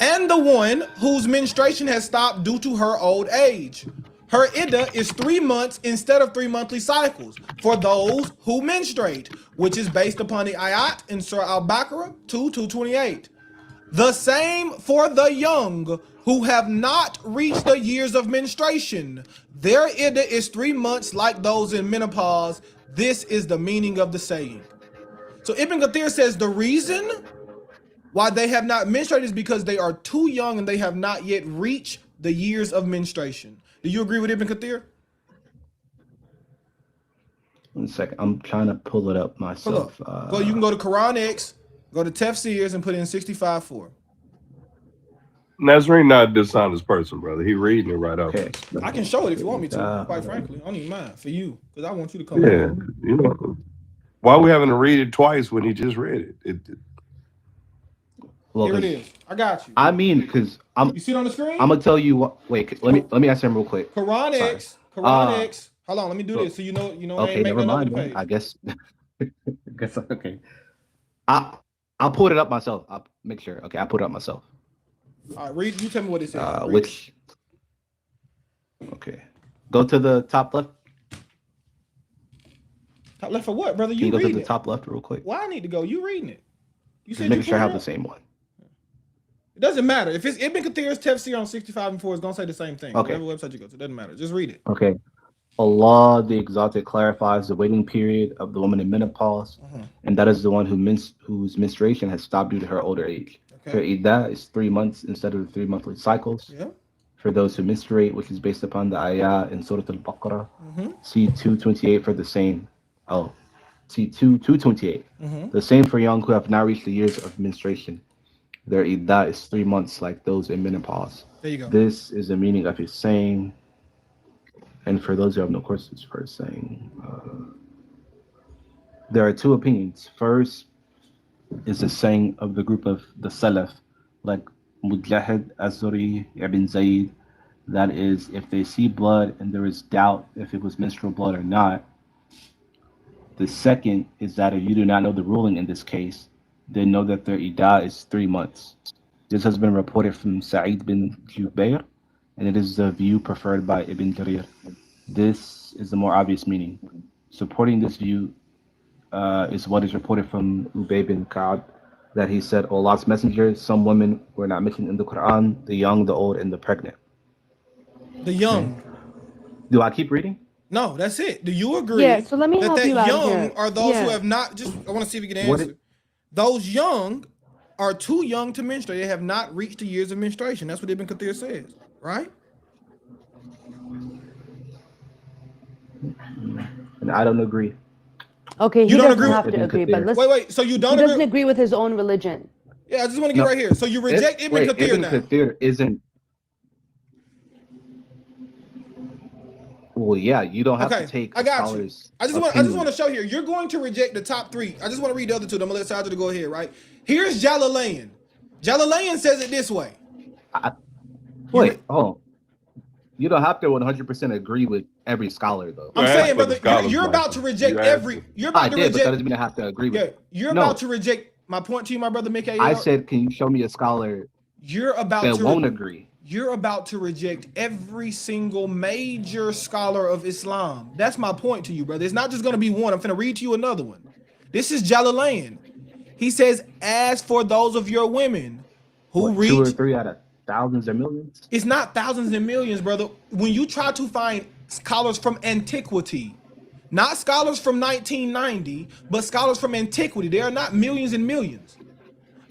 And the one whose menstruation has stopped due to her old age. Her iddah is 3 months instead of 3 monthly cycles for those who menstruate, which is based upon the ayat in Surah Al-Baqarah 2:228. The same for the young who have not reached the years of menstruation. Their iddah is 3 months like those in menopause. This is the meaning of the saying. So Ibn Kathir says the reason why they have not menstruated is because they are too young and they have not yet reached the years of menstruation. Do you agree with Ibn Kathir? 1 second. I'm trying to pull it up myself. Go. You can go to Quran X, go to Tafsirs, and put in 65:4. Nazarene not a dishonest person, brother. He reading it right out. Okay. I can show it if you want me to. Quite frankly, I don't even mind for you because I want you to come. Yeah, you know, why are we having to read it twice when he just read it? Well, here it is. I got you. I mean, because you see it on the screen? I'm gonna tell you what. Wait, let me answer him real quick. Quran X. Quran X. Hold on, let me do this so you know. Okay, never mind. I guess. Okay. I'll put it up myself. I'll make sure. Okay, I'll put it up myself. All right, read. You tell me what it says. Which? Okay. Go to the top left. Top left for what, brother? Can you go to the top left real quick? Why I need to go? You reading it? You said making sure I have the same one. It doesn't matter. If it's Ibn Kathir's Tafsir on 65 and 4, it's gonna say the same thing. Okay. Whatever website you go to, it doesn't matter. Just read it. Okay. Allah the Exalted clarifies the waiting period of the woman in menopause, and that is the one whose menstruation has stopped due to her older age. Okay. Her iddah is 3 months instead of the 3 monthly cycles. Yeah. For those who menstruate, which is based upon the ayah in Surah Al-Baqarah, see 228 for the same. Oh, See, 228. Mhm. The same for young who have not reached the years of menstruation. Their iddah is 3 months, like those in menopause. There you go. This is the meaning of his saying. And for those who have no courses for his saying, there are two opinions. First is the saying of the group of the Salaf, like Mujahid, Azuri, Ibn Zayd. That is, if they see blood and there is doubt if it was menstrual blood or not. The second is that if you do not know the ruling in this case, then know that their iddah is 3 months. This has been reported from Sa'id bin Jubair, and it is the view preferred by Ibn Jarir. This is the more obvious meaning. Supporting this view is what is reported from Ubay bin Ka'ab, that he said, "O Allah's messenger, some women were not mentioned in the Quran, the young, the old, and the pregnant." The young. Do I keep reading? No, that's it. Do you agree Yeah, so let me that help that you out young here. are those who Yeah. have not just I want to see if you can What answer. Those young are too young to menstruate. They have not reached the years of menstruation. That's what Ibn Kathir says, right? And I don't agree. Okay, he You don't doesn't agree with have to Ibn agree, but Kathir. listen, Wait, so you he don't doesn't agree? agree with his own religion. Yeah, I just want to get No. right here. So you reject Ibn Wait, Kathir Ibn now. Kathir isn't. Well, yeah, you don't have Okay, to take I got you. scholars. I just want to show here. You're going to reject the top three. I just want to read the other two. I'm gonna let Sajid go ahead, right? Here's Jalalain. Jalalain says it this way. Wait, oh, you don't have to 100% agree with every scholar, though. I'm ask saying, for the brother, scholars, you're about to Michael. reject You asked every. You're about I to did, but that reject. doesn't mean I have to agree with Yeah, it. you're No. about to reject. My point to you, my brother Mikael. I said, can you show me a scholar You're about that to won't agree? You're about to reject every single major scholar of Islam. That's my point to you, brother. It's not just going to be one. I'm going to read to you another one. This is Jalalain. He says, as for those of your women who What, 2 or reach, 3 out of thousands or millions? it's not thousands and millions, brother. When you try to find scholars from antiquity, not scholars from 1990, but scholars from antiquity, there are not millions and millions.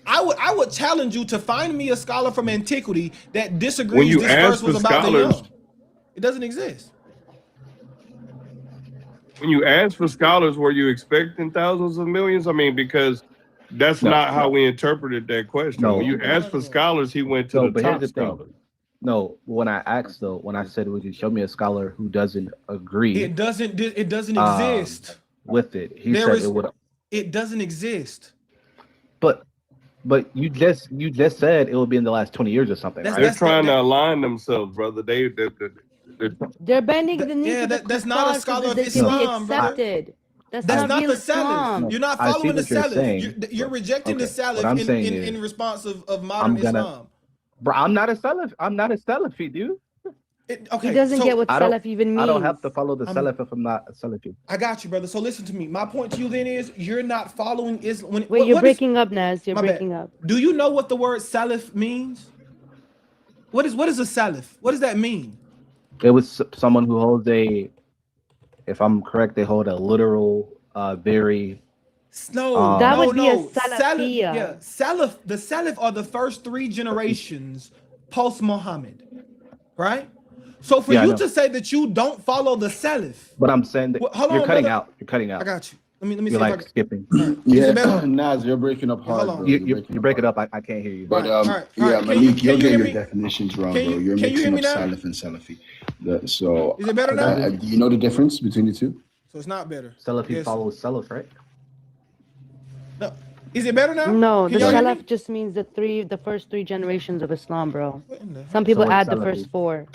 I would challenge you to find me a scholar from antiquity that disagrees When you this ask verse was for about the scholars- young. It doesn't exist. When you ask for scholars, were you expecting thousands of millions? I mean, because that's No, not how no. we interpreted that question. No. When you asked for scholars, he went to No, the but here's top the thing. scholars. No, when I asked, though, when I said, would you show me a scholar who doesn't agree It doesn't Um, exist. with it? He There said is- it would. It doesn't exist. But you just said it would be in the last 20 years or something, That's- right? They're trying to align themselves, brother. They're bending the knee yeah, to the that's not a kuffar so scholar that of they can be Islam, brother. accepted. That's That's not not real the Salaf. Islam. You're not I see following the what you're Salaf. saying. You're rejecting the Okay, what I'm Salaf saying is, in response of modern I'm gonna- Islam. Bro, I'm not a Salafi, dude. Okay, He doesn't so get what I don't- Salaf even means. I don't have to follow the I'm- Salaf if I'm not a Salafi. I got you, brother. So listen to me. My point to you then is you're not following Islam. Wait, you're breaking up, Naz. You're My bad. breaking up. Do you know what the word Salaf means? What is a Salaf? What does that mean? It was someone who holds if I'm correct, they hold a literal, very. No, That no, would be no. a Salafiyya. Yeah, Salaf. The Salaf are the first 3 generations post Muhammad, right? So for Yeah, I you know. to say that you don't follow the Salaf, But I'm saying that Well, hold you're on, cutting brother. out. You're cutting out. I got you. Let me see You're if I like can. skipping. Is it Yeah, better? Naz, you're breaking up hard, Hold on. bro. You break it up. I can't hear you. But All right. yeah, Can Malik, you you're hear getting your me? definitions wrong, Can bro. you- You're can you hear mixing up me now? Salaf and Salafi. So, Is it better now? do you know the difference between the two? So it's not better. Salafi Yes. follows Salaf, right? No. Is it better now? No, Can the y'all hear me? Salaf just means the first 3 generations of Islam, bro. What in the hell? Some people So add it's the Salafi. first 4.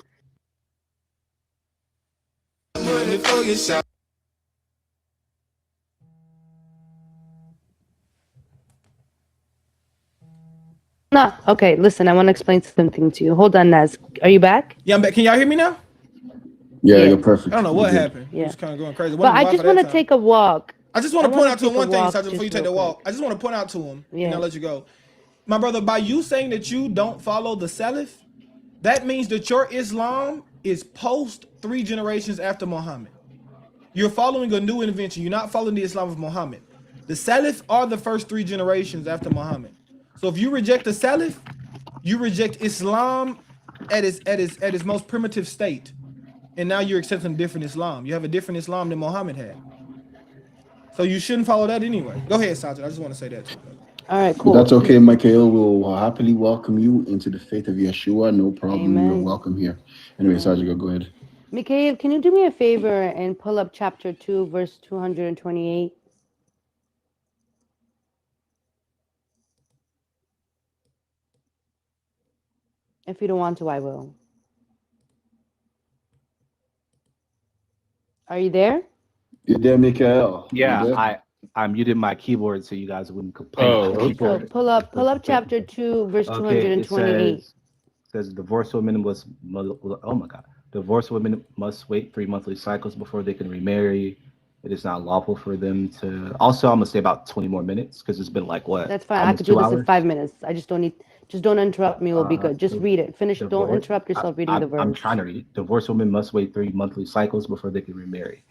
No, okay, listen, I want to explain something to you. Hold on, Naz. Are you back? Yeah, I'm back. Can y'all hear me now? Yeah, Yeah. you're perfect. I don't know what You're good. happened. Yeah. It's kind of going crazy. It But wasn't I live just at that want to time. take a walk. I just want to I point wanna out to him take a one thing, walk Sajid, before just you take real the walk. quick. I just want to point out to him, and Yeah. I'll let you go. My brother, by you saying that you don't follow the Salaf, that means that your Islam is post 3 generations after Muhammad. You're following a new invention. You're not following the Islam of Muhammad. The Salaf are the first 3 generations after Muhammad. So if you reject the Salaf, you reject Islam at its most primitive state. And now you're accepting a different Islam. You have a different Islam than Muhammad had. So you shouldn't follow that anyway. Go ahead, Sajid. I just want to say that too. All right, But cool. that's okay, Michael. We'll happily welcome you into the faith of Yeshua. No problem. You're Amen. welcome here. Anyway, Sergeant, go ahead. Mikhail, can you do me a favor and pull up chapter 2, verse 228? If you don't want to, I will. Are you there? You there, Michael? You Yeah, there? I muted my keyboard so you guys wouldn't complain. Oh, about So okay. pull up chapter 2, verse Okay, it 228. says divorced women oh my god, divorced women must wait 3 monthly cycles before they can remarry. It is not lawful for them to. Also, I'm gonna say about 20 more minutes because it's been like what? That's fine. I Almost could do 2 this in hours. 5 minutes. I just don't need. Just don't interrupt me. Will be good. Just read it. Finish. Don't Divorce. interrupt yourself reading the I'm verse. trying to read. Divorced women must wait 3 monthly cycles before they can remarry.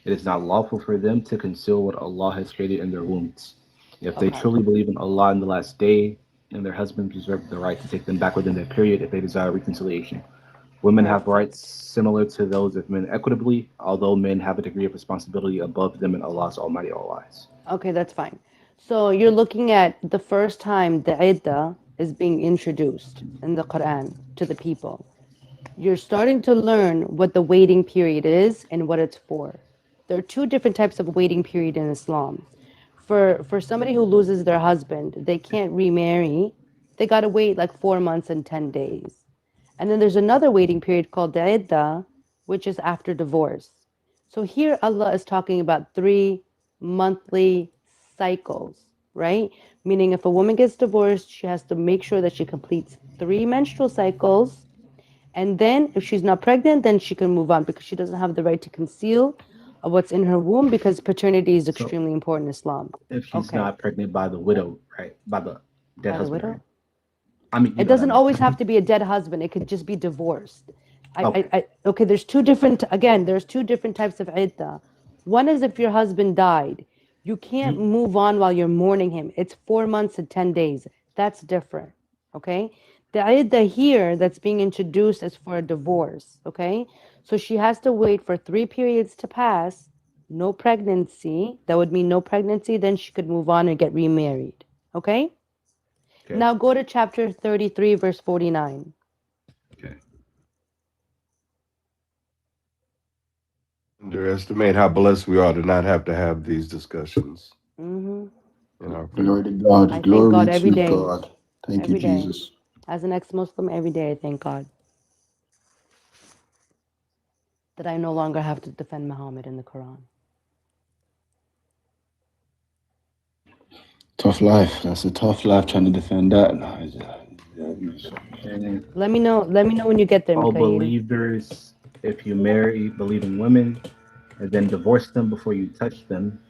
It is not lawful for them to conceal what Allah has created in their wombs. If they Okay. truly believe in Allah in the last day, and their husbands reserve the right to take them back within that period if they desire reconciliation. Women have rights similar to those of men equitably, although men have a degree of responsibility above them in Allah's almighty all eyes. Okay, that's fine. So you're looking at the first time the iddah is being introduced in the Quran to the people. You're starting to learn what the waiting period is and what it's for. There are two different types of waiting period in Islam. For somebody who loses their husband, they can't remarry. They got to wait like 4 months and 10 days. And then there's another waiting period called the iddah, which is after divorce. So here Allah is talking about 3 monthly cycles, right? Meaning if a woman gets divorced, she has to make sure that she completes 3 menstrual cycles. And then if she's not pregnant, then she can move on because she doesn't have the right to conceal what's in her womb because paternity is extremely important in Islam. If she's Okay. not pregnant by the widow, right? By the dead By the husband. widow? Right? I mean, you It know what I doesn't mean. always have to be a dead husband. It could just be divorced. Okay. Okay, there's two different types of iddah. One is if your husband died. You can't move on while you're mourning him. It's 4 months and 10 days. That's different. Okay? The iddah here that's being introduced is for a divorce. Okay? So she has to wait for 3 periods to pass. No pregnancy. That would mean no pregnancy. Then she could move on and get remarried. Okay? Now go to chapter 33, verse 49. Underestimate how blessed we are to not have to have these discussions. Mm-hmm. In our Glory to God. I thank Glory God every to day. God. Thank Every you, day. Jesus. As an ex-Muslim, every day I thank God that I no longer have to defend Muhammad in the Quran. Tough life. That's a tough life trying to defend that. Let me know when you get there, All Mikhail. believers, if you marry believing women and then divorce them before you touch them,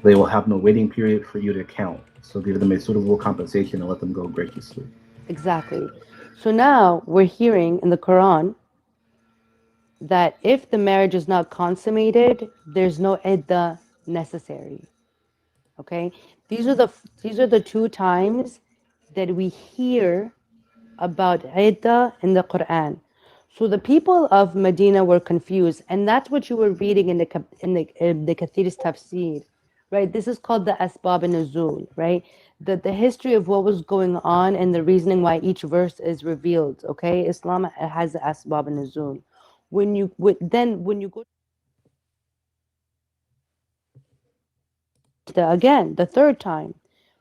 they will have no waiting period for you to count. So give them a suitable compensation and let them go graciously. Exactly. So now we're hearing in the Quran that if the marriage is not consummated, there's no iddah necessary. Okay? These are the two times that we hear about iddah in the Quran. So the people of Medina were confused, and that's what you were reading in the Kathir's tafsir, right? This is called the Asbab an-Nuzul, right? The history of what was going on and the reasoning why each verse is revealed. Okay, Islam has the Asbab an-Nuzul. When you go the third time.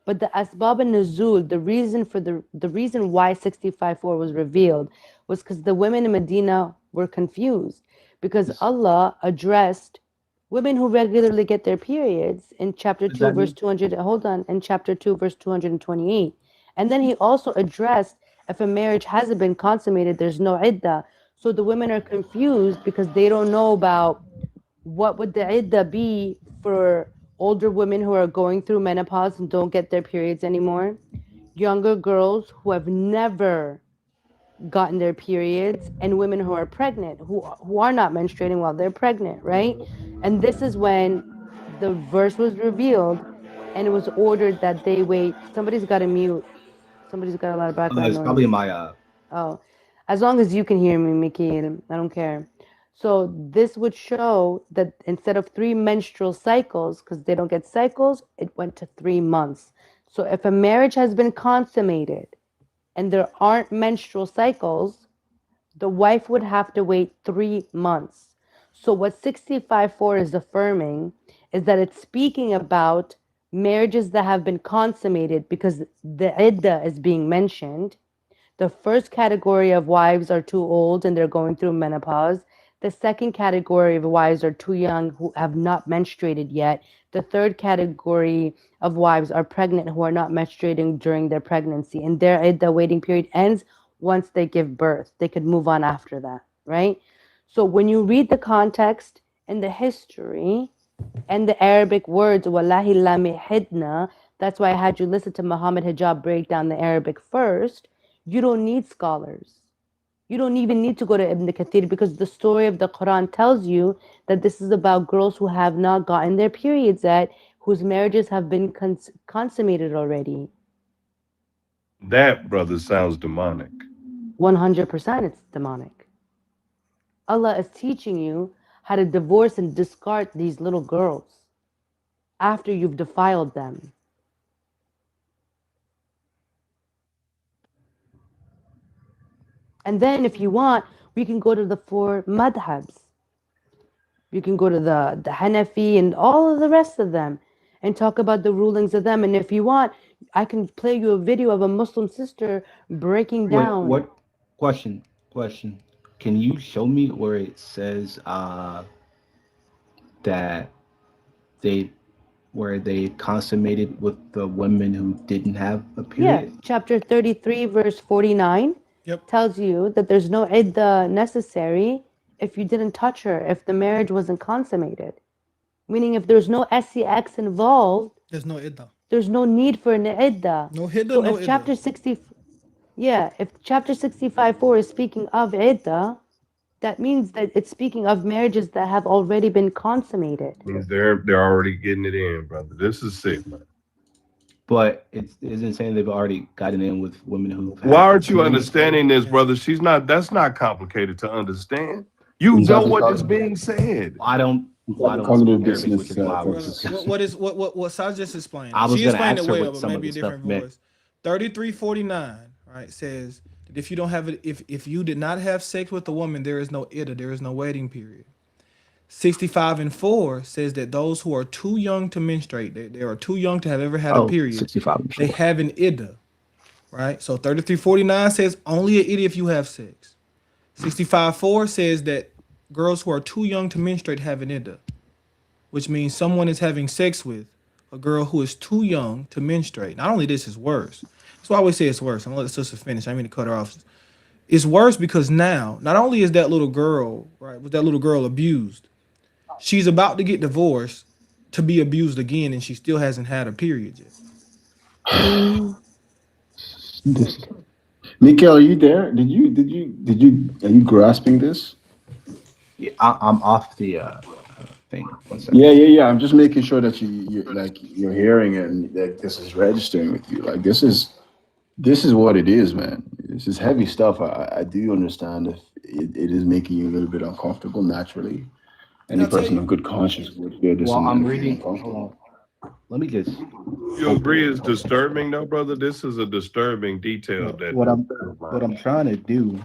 But the Asbab an-Nuzul, the reason why 65:4 was revealed was because the women in Medina were confused because Allah addressed women who regularly get their periods in chapter 2 verse 200 in chapter 2 verse 228. And then he also addressed if a marriage hasn't been consummated, there's no iddah. So the women are confused because they don't know about what would the iddah be for older women who are going through menopause and don't get their periods anymore, younger girls who have never gotten their periods, and women who are pregnant who are not menstruating while they're pregnant, right? And this is when the verse was revealed and it was ordered that they wait. Somebody's got to mute. Somebody's got a lot of background It's noise. probably my Oh, as long as you can hear me, Mickey, I don't care. So this would show that instead of 3 menstrual cycles, because they don't get cycles, it went to 3 months. So if a marriage has been consummated and there aren't menstrual cycles, the wife would have to wait 3 months. So what 65:4 is affirming is that it's speaking about marriages that have been consummated because the iddah is being mentioned. The first category of wives are too old and they're going through menopause. The second category of wives are too young who have not menstruated yet. The third category of wives are pregnant who are not menstruating during their pregnancy. And the waiting period ends once they give birth. They could move on after that, right? So when you read the context and the history and the Arabic words, wallahi la mihidna, that's why I had you listen to Muhammad Hijab break down the Arabic first. You don't need scholars. You don't even need to go to Ibn Kathir because the story of the Quran tells you that this is about girls who have not gotten their periods yet, whose marriages have been consummated already. That, brother, sounds demonic. 100% it's demonic. Allah is teaching you how to divorce and discard these little girls after you've defiled them. And then if you want, we can go to the 4 madhabs. You can go to the Hanafi and all of the rest of them and talk about the rulings of them. And if you want, I can play you a video of a Muslim sister breaking Wait, down. what? Question. Can you show me where it says that they consummated with the women who didn't have a Yeah, period? chapter 33, verse 49 tells you that there's no iddah necessary if you didn't touch her, if the marriage wasn't consummated. Meaning if there's no SCX involved, There's no iddah. there's no need for an iddah. No hiddah, So no if chapter 60, if chapter 65:4 is speaking of iddah, that means that it's speaking of marriages that have already been consummated. Means they're already getting it in, brother. This is sick, man. But it isn't saying they've already gotten in with women who. Why aren't you understanding this, brother? That's not complicated to understand. You know what is being said. I don't. Cognitive dissonance. What Saj just explained? I was She gonna explained ask it her well, what but some of maybe a the different stuff meant. voice. 3349, right, says that if you don't have it, if you did not have sex with a woman, there is no iddah, there is no waiting period. 65:4 says that those who are too young to menstruate, they are too young to have ever had a period, 65. they have an iddah, right? So 3349 says only an iddah if you have sex. 65:4 says that girls who are too young to menstruate have an iddah, which means someone is having sex with a girl who is too young to menstruate. Not only this is worse. That's why I always say it's worse. I'm gonna let the sister finish. I mean to cut her off. It's worse because now, not only is that little girl, right, was that little girl abused, she's about to get divorced to be abused again, and she still hasn't had a period yet. Mikhail, are you there? Are you grasping this? Yeah, I'm off the thing. Yeah. I'm just making sure that you're hearing it and that this is registering with you. Like this is what it is, man. This is heavy stuff. I do understand if it is making you a little bit uncomfortable naturally. Any person of good conscience would feel this. Well, I'm reading. Hold on. Let me just. You agree it's disturbing, though, brother? This is a disturbing detail. That What I'm trying to do,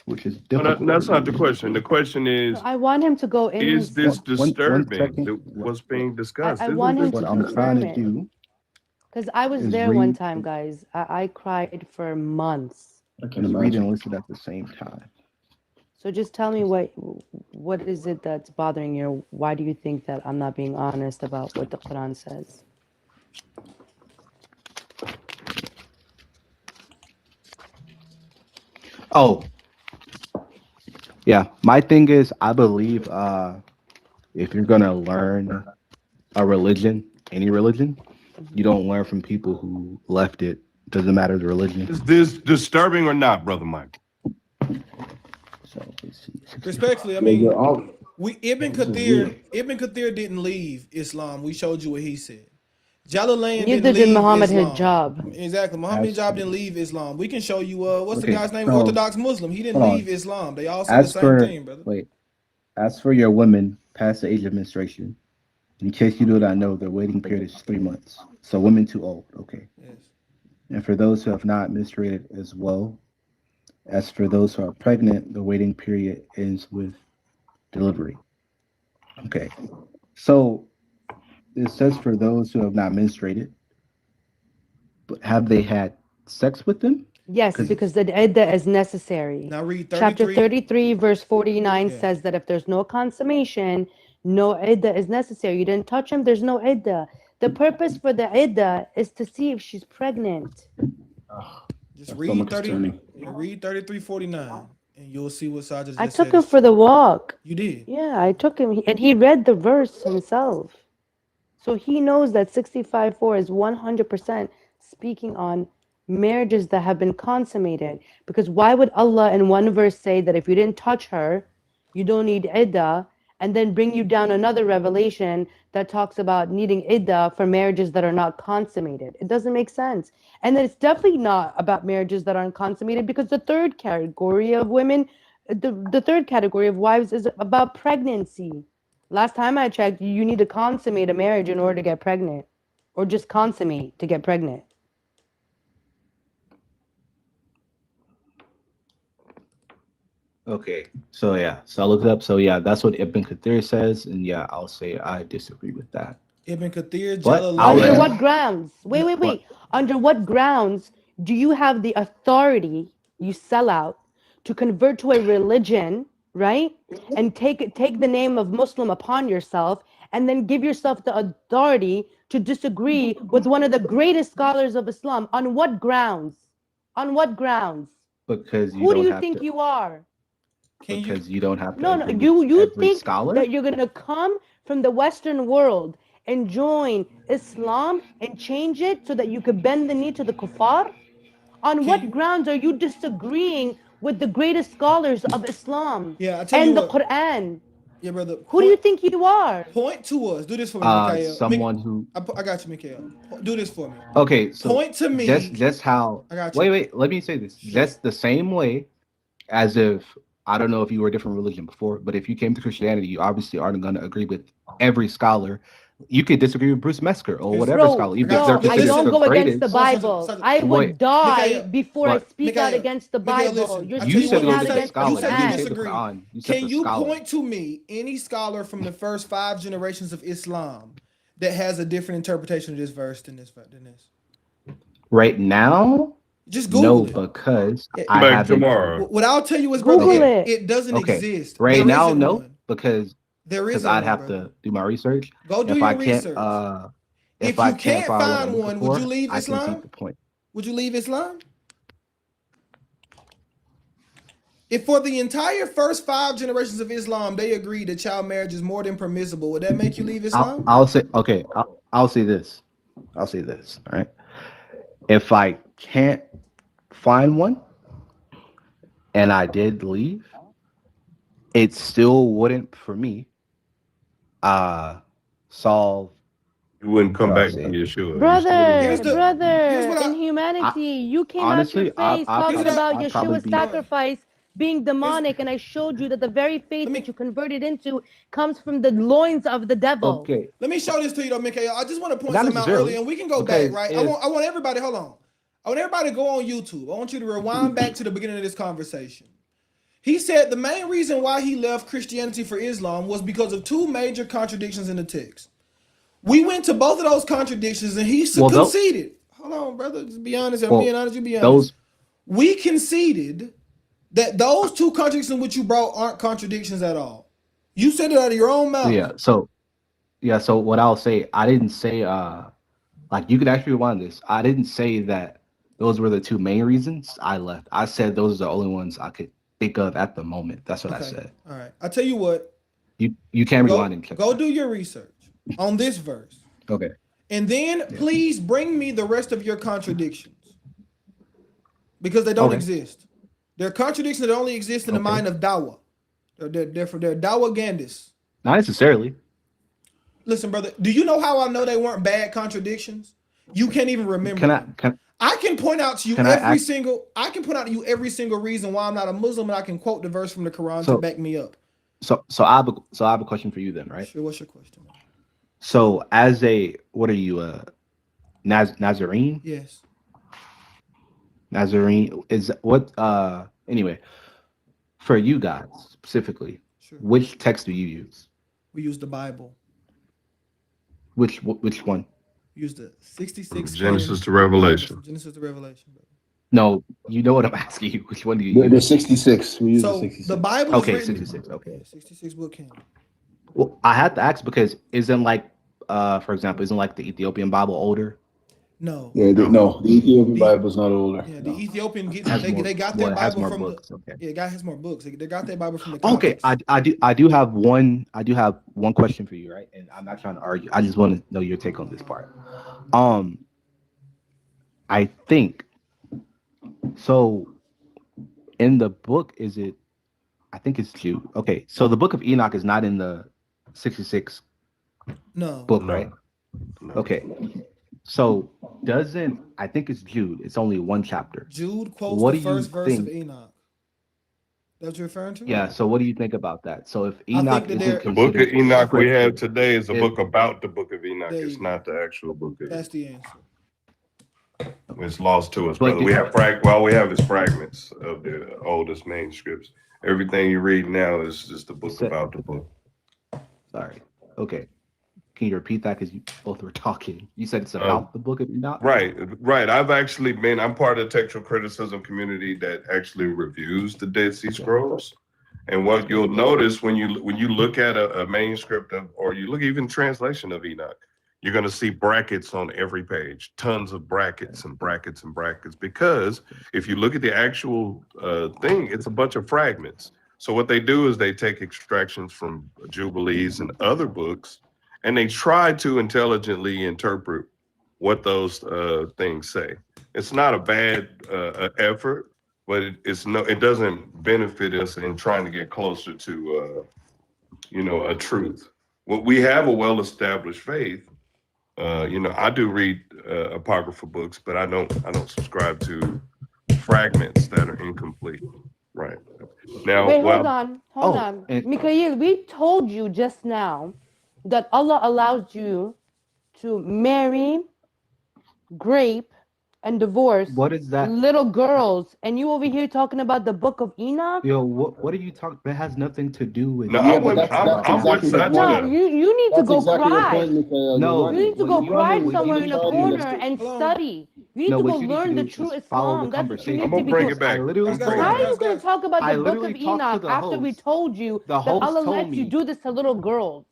which is difficult. That's not the question. The question is, I want him to go in. is this disturbing? second. What's being discussed? I want him What to I'm trying to confirm it. do. Because I was is there one read- time, guys. I cried for months. Is read and listen at the same time. So just tell me what is it that's bothering you? Why do you think that I'm not being honest about what the Quran says? Oh, yeah. My thing is, I believe if you're gonna learn a religion, any religion, you don't learn from people who left it. Doesn't matter the religion. Is this disturbing or not, brother Mike? So let's see. Respectfully, I mean, Ibn Kathir didn't leave Islam. We showed you what he said. Jalalain Neither didn't did leave Muhammad Islam. hijab. Exactly. Muhammad As Hijab for, didn't leave Islam. We can show you what's the okay, guy's name? so Orthodox Muslim. He didn't hold leave on. Islam. They all say the As same for thing, brother. wait, as for your women past the age of menstruation, in case you do not know, the waiting period is 3 months. So women too old, okay. Yes. And for those who have not menstruated as well, as for those who are pregnant, the waiting period ends with delivery. Okay. So it says for those who have not menstruated, but have they had sex with them? Yes, Because because the iddah is necessary. Now read Chapter 33. 33, verse 49 Yeah. says that if there's no consummation, no iddah is necessary. You didn't touch him, there's no iddah. The purpose for the iddah is to see if she's pregnant. Just Stomach read is 30. turning. Yeah, read 33:49, and you'll see what Sajid I just took said him is for true. the walk. You did. Yeah, I took him, and he read the verse himself. So he knows that 65:4 is 100% speaking on marriages that have been consummated. Because why would Allah in one verse say that if you didn't touch her, you don't need iddah, and then bring you down another revelation that talks about needing iddah for marriages that are not consummated? It doesn't make sense. And then it's definitely not about marriages that aren't consummated, because the third category of women, the third category of wives is about pregnancy. Last time I checked, you need to consummate a marriage in order to get pregnant, or just consummate to get pregnant. okay, so yeah, so I looked it up. So yeah, that's what Ibn Kathir says, and yeah, I'll say I disagree with that. Ibn Kathir, But Under Jalalain. what grounds? Wait, wait, but wait. Under what grounds do you have the authority, you sell out, to convert to a religion, right? And take the name of Muslim upon yourself, and then give yourself the authority to disagree with one of the greatest scholars of Islam? On what grounds? On what grounds? because you Who do don't you have think to, you are? Can you? because you don't have to No, no, agree with you every think scholar. that you're gonna come from the Western world and join Islam and change it so that you could bend the knee to the kuffar? On Can what you? grounds are you disagreeing with the greatest scholars of Islam Yeah, I tell you and the what. Quran? Yeah, brother. Who do you think you are? Point to us. Do this for me, Mikhail. Someone who, I got you, Mikhail. Do this for me. okay, so Point to me. just how, I got you. wait, let me say this. Sure. Just the same way as if, I don't know if you were a different religion before, but if you came to Christianity, you obviously aren't going to agree with every scholar. You could disagree with Bruce Mesker or whatever scholar, even if they're I considered don't the go against the greatest. Bible. I Wait, would die Mikhail, before I but speak out Mikhail, against the Mikhail, Bible. listen. You're I tell you you said what. it You was speaking out the say against the you scholar. say You you didn't Quran. say the disagree. Quran. You said Can the you scholar. point to me any scholar from the first 5 generations of Islam that has a different interpretation of this verse than this? Right now, Just no, Google it. because It- I Back haven't. tomorrow. What I'll tell you is, brother, Google Okay, it. it doesn't okay. exist. Right There now, isn't no, one. because There isn't I'd one, have brother. to do my research. Go do If your I can't, research. if If I you can't can't find what I'm find looking one, would you for, leave I concede Islam? the point. Would you leave Islam? If for the entire first 5 generations of Islam they agree that child marriage is more than permissible, would that make you leave Islam? I'll say okay. I'll say this. I'll say this. All right. If I can't find one, and I did leave, it still wouldn't for me solve. You wouldn't come What I'll back to say. Yeshua. Brother, Here's what in I humanity, you came honestly, out your face talking about I'd probably Yeshua's be. sacrifice being demonic, and I showed you that the very faith that you converted into comes from the loins of the devil. Okay. Let me show this to you though, Mikhail. I just want to point Not something out necessarily, earlier, and we can go back, because right? if I want everybody, hold on. I want everybody to go on YouTube. I want you to rewind back to the beginning of this conversation. He said the main reason why he left Christianity for Islam was because of 2 major contradictions in the text. We went to both of those contradictions, and he conceded. Hold on, brother. Just be honest. I'm being honest. You be honest. We conceded that those 2 contradictions which you brought aren't contradictions at all. You said it out of your own mouth. Yeah. So what I'll say, I didn't say like, you could actually rewind this. I didn't say that those were the 2 main reasons I left. I said those are the only ones I could think of at the moment. That's what I said. All right. I tell you what. You can rewind and check. Go do your research on this verse. Okay. And then please bring me the rest of your contradictions, because they don't exist. They're contradictions that only exist in the mind of Dawa. They're Dawa Gandhis. Not necessarily. Listen, brother. Do you know how I know they weren't bad contradictions? You can't even remember. I can point out to you every single. I can point out to you every single reason why I'm not a Muslim, and I can quote the verse from the Quran to back me up. So I have a question for you then, right? Sure. What's your question? So as what are you, Nazarene? Yes. Nazarene is what? Anyway, for you guys specifically, which text do you use? We use the Bible. Which one? We use the 66. Genesis to Revelation. Genesis to Revelation. No, you know what I'm asking you. Which one do you use? The 66. We use the 66. The Bible. Okay, 66. Okay, 66 book canon. Well, I had to ask because isn't like, for example, isn't like the Ethiopian Bible older? No. Yeah, no, the Ethiopian Bible is not older. Yeah, the Ethiopian they got their Bible from books, the. Yeah, God has more books. They got their Bible from the. Okay, I do have one question for you, right? And I'm not trying to argue. I just want to know your take on this part. I think so. In the book, I think it's Jude. Okay, so the book of Enoch is not in the 66 book, right? No. Okay. So I think it's Jude. It's only one chapter. Jude quotes the first verse of Enoch. That's what you're referring to? Yeah. So what do you think about that? So if Enoch isn't the book of Enoch we have today is a book about the book of Enoch. It's not the actual book of Enoch. That's the answer. It's lost to us, brother. We have we have is fragments of the oldest manuscripts. Everything you read now is just a book about the book. Sorry. Okay. Can you repeat that? Because you both were talking. You said it's about the book of Enoch? Right. I'm part of the textual criticism community that actually reviews the Dead Sea Scrolls. And what you'll notice when you look at a manuscript or you look even translation of Enoch, you're going to see brackets on every page, tons of brackets and brackets and brackets, because if you look at the actual thing, it's a bunch of fragments. So what they do is they take extractions from Jubilees and other books, and they try to intelligently interpret what those things say. It's not a bad effort, but it doesn't benefit us in trying to get closer to a truth. Well, we have a well-established faith. I do read apocryphal books, but I don't subscribe to fragments that are incomplete. Right. Now, wait, hold on. Mikhail, we told you just now that Allah allows you to marry, grape, and divorce what is that? Little girls, and you over here talking about the book of Enoch? Yo, what are you talking? That has nothing to do with. No, I'm with that. No, you need to go cry. No, you need to go cry somewhere in a corner and study. You need to go learn the true Islam. That's what you need I'm to gonna be. bring it back. How are you going to talk about the book of Enoch after we told you that Allah lets you do this to little girls?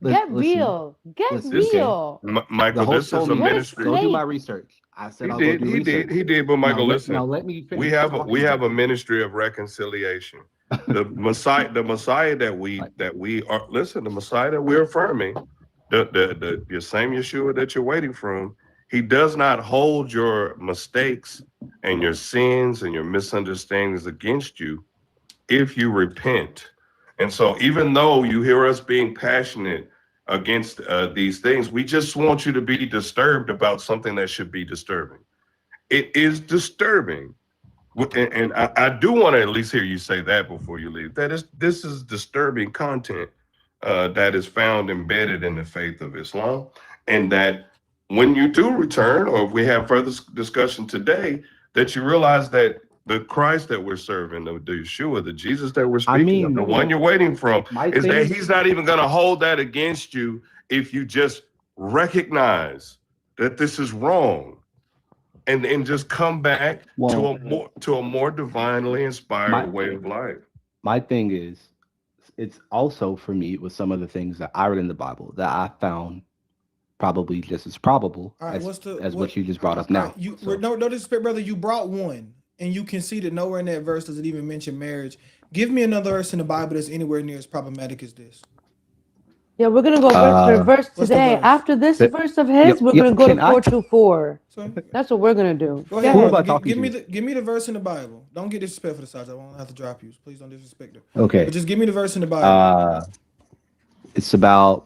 Get real. Get real. Michael, this is a ministry. Go do my research. I said he did, but Michael, listen. Now let me finish. We have a ministry of reconciliation. The Messiah that we are the Messiah that we're affirming, the same Yeshua that you're waiting from, he does not hold your mistakes and your sins and your misunderstandings against you if you repent. And so even though you hear us being passionate against these things, we just want you to be disturbed about something that should be disturbing. It is disturbing. And I do want to at least hear you say that before you leave. This is disturbing content that is found embedded in the faith of Islam. And that when you do return, or if we have further discussion today, that you realize that the Christ that we're serving, the Yeshua, the Jesus that we're speaking of, the one you're waiting from, is that he's not even going to hold that against you if you just recognize that this is wrong and just come back to a more divinely inspired way of life. My thing is, it's also for me with some of the things that I read in the Bible that I found probably just as probable as what you just brought up now. No disrespect, brother. You brought one. And you can see that nowhere in that verse does it even mention marriage. Give me another verse in the Bible that's anywhere near as problematic as this. Yeah, we're going to go verse for verse today. Verse? After this verse of his, we're going to go to 424. That's what we're going to do. Go ahead. Give me the verse in the Bible. Don't get disrespectful to Saj. I won't have to drop you. Please don't disrespect her. Okay. But just give me the verse in the Bible. It's about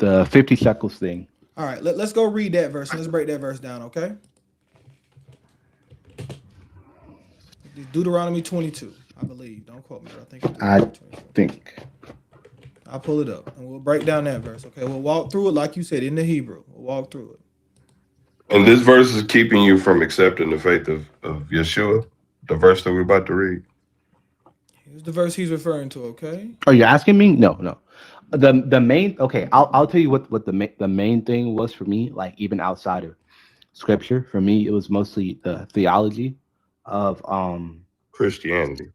The 50 shekels thing. All right, let's go read that verse. Let's break that verse down, okay? Deuteronomy 22, I believe. Don't quote me, but I think it's Deuteronomy 22. I'll pull it up and we'll break down that verse. Okay, we'll walk through it like you said in the Hebrew. We'll walk through it. And this verse is keeping you from accepting the faith of Yeshua, the verse that we're about to read. Here's the verse he's referring to, okay? Are you asking me? No. The main, okay, I'll tell you what the main thing was for me, like even outside of scripture. For me, it was mostly the theology of Christianity,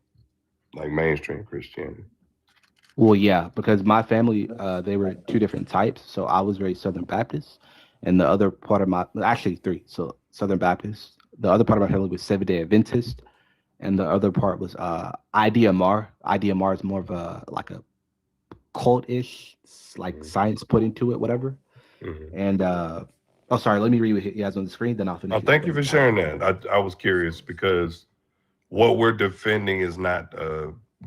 like mainstream Christianity. Well, yeah, because my family, they were two different types. So I was very Southern Baptist, and the other part of actually three. So Southern Baptist. The other part of my family was Seventh-day Adventist, and the other part was IDMR. IDMR is more of a cult-ish, like science put into it, whatever. And oh, sorry, let me read what he has on the screen, then I'll finish. Thank you for sharing that. I was curious because what we're defending is not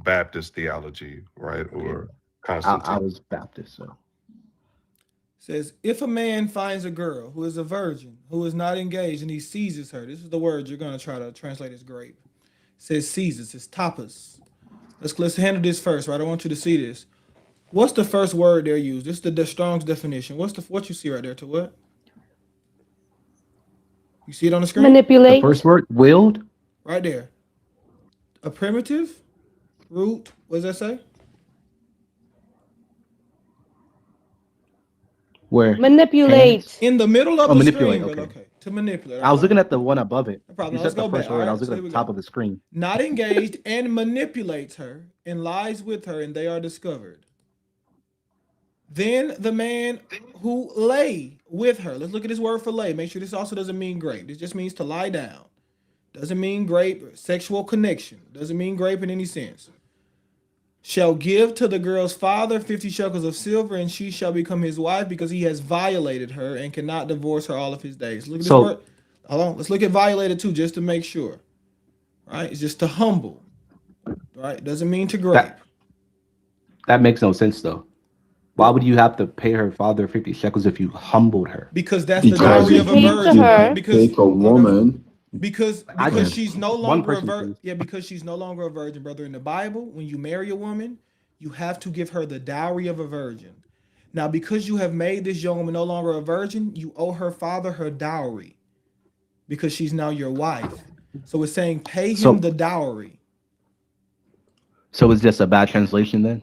Baptist theology, right? Or Constantine. I was Baptist, so. Says, if a man finds a girl who is a virgin, who is not engaged, and he seizes her, this is the word you're going to try to translate as grape. It says seizes, it's tapas. Let's handle this first, right? I want you to see this. What's the first word they're used? This is the Strong's definition. What you see right there? To what? You see it on the screen? Manipulate. The first word, willed? Right there. A primitive root. What does that say? Where? Manipulate. In the middle of the manipulate, screen. okay. Okay. To manipulate. I was looking at the one above it. No problem. You Let's said the go back. first word. I was looking So at the top of the screen. Not engaged and manipulates her and lies with her, and they are discovered. Then the man who lay with her. Let's look at this word for lay. Make sure this also doesn't mean grape. This just means to lie down. Doesn't mean grape, sexual connection. Doesn't mean grape in any sense. Shall give to the girl's father 50 shekels of silver, and she shall become his wife because he has violated her and cannot divorce her all of his days. Look at this word. Hold on. Let's look at violated too, just to make sure. Right? It's just to humble. Right? Doesn't mean to grape. That makes no sense though. Why would you have to pay her father 50 shekels if you humbled her? Because that's the dowry of a virgin. Take a woman. Because she's no longer a virgin. Yeah, because she's no longer a virgin, brother. In the Bible, when you marry a woman, you have to give her the dowry of a virgin. Now, because you have made this young woman no longer a virgin, you owe her father her dowry because she's now your wife. So it's saying pay him the dowry. So it's just a bad translation then?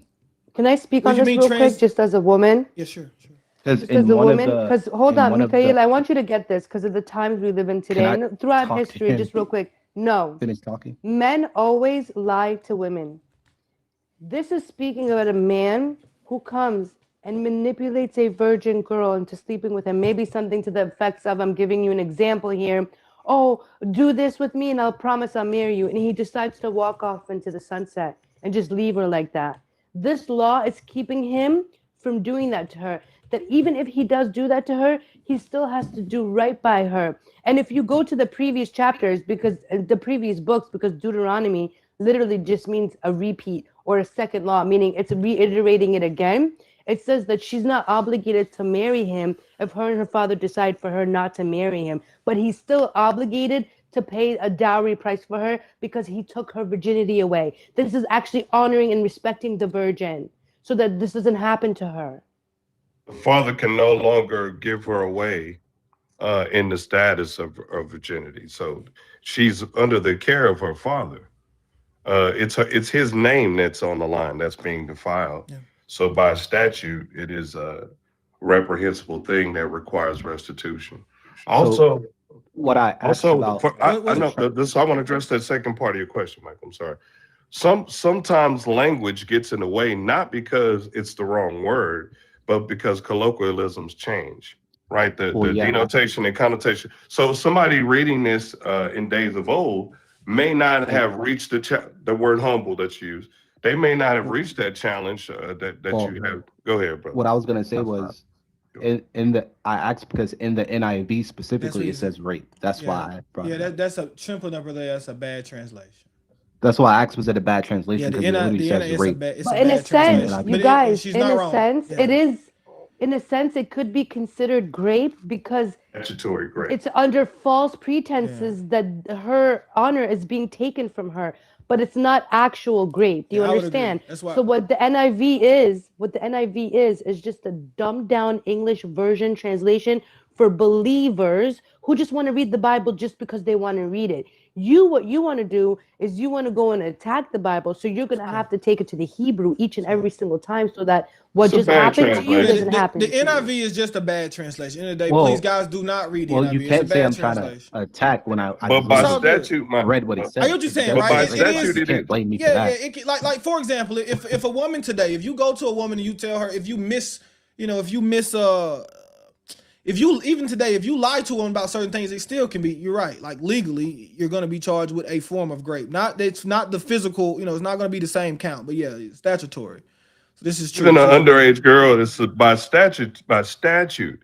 Can I speak on this real quick, just as a woman? Yeah, sure. Because hold on, Mikhail, I want you to get this because of the times we live in today and throughout history. Just real quick, no. Finish talking. Men always lie to women. This is speaking about a man who comes and manipulates a virgin girl into sleeping with him. Maybe something to the effects of, I'm giving you an example here. Oh, do this with me and I'll promise I'll marry you. And he decides to walk off into the sunset and just leave her like that. This law is keeping him from doing that to her. That even if he does do that to her, he still has to do right by her. And if you go to the previous chapters, because the previous books, because Deuteronomy literally just means a repeat or a second law, meaning it's reiterating it again. It says that she's not obligated to marry him if her and her father decide for her not to marry him, but he's still obligated to pay a dowry price for her because he took her virginity away. This is actually honoring and respecting the virgin so that this doesn't happen to her. The father can no longer give her away in the status of virginity. So she's under the care of her father. It's his name that's on the line that's being defiled. Yeah. So by statute, it is a reprehensible thing that requires restitution. Also, what I asked about, I know this. I want to address that second part of your question, Mike. I'm sorry. Sometimes language gets in the way, not because it's the wrong word, but because colloquialisms change, right? The denotation and connotation. So somebody reading this in days of old may not have reached the word humble that's used. They may not have reached that challenge that you have. Go ahead, brother. What I was going to say was, I asked because in the NIV specifically it says rape. That's why I brought it up. That's a simple number there. That's a bad translation. That's why I asked, was it a bad translation? Yeah, because it literally says rape. But in a sense, you guys, in a sense, it is in a sense, it could be considered grape because Statutory grape. it's under false pretenses that her honor is being taken from her, but it's not actual grape. Do you Yeah, I would agree. understand? That's why. So what the NIV is just a dumbed down English version translation for believers who just want to read the Bible just because they want to read it. What you want to do is you want to go and attack the Bible, so you're going to have to take it to the Hebrew each and every single time so that what It's a just bad happened to you translation. doesn't happen The to you. NIV is just a bad translation. In the day, Well- please, guys, do not read the Well, NIV. you It's a can't say bad I'm trying to translation. attack when I But by It's all good. statute, read what he said. I get what you're saying, But right? by It statute, is. You it can't is. blame me for Yeah, that. yeah. Like for example, if a woman today, if you go to a woman and you tell her, if you even today, if you lie to a woman about certain things, it still can be. You're right. Like legally, you're going to be charged with a form of grape. It's not the physical. It's not going to be the same count. But yeah, it's statutory. So this is true. Even an underage girl, this is by statute,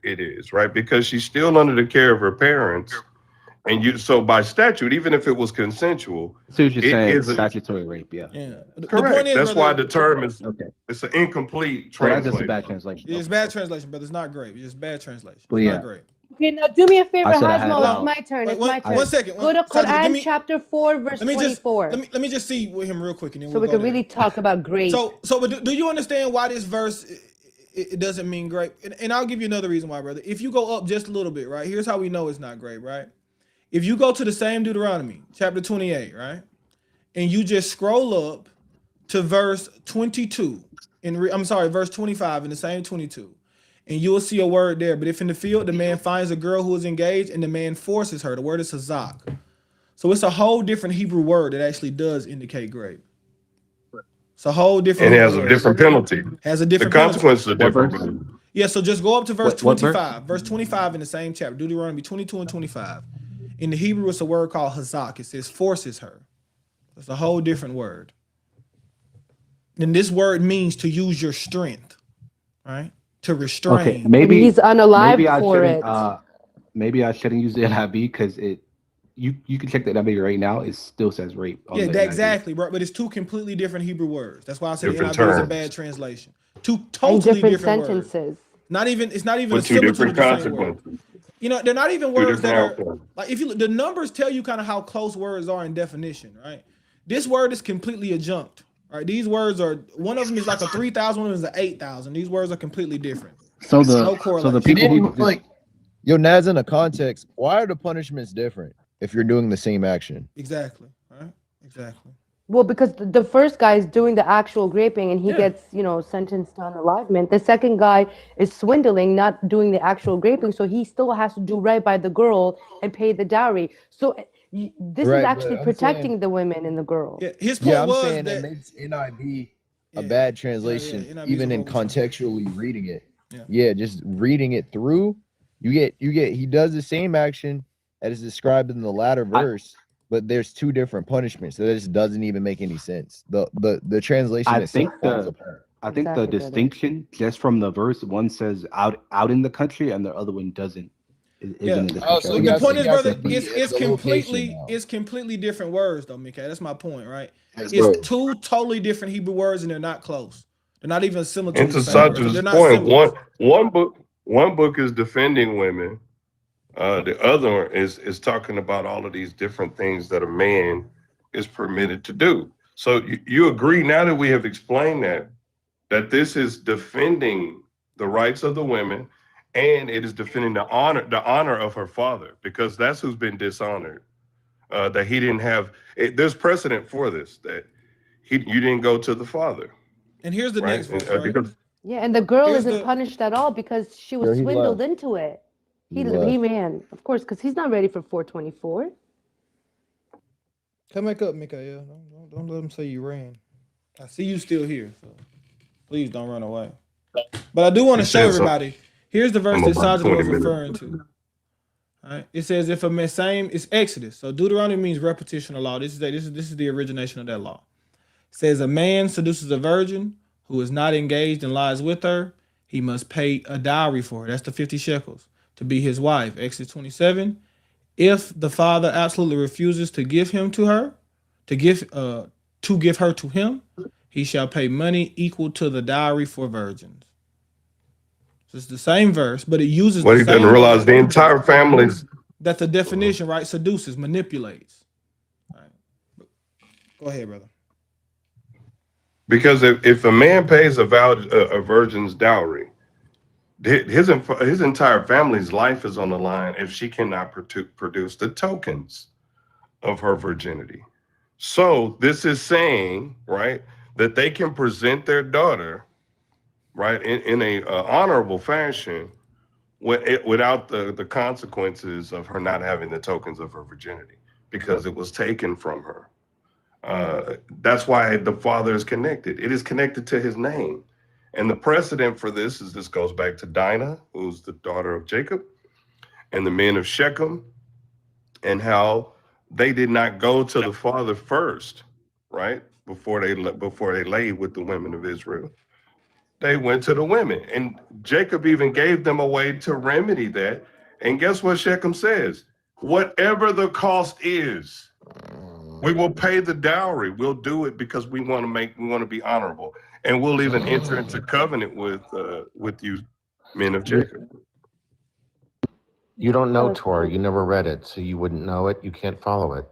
it is, right? Because she's still under the care of her parents. And so by statute, even if it was consensual, So you're it saying is a- statutory rape, yeah. Yeah. The correct. point is, That's brother, why the term is Okay. it's an incomplete So that's just a translation. bad translation. It's bad translation, but it's not grape. It's just bad translation. Well, It's yeah. not grape. Okay, now do me a favor, I said I had Hasmo. about- It's my turn. Wait, It's my turn. one second. Go to Sergeant, Quran give me- chapter 4, verse Let me 24. let me just see with him real quick, and then so we we'll go can there. really talk about grape. But do you understand why this verse it doesn't mean grape? And I'll give you another reason why, brother. If you go up just a little bit, right? Here's how we know it's not grape, right? If you go to the same Deuteronomy, chapter 28, right? And you just scroll up to verse 22, verse 25 in the same 22. And you'll see a word there. But if in the field the man finds a girl who is engaged and the man forces her, the word is hazak. So it's a whole different Hebrew word that actually does indicate grape. It's a whole different. And it has Hebrew a word. different penalty. Has a The different penalty. consequences are different. Yeah, so just go up to verse What verse? 25. Verse 25 in the same chapter, Deuteronomy 22 and 25. In the Hebrew, it's a word called hazak. It says forces her. It's a whole different word. And this word means to use your strength, right? To restrain. Okay, maybe he's unalive maybe I for shouldn't, it. Maybe I shouldn't use the NIV because you can check the NIV right now. It still says rape. On Yeah, the NIV. exactly, bro. But it's two completely different Hebrew words. That's why I said the Different NIV is a terms. bad translation. Two And totally different different words. sentences. It's not even With a two similitude different of the same word. consequences. They're not even Two words that different are outcomes. like, if you look, the numbers tell you kind of how close words are in definition, right? This word is completely adjunct, right? These words are, one of them is like a 3,000, one of them is an 8,000. These words are completely different. So No the correlation. people who Like, yo, Naz, in a context, why are the punishments different if you're doing the same action? Exactly, right? Exactly. Well, because the first guy is doing the actual graping and he Yeah. gets, sentenced to unalivement. The second guy is swindling, not doing the actual graping. So he still has to do right by the girl and pay the dowry. So this Right, is but actually I'm protecting saying- the women and the girl. Yeah, his point Yeah, I'm was saying that that makes NIV a Yeah. bad translation, NIV is even a in horrible translation. contextually reading it. Yeah. Yeah, just reading it through, you get he does the same action as is described in the latter verse, but there's two different punishments. So that just doesn't even make any sense. The translation I itself think falls the apart. I think Exactly, the brother. distinction just from the verse, one says out in the country and the other one doesn't. Isn't Yeah. in the Oh, country. so the you point is, got brother, the it's location completely now. it's completely different words though, Mika. That's my point, right? Yes, It's bro. two totally different Hebrew words and they're not close. They're not even similar to And the to same words. Sandra's They're not point, similar. one book is defending women. The other one is talking about all of these different things that a man is permitted to do. So you agree now that we have explained that this is defending the rights of the women, and it is defending the honor of her father, because that's who's been dishonored. That he didn't have. There's precedent for this, that you didn't go to the father, And here's the right? next verse, right? Because Yeah, and the girl Here's isn't the- punished at all because she was Sure, he swindled left. into it. He He left. ran, of course, because he's not ready for 424. Come back up, Mikael. Don't let them say you ran. I see you still here, so please don't run away. But I do want to He show said so. everybody. Here's the verse I'm that about Sandra 20 was minutes. referring to. All right. It says if a man it's Exodus. So Deuteronomy means repetition of law. This is the origination of that law. It says a man seduces a virgin who is not engaged and lies with her. He must pay a dowry for her. That's the 50 shekels to be his wife. Exodus 27. If the father absolutely refuses to give him to her, to give her to him, he shall pay money equal to the dowry for virgins. So it's the same verse, but it uses What the he doesn't same realize, the entire family's. That's the definition, right? Seduces, manipulates. All right. Go ahead, brother. Because if a man pays a virgin's dowry, his entire family's life is on the line if she cannot produce the tokens of her virginity. So this is saying, right, that they can present their daughter, right, in a honorable fashion without the consequences of her not having the tokens of her virginity because it was taken from her. That's why the father is connected. It is connected to his name. And the precedent for this goes back to Dinah, who's the daughter of Jacob, and the men of Shechem, and how they did not go to the father first, right? Before they laid with the women of Israel. They went to the women. And Jacob even gave them a way to remedy that. And guess what Shechem says? Whatever the cost is, we will pay the dowry. We'll do it because we want to be honorable. And we'll even enter into covenant with you, men of Jacob. You don't know Torah. You never read it, so you wouldn't know it. You can't follow it.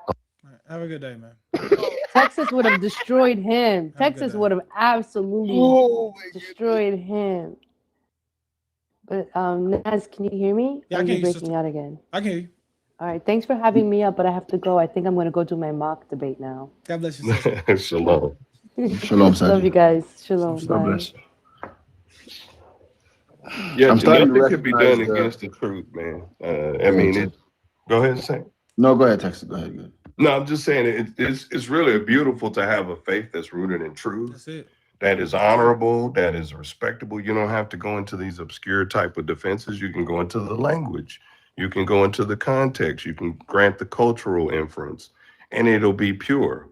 All right, have a good day, man. Texas would have destroyed him. Texas would have absolutely destroyed him. But Naz, can you hear me? Yeah, or I are can you hear you, breaking out again? I can hear you. All right, thanks for having me up, but I have to go. I think I'm going to go do my mock debate now. God bless you, sister. Shalom. Shalom, Love you guys. Shalom. God Bye. bless. Yeah, I'm starting to nothing could be done recognize against the truth, man. I mean, go ahead and say it. No, go ahead, Texas. Go ahead. Go ahead. No, I'm just saying it's really beautiful to have a faith that's rooted in truth. That's it. That is honorable, that is respectable. You don't have to go into these obscure type of defenses. You can go into the language. You can go into the context. You can grant the cultural inference, and it'll be pure.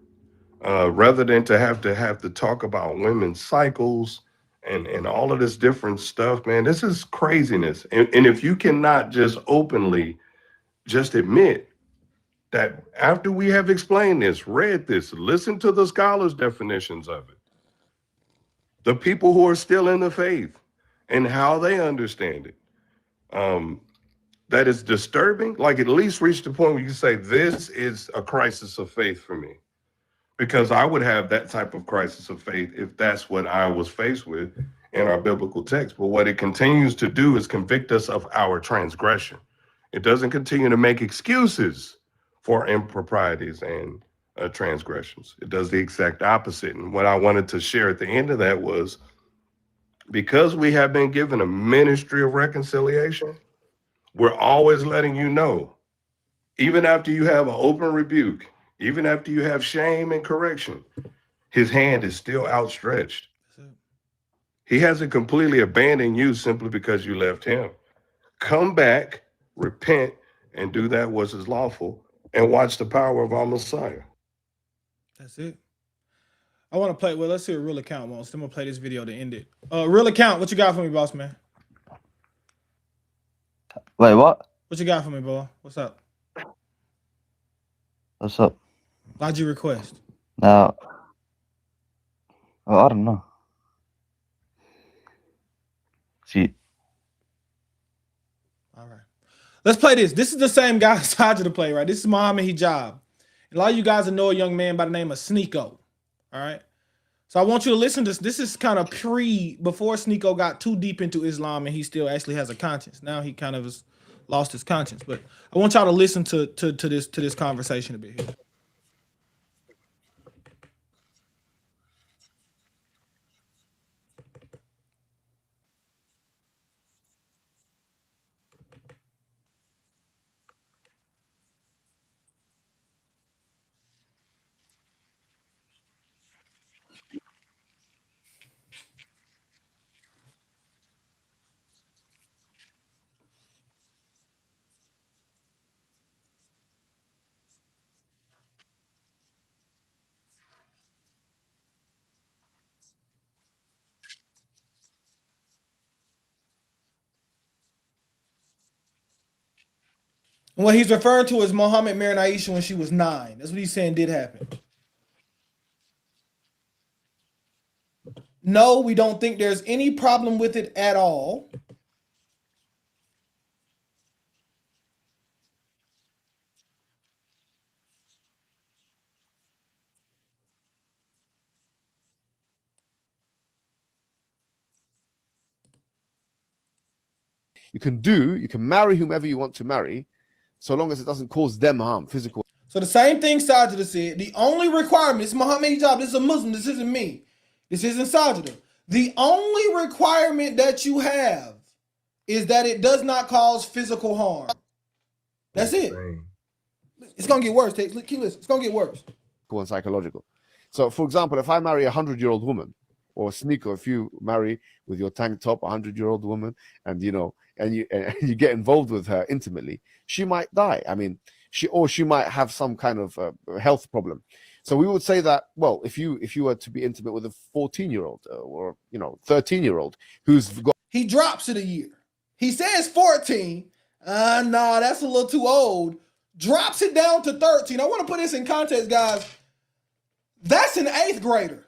Rather than to have to talk about women's cycles and all of this different stuff, man, this is craziness. And if you cannot just openly just admit that after we have explained this, read this, listen to the scholars' definitions of it, the people who are still in the faith and how they understand it, that is disturbing, like at least reach the point where you say, this is a crisis of faith for me. Because I would have that type of crisis of faith if that's what I was faced with in our biblical text. But what it continues to do is convict us of our transgression. It doesn't continue to make excuses for improprieties and transgressions. It does the exact opposite. And what I wanted to share at the end of that was, because we have been given a ministry of reconciliation, we're always letting you know, even after you have an open rebuke, even after you have shame and correction, his hand is still outstretched. He hasn't completely abandoned you simply because you left him. Come back, repent, and do that which is lawful, and watch the power of our Messiah. That's it. I want to play. Well, let's see what Real Account wants. I'm going to play this video to end it. Real Account, what you got for me, boss man? Wait, what? What you got for me, boy? What's up? What's up? Why'd you request? Now, I don't know. See, All right. Let's play this. This is the same guy I decided to play, right? This is Muhammad Hijab. A lot of you guys know a young man by the name of Sneeko. All right. So I want you to listen to this. This is kind of before Sneeko got too deep into Islam and he still actually has a conscience. Now he kind of has lost his conscience. But I want y'all to listen to this conversation a bit here. And what he's referring to is Muhammad married Aisha when she was 9. That's what he's saying did happen. No, we don't think there's any problem with it at all. You can marry whomever you want to marry, so long as it doesn't cause them harm, physical. So the same thing Sajida said. The only requirement, it's Muhammad Hijab, this is a Muslim, this isn't me. This isn't Sajida. The only requirement that you have is that it does not cause physical harm. That's it. It's gonna get worse. Keep listening. It's gonna get worse. And psychological. So, for example, if I marry a 100-year-old woman, or a sneaker, if you marry with your tank top a 100-year-old woman, and you get involved with her intimately, she might die. I mean, she might have some kind of health problem. So we would say that, well, if you were to be intimate with a 14-year-old or 13-year-old who's got, he drops it a year. He says 14. No, that's a little too old. Drops it down to 13. I want to put this in context, guys. That's an 8th grader.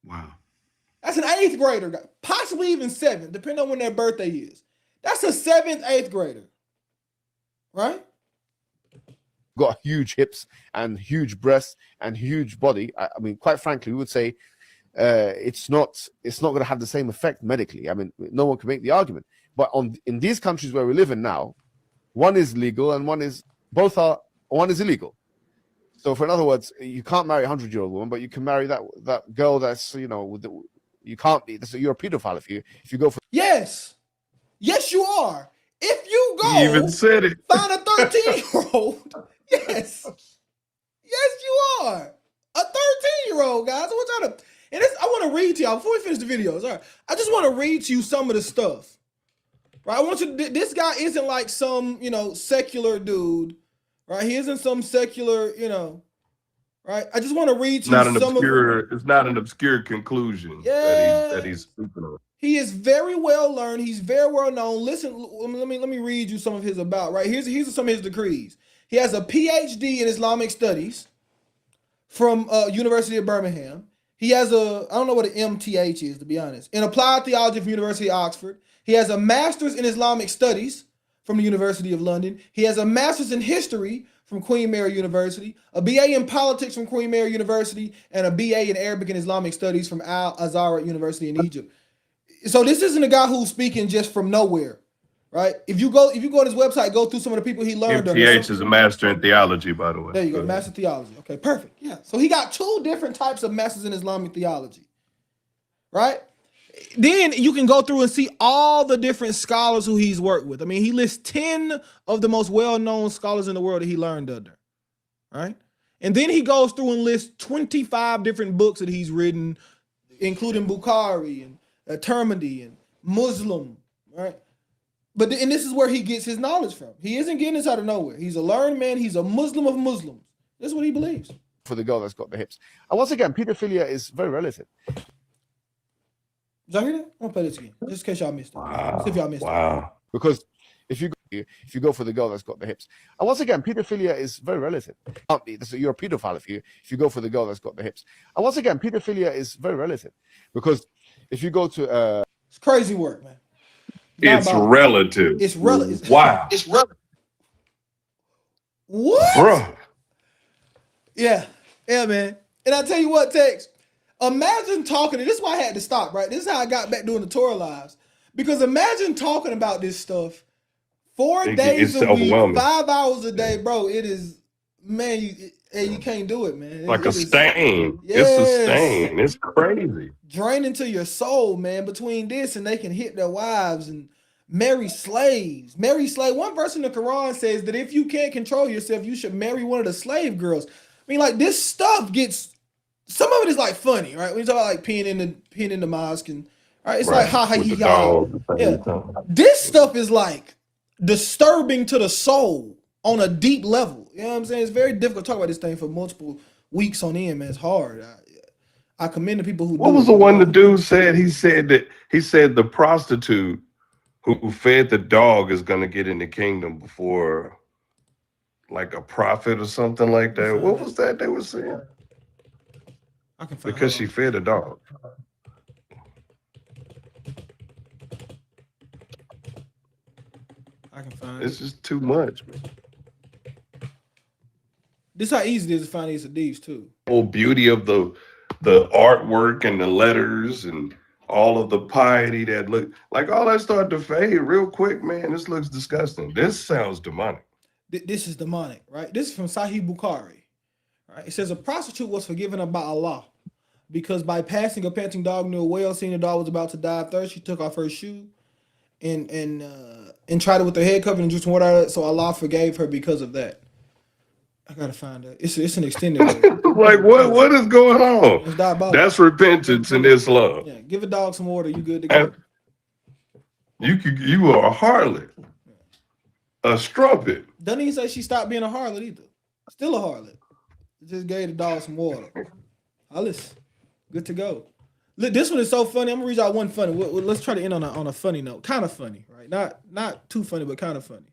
Wow. That's an 8th grader, possibly even 7th, depending on when their birthday is. That's a 7th, 8th grader, right? got huge hips and huge breasts and huge body. I mean, quite frankly, we would say it's not going to have the same effect medically. I mean, no one can make the argument. But in these countries where we live in now, one is legal and one is illegal. So, in other words, you can't marry a 100-year-old woman, but you can marry that girl that's you can't be. You're a pedophile if you go for. Yes, you are. If you go, He even said it. Find a 13-year-old. Yes, you are a 13-year-old, guys. I want to read to y'all before we finish the videos. All right, I just want to read to you some of the stuff. Right, I want you. This guy isn't like some secular dude. Right, he isn't some secular, right? I just want to read to you some of it's not an obscure conclusion that he's speaking of. He is very well learned. He's very well known. Listen, let me read you some of his about, right? Here's some of his degrees. He has a PhD in Islamic Studies from University of Birmingham. He has I don't know what an MTH is, to be honest, in Applied Theology from University of Oxford. He has a master's in Islamic Studies from the University of London. He has a master's in history from Queen Mary University, a BA in politics from Queen Mary University, and a BA in Arabic and Islamic Studies from Al-Azhar University in Egypt. So this isn't a guy who's speaking just from nowhere, right? If you go on his website, go through some of the people he learned under. MTH is a master in theology, by the way. There you go, master theology. Okay, perfect. Yeah. So he got 2 different types of masters in Islamic theology, right? Then you can go through and see all the different scholars who he's worked with. I mean, he lists 10 of the most well-known scholars in the world that he learned under, right? And then he goes through and lists 25 different books that he's written, including Bukhari and Tirmidhi and Muslim, right? And this is where he gets his knowledge from. He isn't getting this out of nowhere. He's a learned man. He's a Muslim of Muslims. This is what he believes. For the girl that's got the hips. And once again, pedophilia is very relative. Did y'all hear that? I'm gonna play this again, just in case y'all missed it. Wow. See if y'all missed it. Because if you go for the girl that's got the hips, and once again, pedophilia is very relative. You're a pedophile if you go for the girl that's got the hips. And once again, pedophilia is very relative, because if you go to it's crazy work, man. It's relative. It's relative. Wow. It's relative. What? Bro. Yeah, man. And I tell you what, Tex. Imagine talking, and this is why I had to stop, right? This is how I got back doing the Torah lives. Because imagine talking about this stuff 4 days a week, 5 hours a day, bro. It is, man, you can't do it, man. Like a stain. Yes. It's a stain. It's crazy. Draining to your soul, man, between this and they can hit their wives and marry slaves. One verse in the Quran says that if you can't control yourself, you should marry one of the slave girls. I mean, like, this stuff gets... Some of it is like funny, right? When you talk about like peeing in the mosque, and right, it's like ha ha he ha. Yeah. This stuff is like disturbing to the soul on a deep level. You know what I'm saying? It's very difficult to talk about this thing for multiple weeks on end, man. It's hard. I commend the people who. What was the one the dude said? He said the prostitute who fed the dog is gonna get in the kingdom before like a prophet or something like that. What was that they were saying? I can find because she fed a dog. I can find It's it. just too much. This how easy it is to find these hadiths too. Whole beauty of the artwork and the letters and all of the piety that look like all that started to fade real quick, man. This looks disgusting. This sounds demonic. This is demonic, right? This is from Sahih Bukhari. Right? It says a prostitute was forgiven by Allah because by passing a panting dog near a well, seeing the dog was about to die of thirst, she took off her shoe and tried it with her head covered and drew some water out of it. So Allah forgave her because of that. I gotta find it. It's an extended one. Like what is going on? It's diabolical. That's repentance in Islam. Yeah, give a dog some water, you good to go. You are a harlot, a strumpet. Doesn't even say she stopped being a harlot either. Still a harlot. Just gave the dog some water. Alice, good to go. Look, this one is so funny. I'm gonna read y'all one funny. Let's try to end on a funny note. Kind of funny, right? Not too funny, but kind of funny.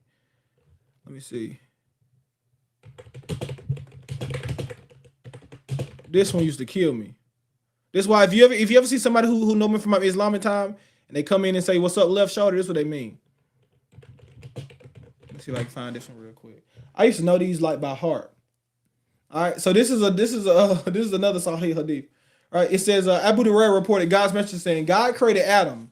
Let me see. This one used to kill me. This is why if you ever see somebody who know me from my Islamic time and they come in and say, "What's up, left shoulder?" This is what they mean. Let's see if I can find this one real quick. I used to know these like by heart. All right, so this is another Sahih hadith. All right, it says Abu Hurairah reported God's message saying, God created Adam,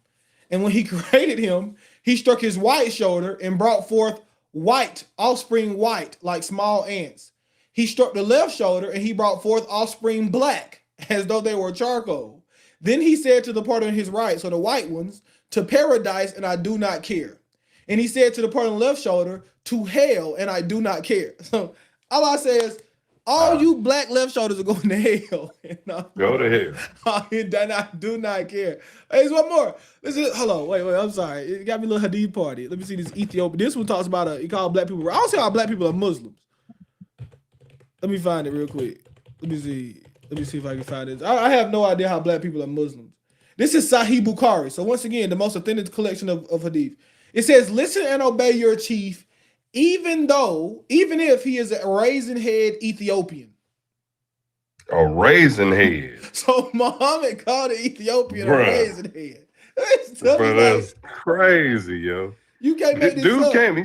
and when he created him, he struck his white shoulder and brought forth white offspring, white like small ants. He struck the left shoulder and he brought forth offspring black, as though they were charcoal. Then he said to the part on his right, so the white ones, to paradise, and I do not care. And he said to the part on the left shoulder, to hell, and I do not care. So Allah says, all you black left shoulders are going to hell. Go to hell. And I do not care. Hey, there's one more. Hold on, wait, I'm sorry. It got me a little hadith party. Let me see this Ethiopian. This one talks about he called black people. I don't see how black people are Muslims. Let me find it real quick. Let me see if I can find this. I have no idea how black people are Muslims. This is Sahih Bukhari. So once again, the most authentic collection of hadith. It says, listen and obey your chief, even if he is a raisin head Ethiopian. A raisin head. So Muhammad called an Ethiopian Bruh. a raisin head. Bro, that's crazy, yo. You can't make this Dude up. came.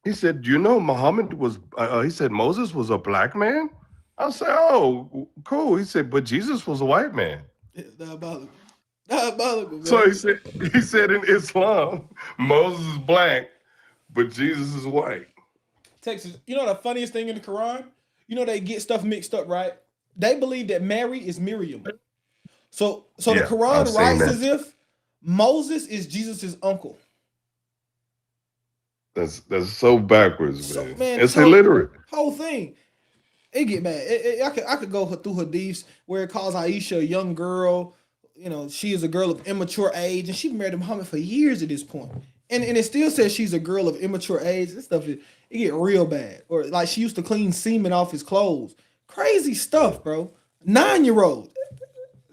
He said, you know, Muhammad was. He said Moses was a black man. I said, oh, cool. He said, but Jesus was a white man. Diabolical. Diabolical, man. So he said in Islam, Moses is black, but Jesus is white. Texas, you know the funniest thing in the Quran? You know they get stuff mixed up, right? They believe that Mary is Miriam. So the Yeah, Quran I've seen writes that. as if Moses is Jesus' uncle. That's so backwards, So, man. man, It's so- illiterate. Whole thing. It get mad. I could go through hadiths where it calls Aisha a young girl. You know, she is a girl of immature age, and she married Muhammad for years at this point. And it still says she's a girl of immature age. This stuff, it get real bad. Or like she used to clean semen off his clothes. Crazy stuff, bro. 9-year-old.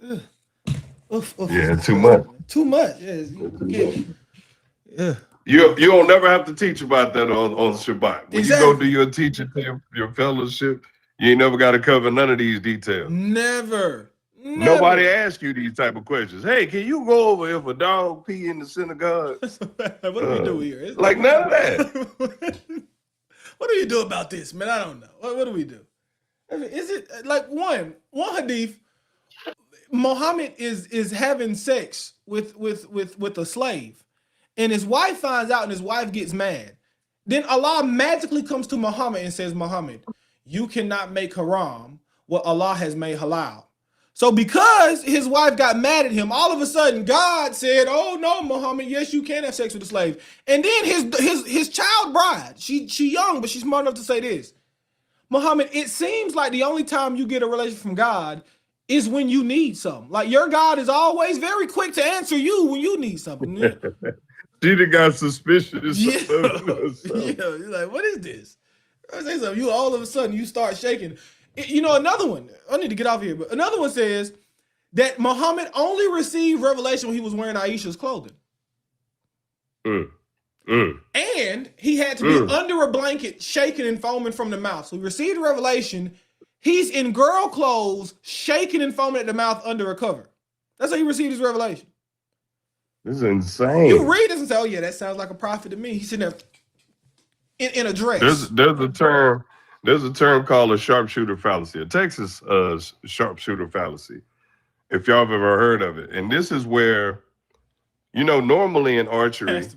Yeah, too much. Too much. Yeah. You don't never have to teach about that on Shabbat. When you go Exactly. do your teaching to your fellowship, you ain't never got to cover none of these details. Never. Nobody asks you these type of questions. Hey, can you go over if a dog pee in the synagogue? What do we do here? It's Like none of that. What do you do about this, man? I don't know. What do we do? I mean, is it like one hadith? Muhammad is having sex with a slave, and his wife finds out, and his wife gets mad. Then Allah magically comes to Muhammad and says, Muhammad, you cannot make haram what Allah has made halal. So because his wife got mad at him, all of a sudden God said, oh no, Muhammad, yes, you can have sex with a slave. And then his child bride, she young, but she's smart enough to say this. Muhammad, it seems like the only time you get a relation from God is when you need something. Like your God is always very quick to answer you when you need something. She done got suspicious. Yeah. You're like, what is this? I say something. You all of a sudden you start shaking. You know, another one. I need to get off here, but another one says that Muhammad only received revelation when he was wearing Aisha's clothing. And he had to be under a blanket, shaking and foaming from the mouth. So he received revelation. He's in girl clothes, shaking and foaming at the mouth under a cover. That's how he received his revelation. This is insane. You read this and say, "Oh yeah, that sounds like a prophet to me." He's sitting there in a dress. There's a term called a sharpshooter fallacy, a Texas sharpshooter fallacy. If y'all have ever heard of it, and this is where, normally in archery,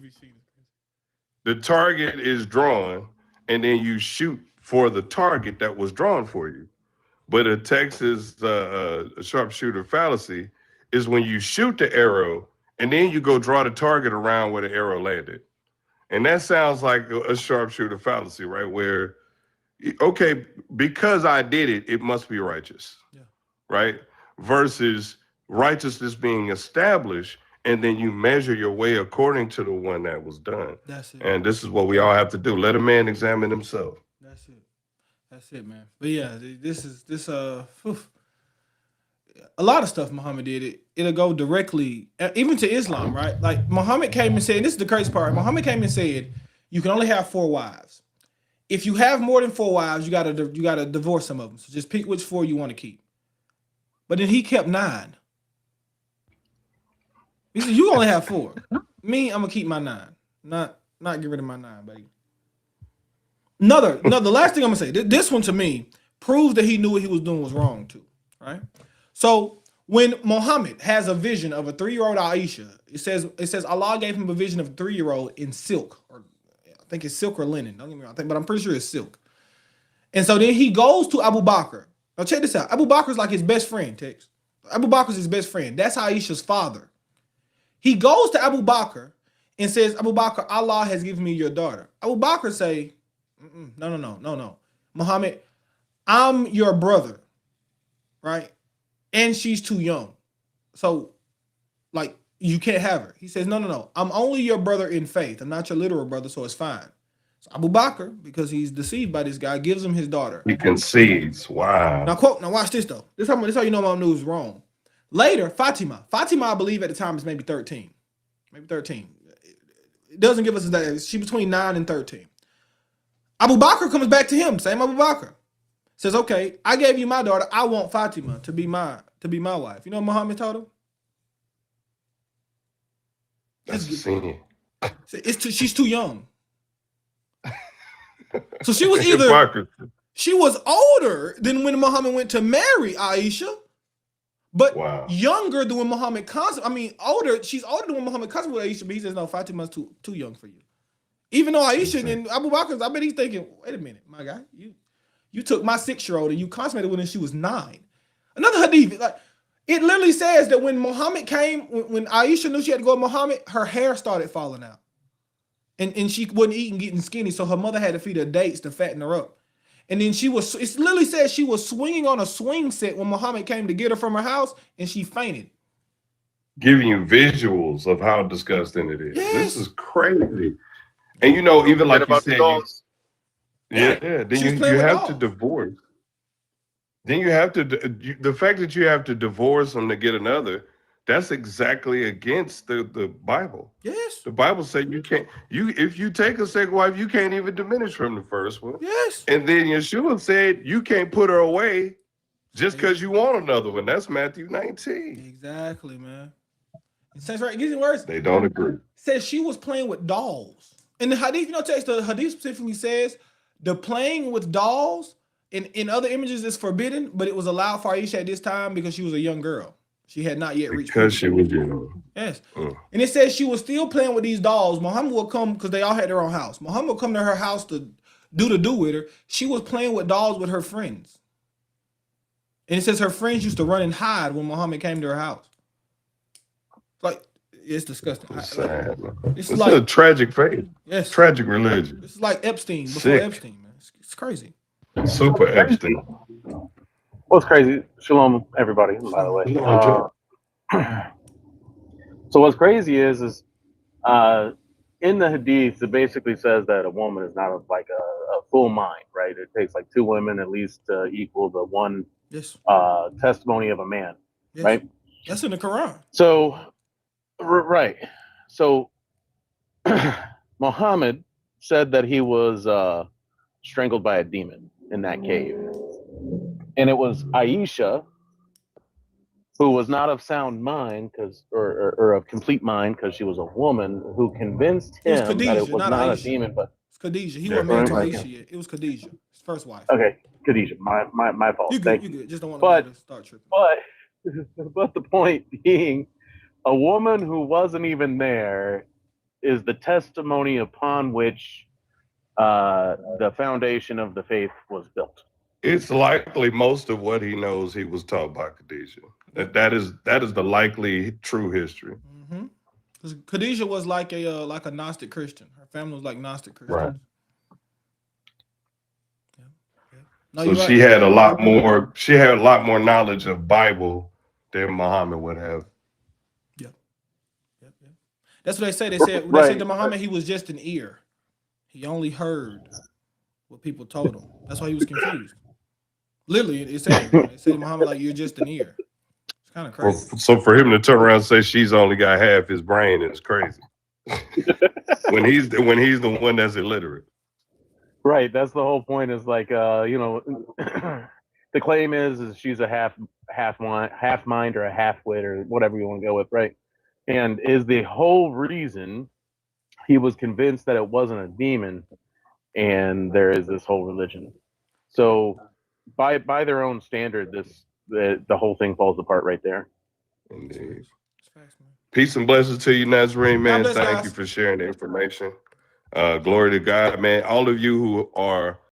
the target is drawn, and then you shoot for the target that was drawn for you. But a Texas sharpshooter fallacy is when you shoot the arrow and then you go draw the target around where the arrow landed. And that sounds like a sharpshooter fallacy, right? Where, okay, because I did it, it must be righteous, right? Versus righteousness being established, and then you measure your way according to the one that was done. That's it. And this is what we all have to do. Let a man examine himself. That's it, man. But yeah, a lot of stuff Muhammad did. It'll go directly, even to Islam, right? Like Muhammad came and said, and this is the crazy part. Muhammad came and said, you can only have 4 wives. If you have more than 4 wives, you gotta divorce some of them. So just pick which 4 you want to keep. But then he kept 9. He said, you only have 4. Me, I'm gonna keep my 9. Not get rid of my 9, buddy. The last thing I'm gonna say, this one to me proves that he knew what he was doing was wrong too, right? So when Muhammad has a vision of a 3-year-old Aisha, it says Allah gave him a vision of a 3-year-old in silk, or I think it's silk or linen. Don't get me wrong, but I'm pretty sure it's silk. And so then he goes to Abu Bakr. Now check this out. Abu Bakr's like his best friend, Tex. Abu Bakr's his best friend. That's Aisha's father. He goes to Abu Bakr and says, Abu Bakr, Allah has given me your daughter. Abu Bakr say, no. Muhammad, I'm your brother, right? And she's too young. So, like, you can't have her. He says, no. I'm only your brother in faith. I'm not your literal brother, so it's fine. So Abu Bakr, because he's deceived by this guy, gives him his daughter. He concedes. Wow. Now watch this, though. This is how you know my news is wrong. Later, Fatima, I believe at the time is maybe 13. Maybe 13. It doesn't give us that. She's between 9 and 13. Abu Bakr comes back to him, same Abu Bakr. Says, okay, I gave you my daughter. I want Fatima to be my wife. You know what Muhammad told him? That's insane. She's too young. So she was older than when Muhammad went to marry Aisha, but younger than when Muhammad older. She's older than when Muhammad consummated with Aisha, but he says, no, Fatima's too young for you. Even though Aisha and Abu Bakr, I bet he's thinking, wait a minute, my guy, you took my 6-year-old and you consummated with her when she was 9. Another hadith, like it literally says that when Muhammad came, when Aisha knew she had to go with Muhammad, her hair started falling out. And she wasn't eating, getting skinny, so her mother had to feed her dates to fatten her up. And then it literally says she was swinging on a swing set when Muhammad came to get her from her house, and she fainted. Giving you visuals of how disgusting it is. Yes. This is crazy. And even like you said, then you have to divorce. Then you have to, the fact that you have to divorce them to get another, that's exactly against the Bible. Yes. The Bible says you can't, if you take a second wife, you can't even diminish from the first one. Yes. And then Yeshua said you can't put her away just because you want another one. That's Matthew 19. Exactly, man. It says right, it gets worse. They don't agree. It says she was playing with dolls. And the hadith, the hadith specifically says the playing with dolls in other images is forbidden, but it was allowed for Aisha at this time because she was a young girl. She had not yet reached. Because she was young. Yes. And it says she was still playing with these dolls. Muhammad would come, because they all had their own house. Muhammad would come to her house to do with her. She was playing with dolls with her friends. And it says her friends used to run and hide when Muhammad came to her house. Like, it's disgusting. It's sad. It's like a tragic faith. Yes. Tragic religion. It's like Epstein before Sick. Epstein, man. It's crazy. Super Epstein. What's crazy? Shalom, everybody, by the way. So what's crazy is in the hadith, it basically says that a woman is not like a full mind, right? It takes like 2 women at least to equal the one testimony of a man, right? That's in the Quran. So, right. So Muhammad said that he was strangled by a demon in that cave. And it was Aisha, who was not of sound mind, or of complete mind, because she was a woman, who convinced It was him that it Khadijah, was not not a Aisha. demon, but It's Khadijah. He Yeah, wasn't married to right. Aisha yet. It was Khadijah, his first wife. Okay, Khadijah, my fault. You good? Thank You you. good? Just don't want But to start tripping. but the point being, a woman who wasn't even there is the testimony upon which the foundation of the faith was built. It's likely most of what he knows he was taught by Khadijah. That is the likely true history. Because Khadijah was like a Gnostic Christian. Her family was like Gnostic Christians. Right. No, So you're she right. had a lot more. She had a lot more knowledge of Bible than Muhammad would have. That's what they say. They said to Muhammad he was just an ear. He only heard what people told him. That's why he was confused. Literally, it said to Muhammad, like, you're just an ear. It's kind of crazy. So for him to turn around and say she's only got half his brain is crazy. when he's the one that's illiterate. Right. That's the whole point. Is like, the claim is she's a half mind or a half wit or whatever you want to go with, right? And is the whole reason he was convinced that it wasn't a demon, and there is this whole religion. So by their own standard, the whole thing falls apart right there. Indeed. Peace and blessings to you, Nazarene, man. bless, Thank guys. you for sharing the information. Glory to God, man. All of you who are